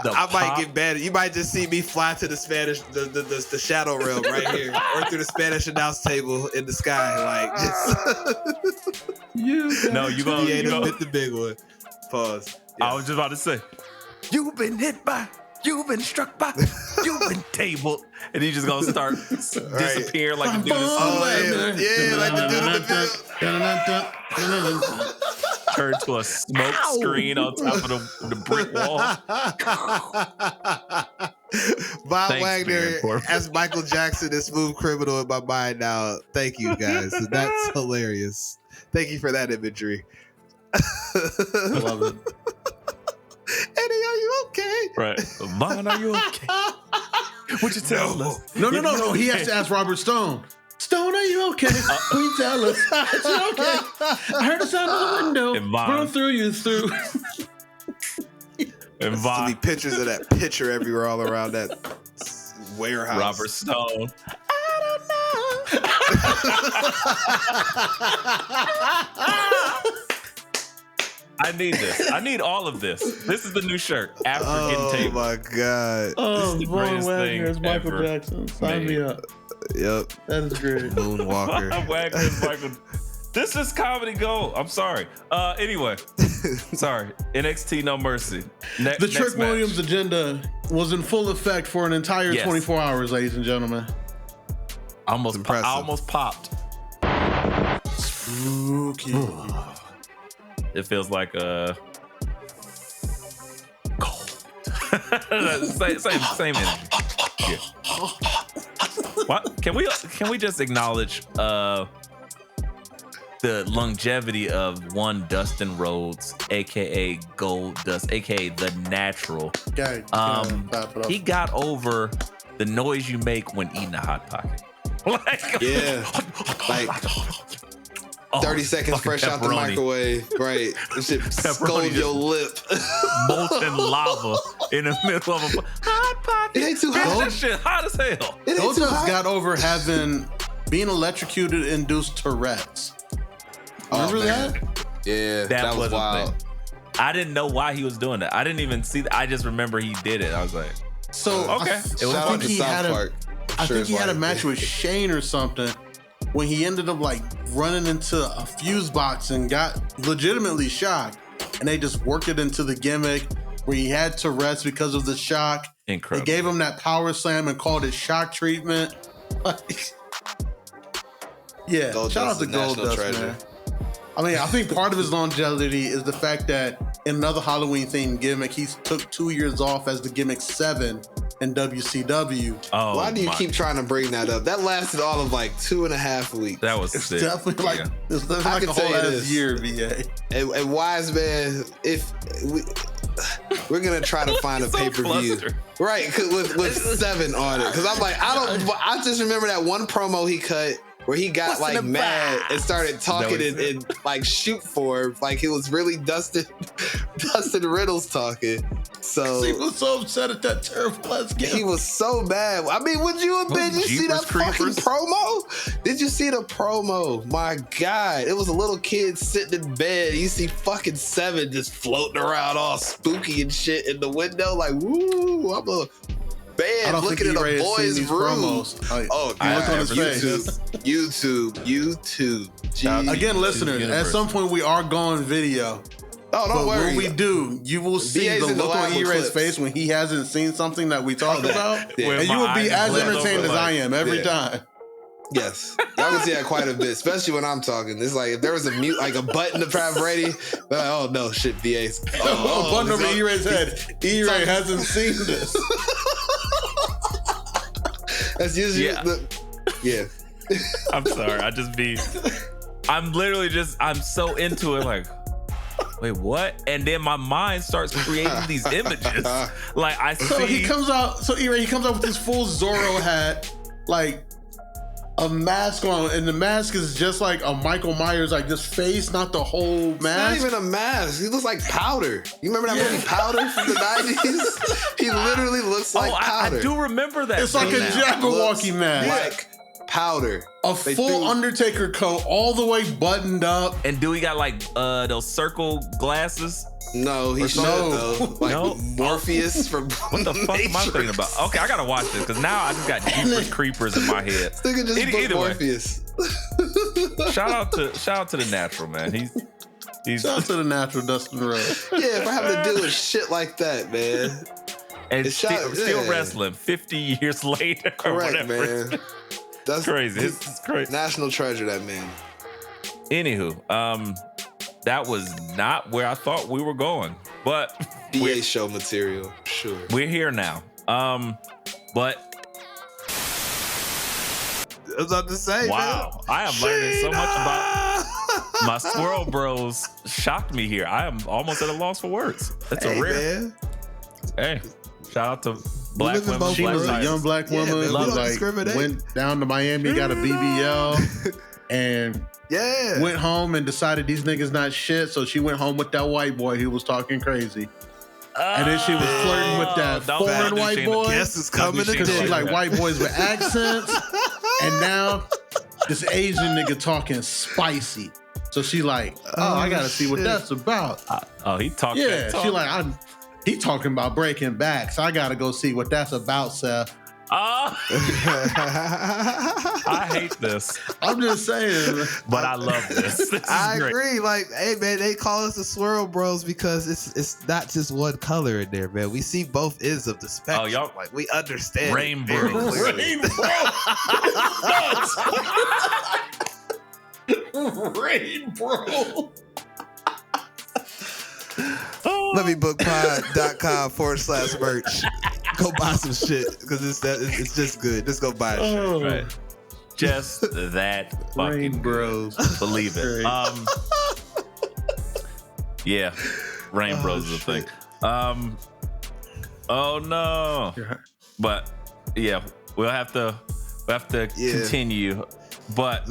I might get better. You might just see me fly to the Spanish, the shadow realm right here, or through the Spanish announce table in the sky, like just. You gonna hit the big one. Pause. I was just about to say, you've been struck by. You've been tabled. And he's just gonna start disappear like the dude like the dude turn to a smoke screen on top of the brick wall. Bob Wagner as Michael Jackson is Smooth Criminal in my mind now. Thank you, guys. That's hilarious. Thank you for that imagery. I love it. Eddie, are you okay? Right. Vaughn, are you okay? Would you tell us? No. He has to ask Robert Stone. Stone, are you okay? Will you tell us? Is it okay? I heard a sound of the window. Run through you through. And There's to be pictures of that picture everywhere all around that warehouse. Robert Stone. I need this. I need all of this. This is the new shirt. After getting tabled. Oh my god. Oh, this is the Von greatest Wagner is thing Michael ever Jackson. Sign me up. Yep. That is great. Moonwalker. Wagner is Michael. This is comedy gold. I'm sorry. Anyway, sorry. NXT No Mercy. The Trick Williams agenda was in full effect for an entire 24 hours, ladies and gentlemen. I almost popped. Spooky. It feels like cold. same energy. Yeah. What? Can we just acknowledge the longevity of one Dustin Rhodes, aka Gold Dust, aka the Natural? He got over the noise you make when eating a Hot Pocket. Like 30 seconds fresh out the microwave. Right. This shit scold your lip. Molten lava in the middle of a Hot Pocket. It ain't too That hot. shit hot as hell. Gold Dust got over being electrocuted induced Tourette's. Remember that? Yeah, That was wild. a thing. I didn't know why he was doing that. I didn't even see that. I just remember he did it. I was like, So okay. Shout out to South Park. I think he had a match with Shane or something when he ended up like running into a fuse box and got legitimately shocked. And they just worked it into the gimmick where he had Tourette's because of the shock. Incredible. They gave him that power slam and called it shock treatment. Yeah, Gold shout out Dust to is a Gold national Dust, treasure. man. I mean, I think part of his longevity is the fact that in another Halloween themed gimmick, he took 2 years off as the gimmick 7 in WCW. oh, Why do you keep trying to bring that up? That lasted all of like 2.5 weeks. That was It's sick. definitely like it's I like can a tell whole you ass this. year, VA. And Wise Man, if we're gonna try to find a So pay-per-view, flustered. right? With 7 on it, because I'm like, I just remember that one promo he cut where he got What's in like the mad bag? and started talking That was and like shoot for him. Like it was really Dustin Riddles talking. So He was so upset at that terrible ass he gimmick. was so bad. I mean, would you have been? You see that Jeepers fucking Creepers? promo? Did you see the promo? My God, it was a little kid sitting in bed. You see fucking 7 just floating around all spooky and shit in the window. Like, woo, I'm a I man don't looking think at E-Ray a has seen boy's these room. promos. Oh, I look on his YouTube. Jeez. Again, listeners, at some point we are going video. Oh, don't But worry. when we do, you will see BA's the in the look on live E-Ray's clips. face when he hasn't seen something that we talked about. Yeah. And you will be as When my eyes entertained glaze as I over, am every Yeah. time. Yes, y'all can see that quite a bit, especially when I'm talking. It's like if there was a mute, like a button to have ready. Oh no, shit, VA's. Button over E-Ray's head. E-Ray hasn't seen this. That's usually Yeah. I'm sorry. I'm so into it. Like, wait, what? And then my mind starts creating these images. Like I see. So he comes out. So E-Ray, he comes out with this full Zorro hat, like a mask on, and the mask is just like a Michael Myers, like this face, not the whole It's not mask. even a mask. He looks like Powder. You remember that movie Powder from the 90s? He literally looks like Powder. I do remember that. It's like a scene now. Jabberwocky mask. Like Powder. A They full threw- Undertaker coat, all the way buttoned up. And do he got like those circle glasses? No, he should No. though. Like No. Morpheus from What the fuck am I thinking about? Okay, I gotta watch this because now I just got Jeepers Creepers in my head. Nigga just put Either way, Morpheus. shout out to the Natural, man. He's Shout out to the natural Dustin Rhodes. Yeah, for having to deal with shit like that, man. And It's still wrestling 50 years later. Correct, man. That's crazy. It's crazy. National treasure, that man. Anywho, that was not where I thought we were going, but BA show material, sure. We're here now. But I was about to say, wow, man. I am learning so much about my swirl bros. Shocked me here. I am almost at a loss for words. That's a rare. Man. Hey, shout out to black women. She was a young black woman who went down to Miami, got a BBL, and went home and decided these niggas not shit. So she went home with that white boy who was talking crazy. And then she was flirting with that foreign white boy. Guess it's coming to she like white boys with accents. And now this Asian nigga talking spicy. So she like, I gotta see what that's about. He talking. Yeah, she like, he talking about breaking back. So I gotta go see what that's about, Seth. I hate this. I'm just saying, but I love this. I agree. Like, hey man, they call us the Swirl Bros because it's not just one color in there, man. We see both ends of the spectrum. Oh, y'all, like we understand. Rainbow. Rainbow. Let me bookpod.com/merch. Go buy some shit because it's just good. Just go buy a shirt. Right. Just that fucking bros. Believe it. Yeah. Rain Bros is a thing. Oh no. But yeah, we'll have to continue. But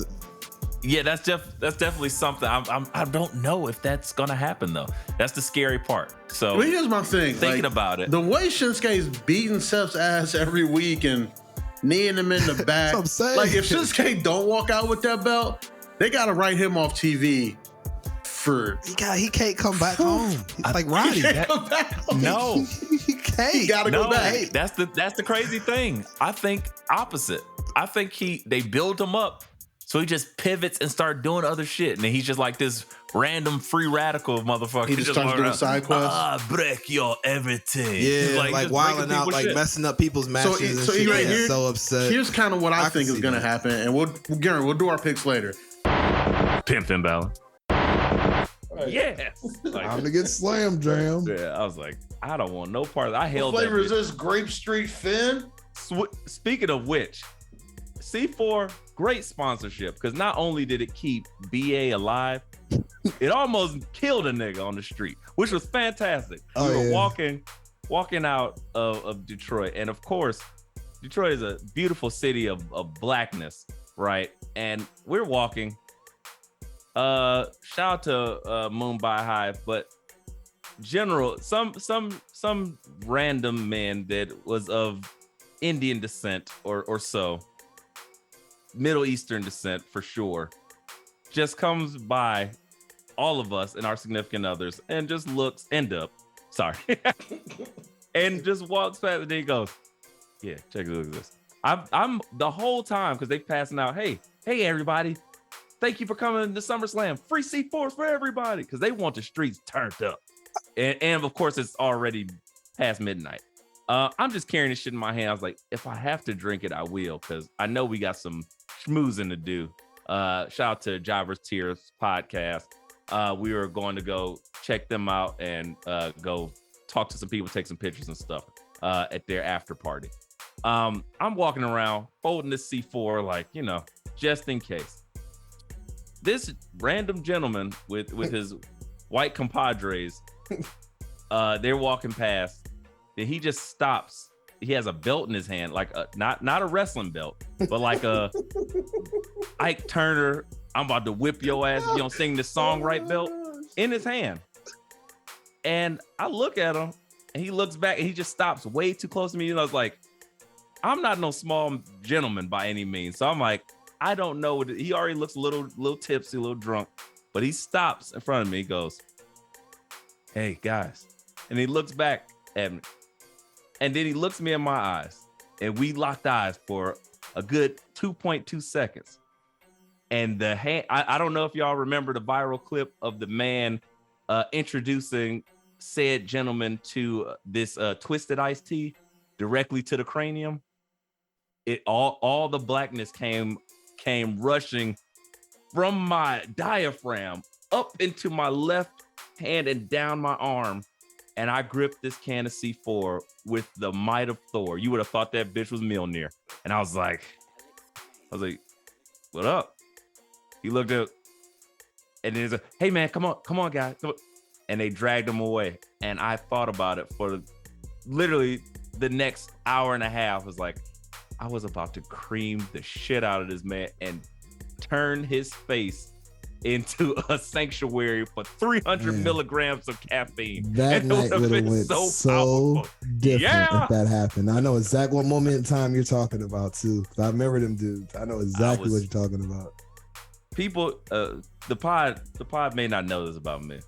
yeah, that's definitely something. I don't know if that's gonna happen though. That's the scary part. So well, here's my thing. Thinking about it, the way Shinsuke's beating Seth's ass every week and kneeing him in the back. I'm saying. Like if Shinsuke don't walk out with that belt, they gotta write him off TV. He can't come back home. He's like Roddy. He can't come back home. No, he can't. He gotta go back. Hey, that's the crazy thing. I think opposite. I think they build him up. So he just pivots and start doing other shit. And then he's just like this random free radical motherfucker. He just starts doing side quests. Break your everything. Yeah, like wilding out, like messing up people's matches and shit. Right, so upset. Here's kind of what I think is going to happen. And we'll do our picks later. Pimp Finn Balor. Yes. Like, I'm to get slam jam. Yeah, I was like, I don't want no part of that. I held what flavor that is this? Grape Street Finn? Speaking of which, C4, great sponsorship, because not only did it keep BA alive, it almost killed a nigga on the street, which was fantastic. We were walking out of Detroit, and of course, Detroit is a beautiful city of blackness, right? And we're walking. Shout out to Mumbai Hive, but some random man that was of Indian descent or so. Middle Eastern descent for sure, just comes by all of us and our significant others and just and just walks past and then he goes, yeah, check a look at this. I'm the whole time because they passing out, hey everybody, thank you for coming to SummerSlam, free C4s for everybody, because they want the streets turned up. And of course it's already past midnight. I'm just carrying this shit in my hand. I was like, if I have to drink it, I will, because I know we got some schmoozing to do. Shout out to Jivers Tears podcast. We were going to go check them out and go talk to some people, take some pictures and stuff at their after party. I'm walking around holding this C4, like, just in case. This random gentleman with his white compadres, they're walking past. Then he just stops. He has a belt in his hand, like not a wrestling belt, but like a Ike Turner, I'm about to whip your ass if you don't sing this song right belt in his hand. And I look at him and he looks back and he just stops way too close to me. And I was like, I'm not no small gentleman by any means. So I'm like, I don't know. He already looks a little tipsy, a little drunk, but he stops in front of me. He goes, hey guys. And he looks back at me. And then he looks me in my eyes, and we locked eyes for a good 2.2 seconds. And the hand, I don't know if y'all remember the viral clip of the man introducing said gentleman to this twisted iced tea directly to the cranium, it all the blackness came rushing from my diaphragm up into my left hand and down my arm. And I gripped this can of C4 with the might of Thor. You would have thought that bitch was Mjolnir. And I was like, what up? He looked up and then he's like, hey man, come on, guys. Come on. And they dragged him away. And I thought about it for literally the next hour and a half. Was like, I was about to cream the shit out of this man and turn his face into a sanctuary for 300 milligrams of caffeine. That night would have went so different if that happened. I know exactly what moment in time you're talking about too. I remember them dudes. I know exactly what you're talking about. People, the pod may not know this about me,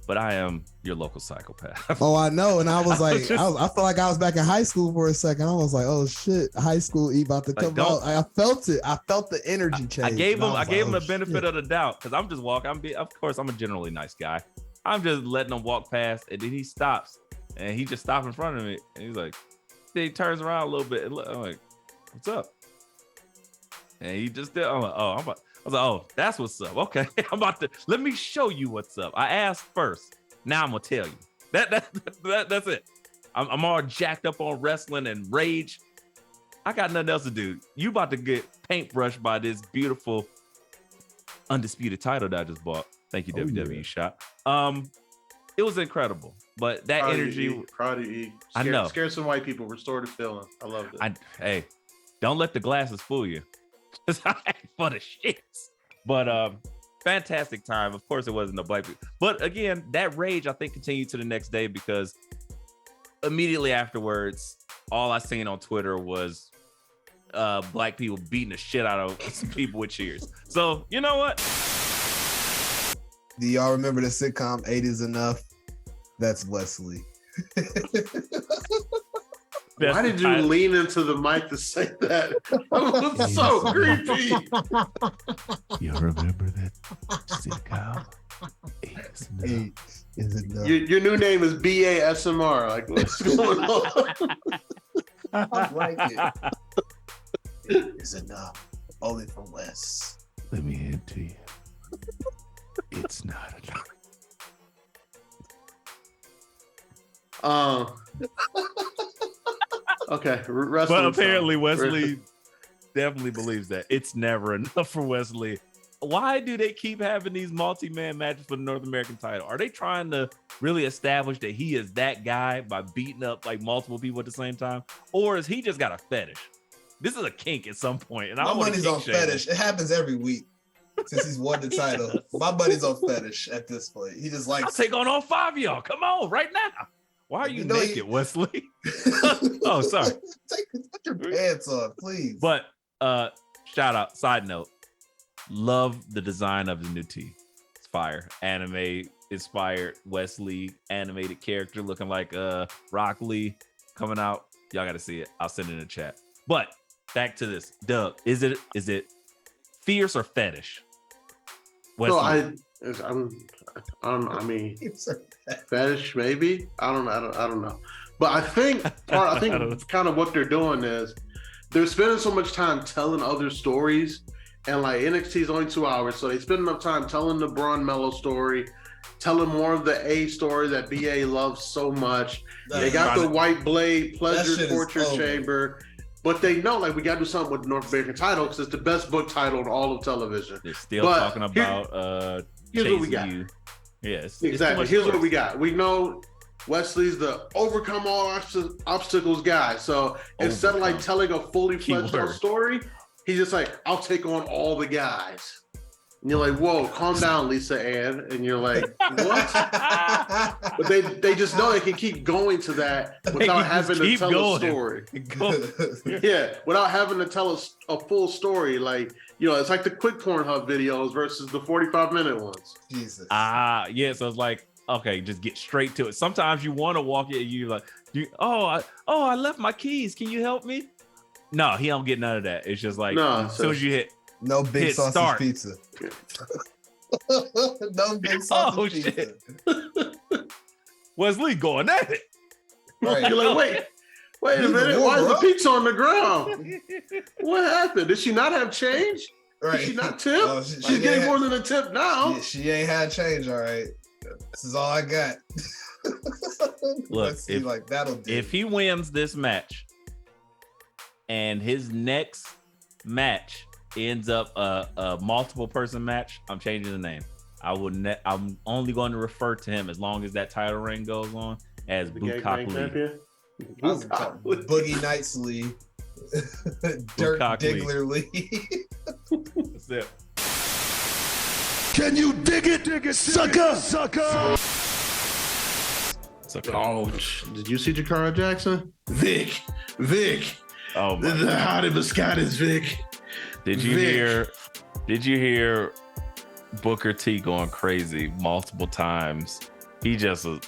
but I am your local psychopath. Oh, I know. And I was like, I felt like I was back in high school for a second. I was like, oh shit, high school about to come out. I felt it. I felt the energy change. I gave him the benefit of the doubt because I'm just walking. Of course, I'm a generally nice guy. I'm just letting him walk past, and then he stops, and he just stops in front of me, and he's like, then he turns around a little bit, and I'm like, what's up? And he just did. I'm like, I was like, oh, that's what's up. Okay, let me show you what's up. I asked first. Now I'm gonna tell you. That's it. I'm all jacked up on wrestling and rage. I got nothing else to do. You about to get paintbrushed by this beautiful undisputed title that I just bought. Thank you, WWE Shop. It was incredible. But that energy. Proud of you. I know. Scare some white people. Restore the feeling. I love it. Hey, don't let the glasses fool you. For the shits. But fantastic time. Of course, it wasn't the black people. But again, that rage I think continued to the next day because immediately afterwards, all I seen on Twitter was black people beating the shit out of some people with cheers. So you know what? Do y'all remember the sitcom 80's Enough? That's Wesley. Why did you lean into the mic to say that? That was so creepy. You remember that sitcom? 8 is enough. Your new name is BASMR. Like, what's going on? I like it. 8 is enough. Only for Wes. Let me hint to you. It's not enough. Okay, but apparently Wesley definitely believes that it's never enough for Wesley. Why do they keep having these multi-man matches for the North American title? Are they trying to really establish that he is that guy by beating up like multiple people at the same time, or is he just got a fetish? This is a kink at some point, and my money's on fetish. It happens every week since he's won the title. My buddy's on fetish at this point. He just likes. I'll take on all 5 of y'all. Come on, right now. Why are you naked, Wesley? Oh, sorry. Put your pants on, please. But shout out, side note, love the design of the new tee. It's fire. Anime inspired Wesley animated character looking like Rock Lee coming out. Y'all got to see it. I'll send it in the chat. But back to this. Doug, is it fierce or fetish? Wesley? No, I mean, fetish maybe. I don't know. But I think kind of what they're doing is they're spending so much time telling other stories, and like NXT is only 2 hours, so they spend enough time telling the Braun Mello story, telling more of the A story that BA loves so much. They got the White Blade Pleasure Torture Chamber. But they know, like, we got to do something with the North American title because it's the best book title in all of television. They're still talking about here's what we got. Yes, exactly. Here's what we got. We know Wesley's the overcome all obstacles guy. So instead of like telling a fully fledged out story, he's just like, I'll take on all the guys. And you're like, whoa, calm down, Lisa Ann. And you're like, what? But they just know they can keep going to that without having to tell a story. Yeah, without having to tell a full story. Like, you know, it's like the quick Pornhub videos versus the 45-minute ones. Jesus. Yeah, so it's like, okay, just get straight to it. Sometimes you want to walk it and you're like, I left my keys. Can you help me? No, he don't get none of that. It's just like, as soon as you hit no big sausage start. Pizza. No big sausage pizza. Wesley going at it. Right. You're like, wait a minute. Why is the pizza on the ground? What happened? Did she not have change? Right. Did she not tip? Oh, she's getting more than a tip now. She ain't had change. All right. This is all I got. Look, if he wins this match and his next match ends up a multiple person match, I'm changing the name. I'm only going to refer to him as long as that title reign goes on as Bukak Lee. Boogie Knightsley, Dirk Diggler Lee. That's it. Can you dig it, sucker? Oh, did you see Jakara Jackson? Vic. Oh my the hottie biscottis, Vic. Did you hear Booker T going crazy multiple times? He just was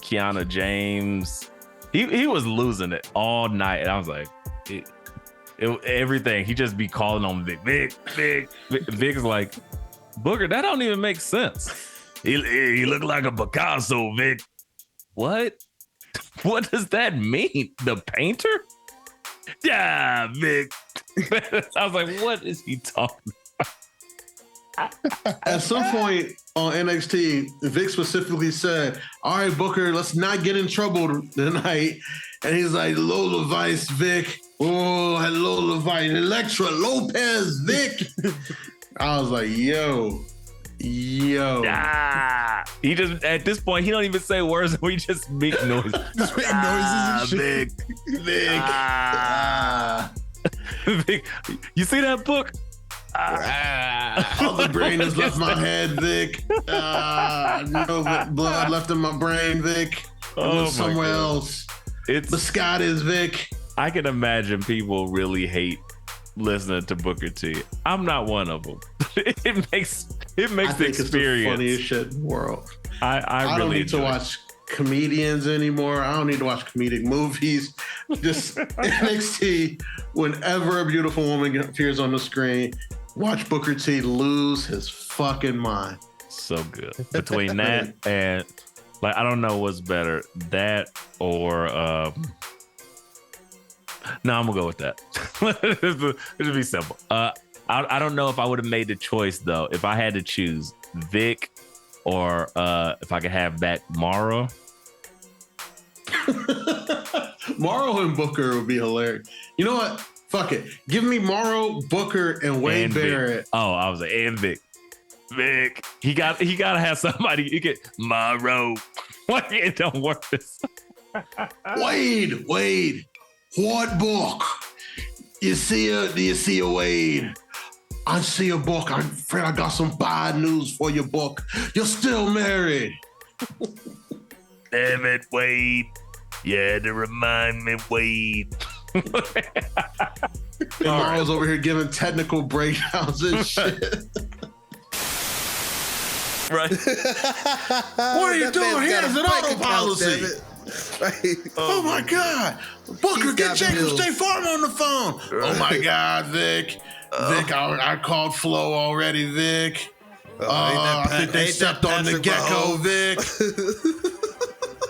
Kiana James. He was losing it all night, and I was like, everything. He just be calling on Vic. Vic's like, Booker, that don't even make sense. He looked like a Picasso, Vic. What? What does that mean? The painter? Yeah, Vic. I was like, what is he talking about? At some point on NXT, Vic specifically said, all right, Booker, let's not get in trouble tonight. And he's like, Lola Vice, Vic. Oh, hello, Levice. Electra Lopez, Vic. I was like, yo. He just, at this point, he don't even say words. We just make noises. Just make noises and shit. Vic. Vic, you see that book? All the brain has left my head, Vic. No blood left in my brain, Vic. I went somewhere else. It's Biscottis, Vic. I can imagine people really hate listening to Booker T. I'm not one of them. It makes the experience. It's the funniest shit in the world. I really don't need to watch comedians anymore. I don't need to watch comedic movies. Just NXT. Whenever a beautiful woman appears on the screen, watch Booker T lose his fucking mind. So good. Between that and like, I don't know what's better, that or no, I'm gonna go with that. It'll be simple. I don't know if I would have made the choice though. If I had to choose Vic or if I could have back Morrow. Morrow and Booker would be hilarious. You know what? Fuck it. Give me Morrow, Booker, and Wade Barrett. Vic. Oh, I was like, and Vic. Vic. He gotta have somebody. You get Morrow. Why it don't work this? Wade. What book? Do you see a Wade? I see a book. I'm afraid I got some bad news for your book. You're still married. Damn it, Wade. You had to remind me, Wade. And Morrow's over here giving technical breakdowns and shit. Right. What are you doing? He has an auto policy. Right. Oh my God. Booker, get Jacob State Farm on the phone. Right. Oh my God, Vic. Vic, I called Flo already, Vic. I think they stepped on the gecko, Vic.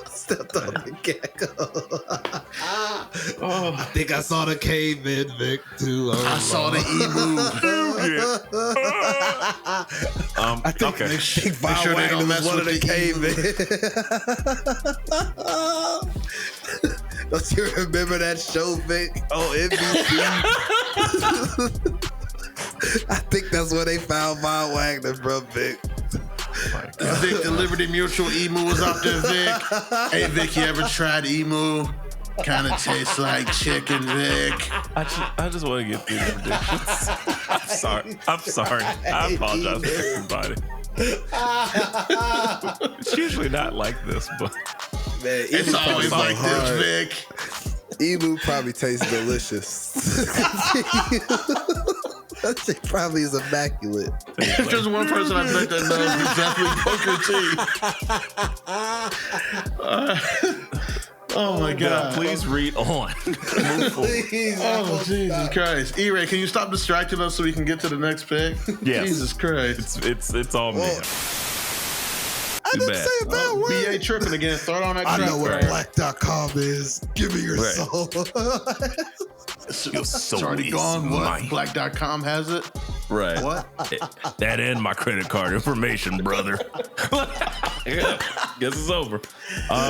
Stepped on the gecko. I think I saw the caveman, Vic, too. I saw the emu. I think make sure they don't mess with the caveman. Don't you remember that show, Vic? Oh, NBC. I think that's where they found Von Wagner from, Vic. Vic, the Liberty Mutual emu was out there, Vic. Hey, Vic, you ever tried emu? Kind of tastes like chicken, Vic. I just want to get through the predictions. I'm sorry. I apologize to everybody. It's usually not like this, but man, it's always like this, Vic. Emu probably tastes delicious. That shit probably is immaculate. If there's one person I bet that knows exactly Booker T. Oh my God. Please read on. Please. Oh, Jesus Christ. E-Ray, can you stop distracting us so we can get to the next pick? Yes. Jesus Christ. It's all me. didn't say a bad word. BA tripping again. Throw it on that I track. know what black.com is. Give me your soul. Your soul it's already is gone. mine. What? Black.com has it? Right. What? That and my credit card information, brother. Yeah, guess it's over.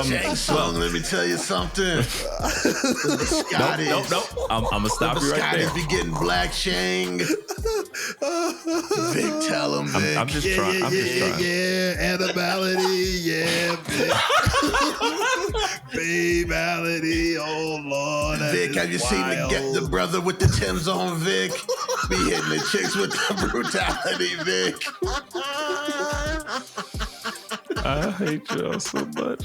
Shang Tsung, let me tell you something. Nope. I'm gonna stop you right there. Scotties be getting Black Shang. Vic, tell him, Vic. I'm just trying. Yeah, animality, yeah, babality, oh Lord. Vic, have you seen the brother with the Timbs on, Vic? Be hitting the chicks with the brutality, Vic. I hate y'all so much.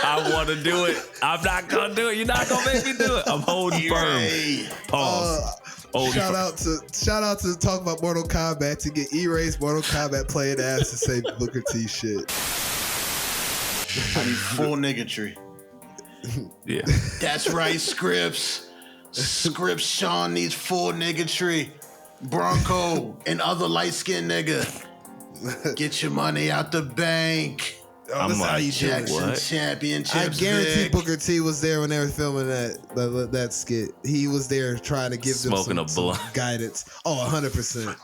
I want to do it. I'm not gonna do it. You're not gonna make me do it. I'm holding firm. Pause. Shout out to talk about Mortal Kombat to get E-Ray's Mortal Kombat playing ass to say Booker T shit. I need full niggatry. Yeah. That's right, Scripps. Scripps Sean needs full niggatry. Bronco and other light-skinned nigga. Get your money out the bank. Oh, that's how you do it. Jackson Championships. I guarantee Vic. Booker T was there when they were filming that skit. He was there trying to give them some guidance. Oh, 100%.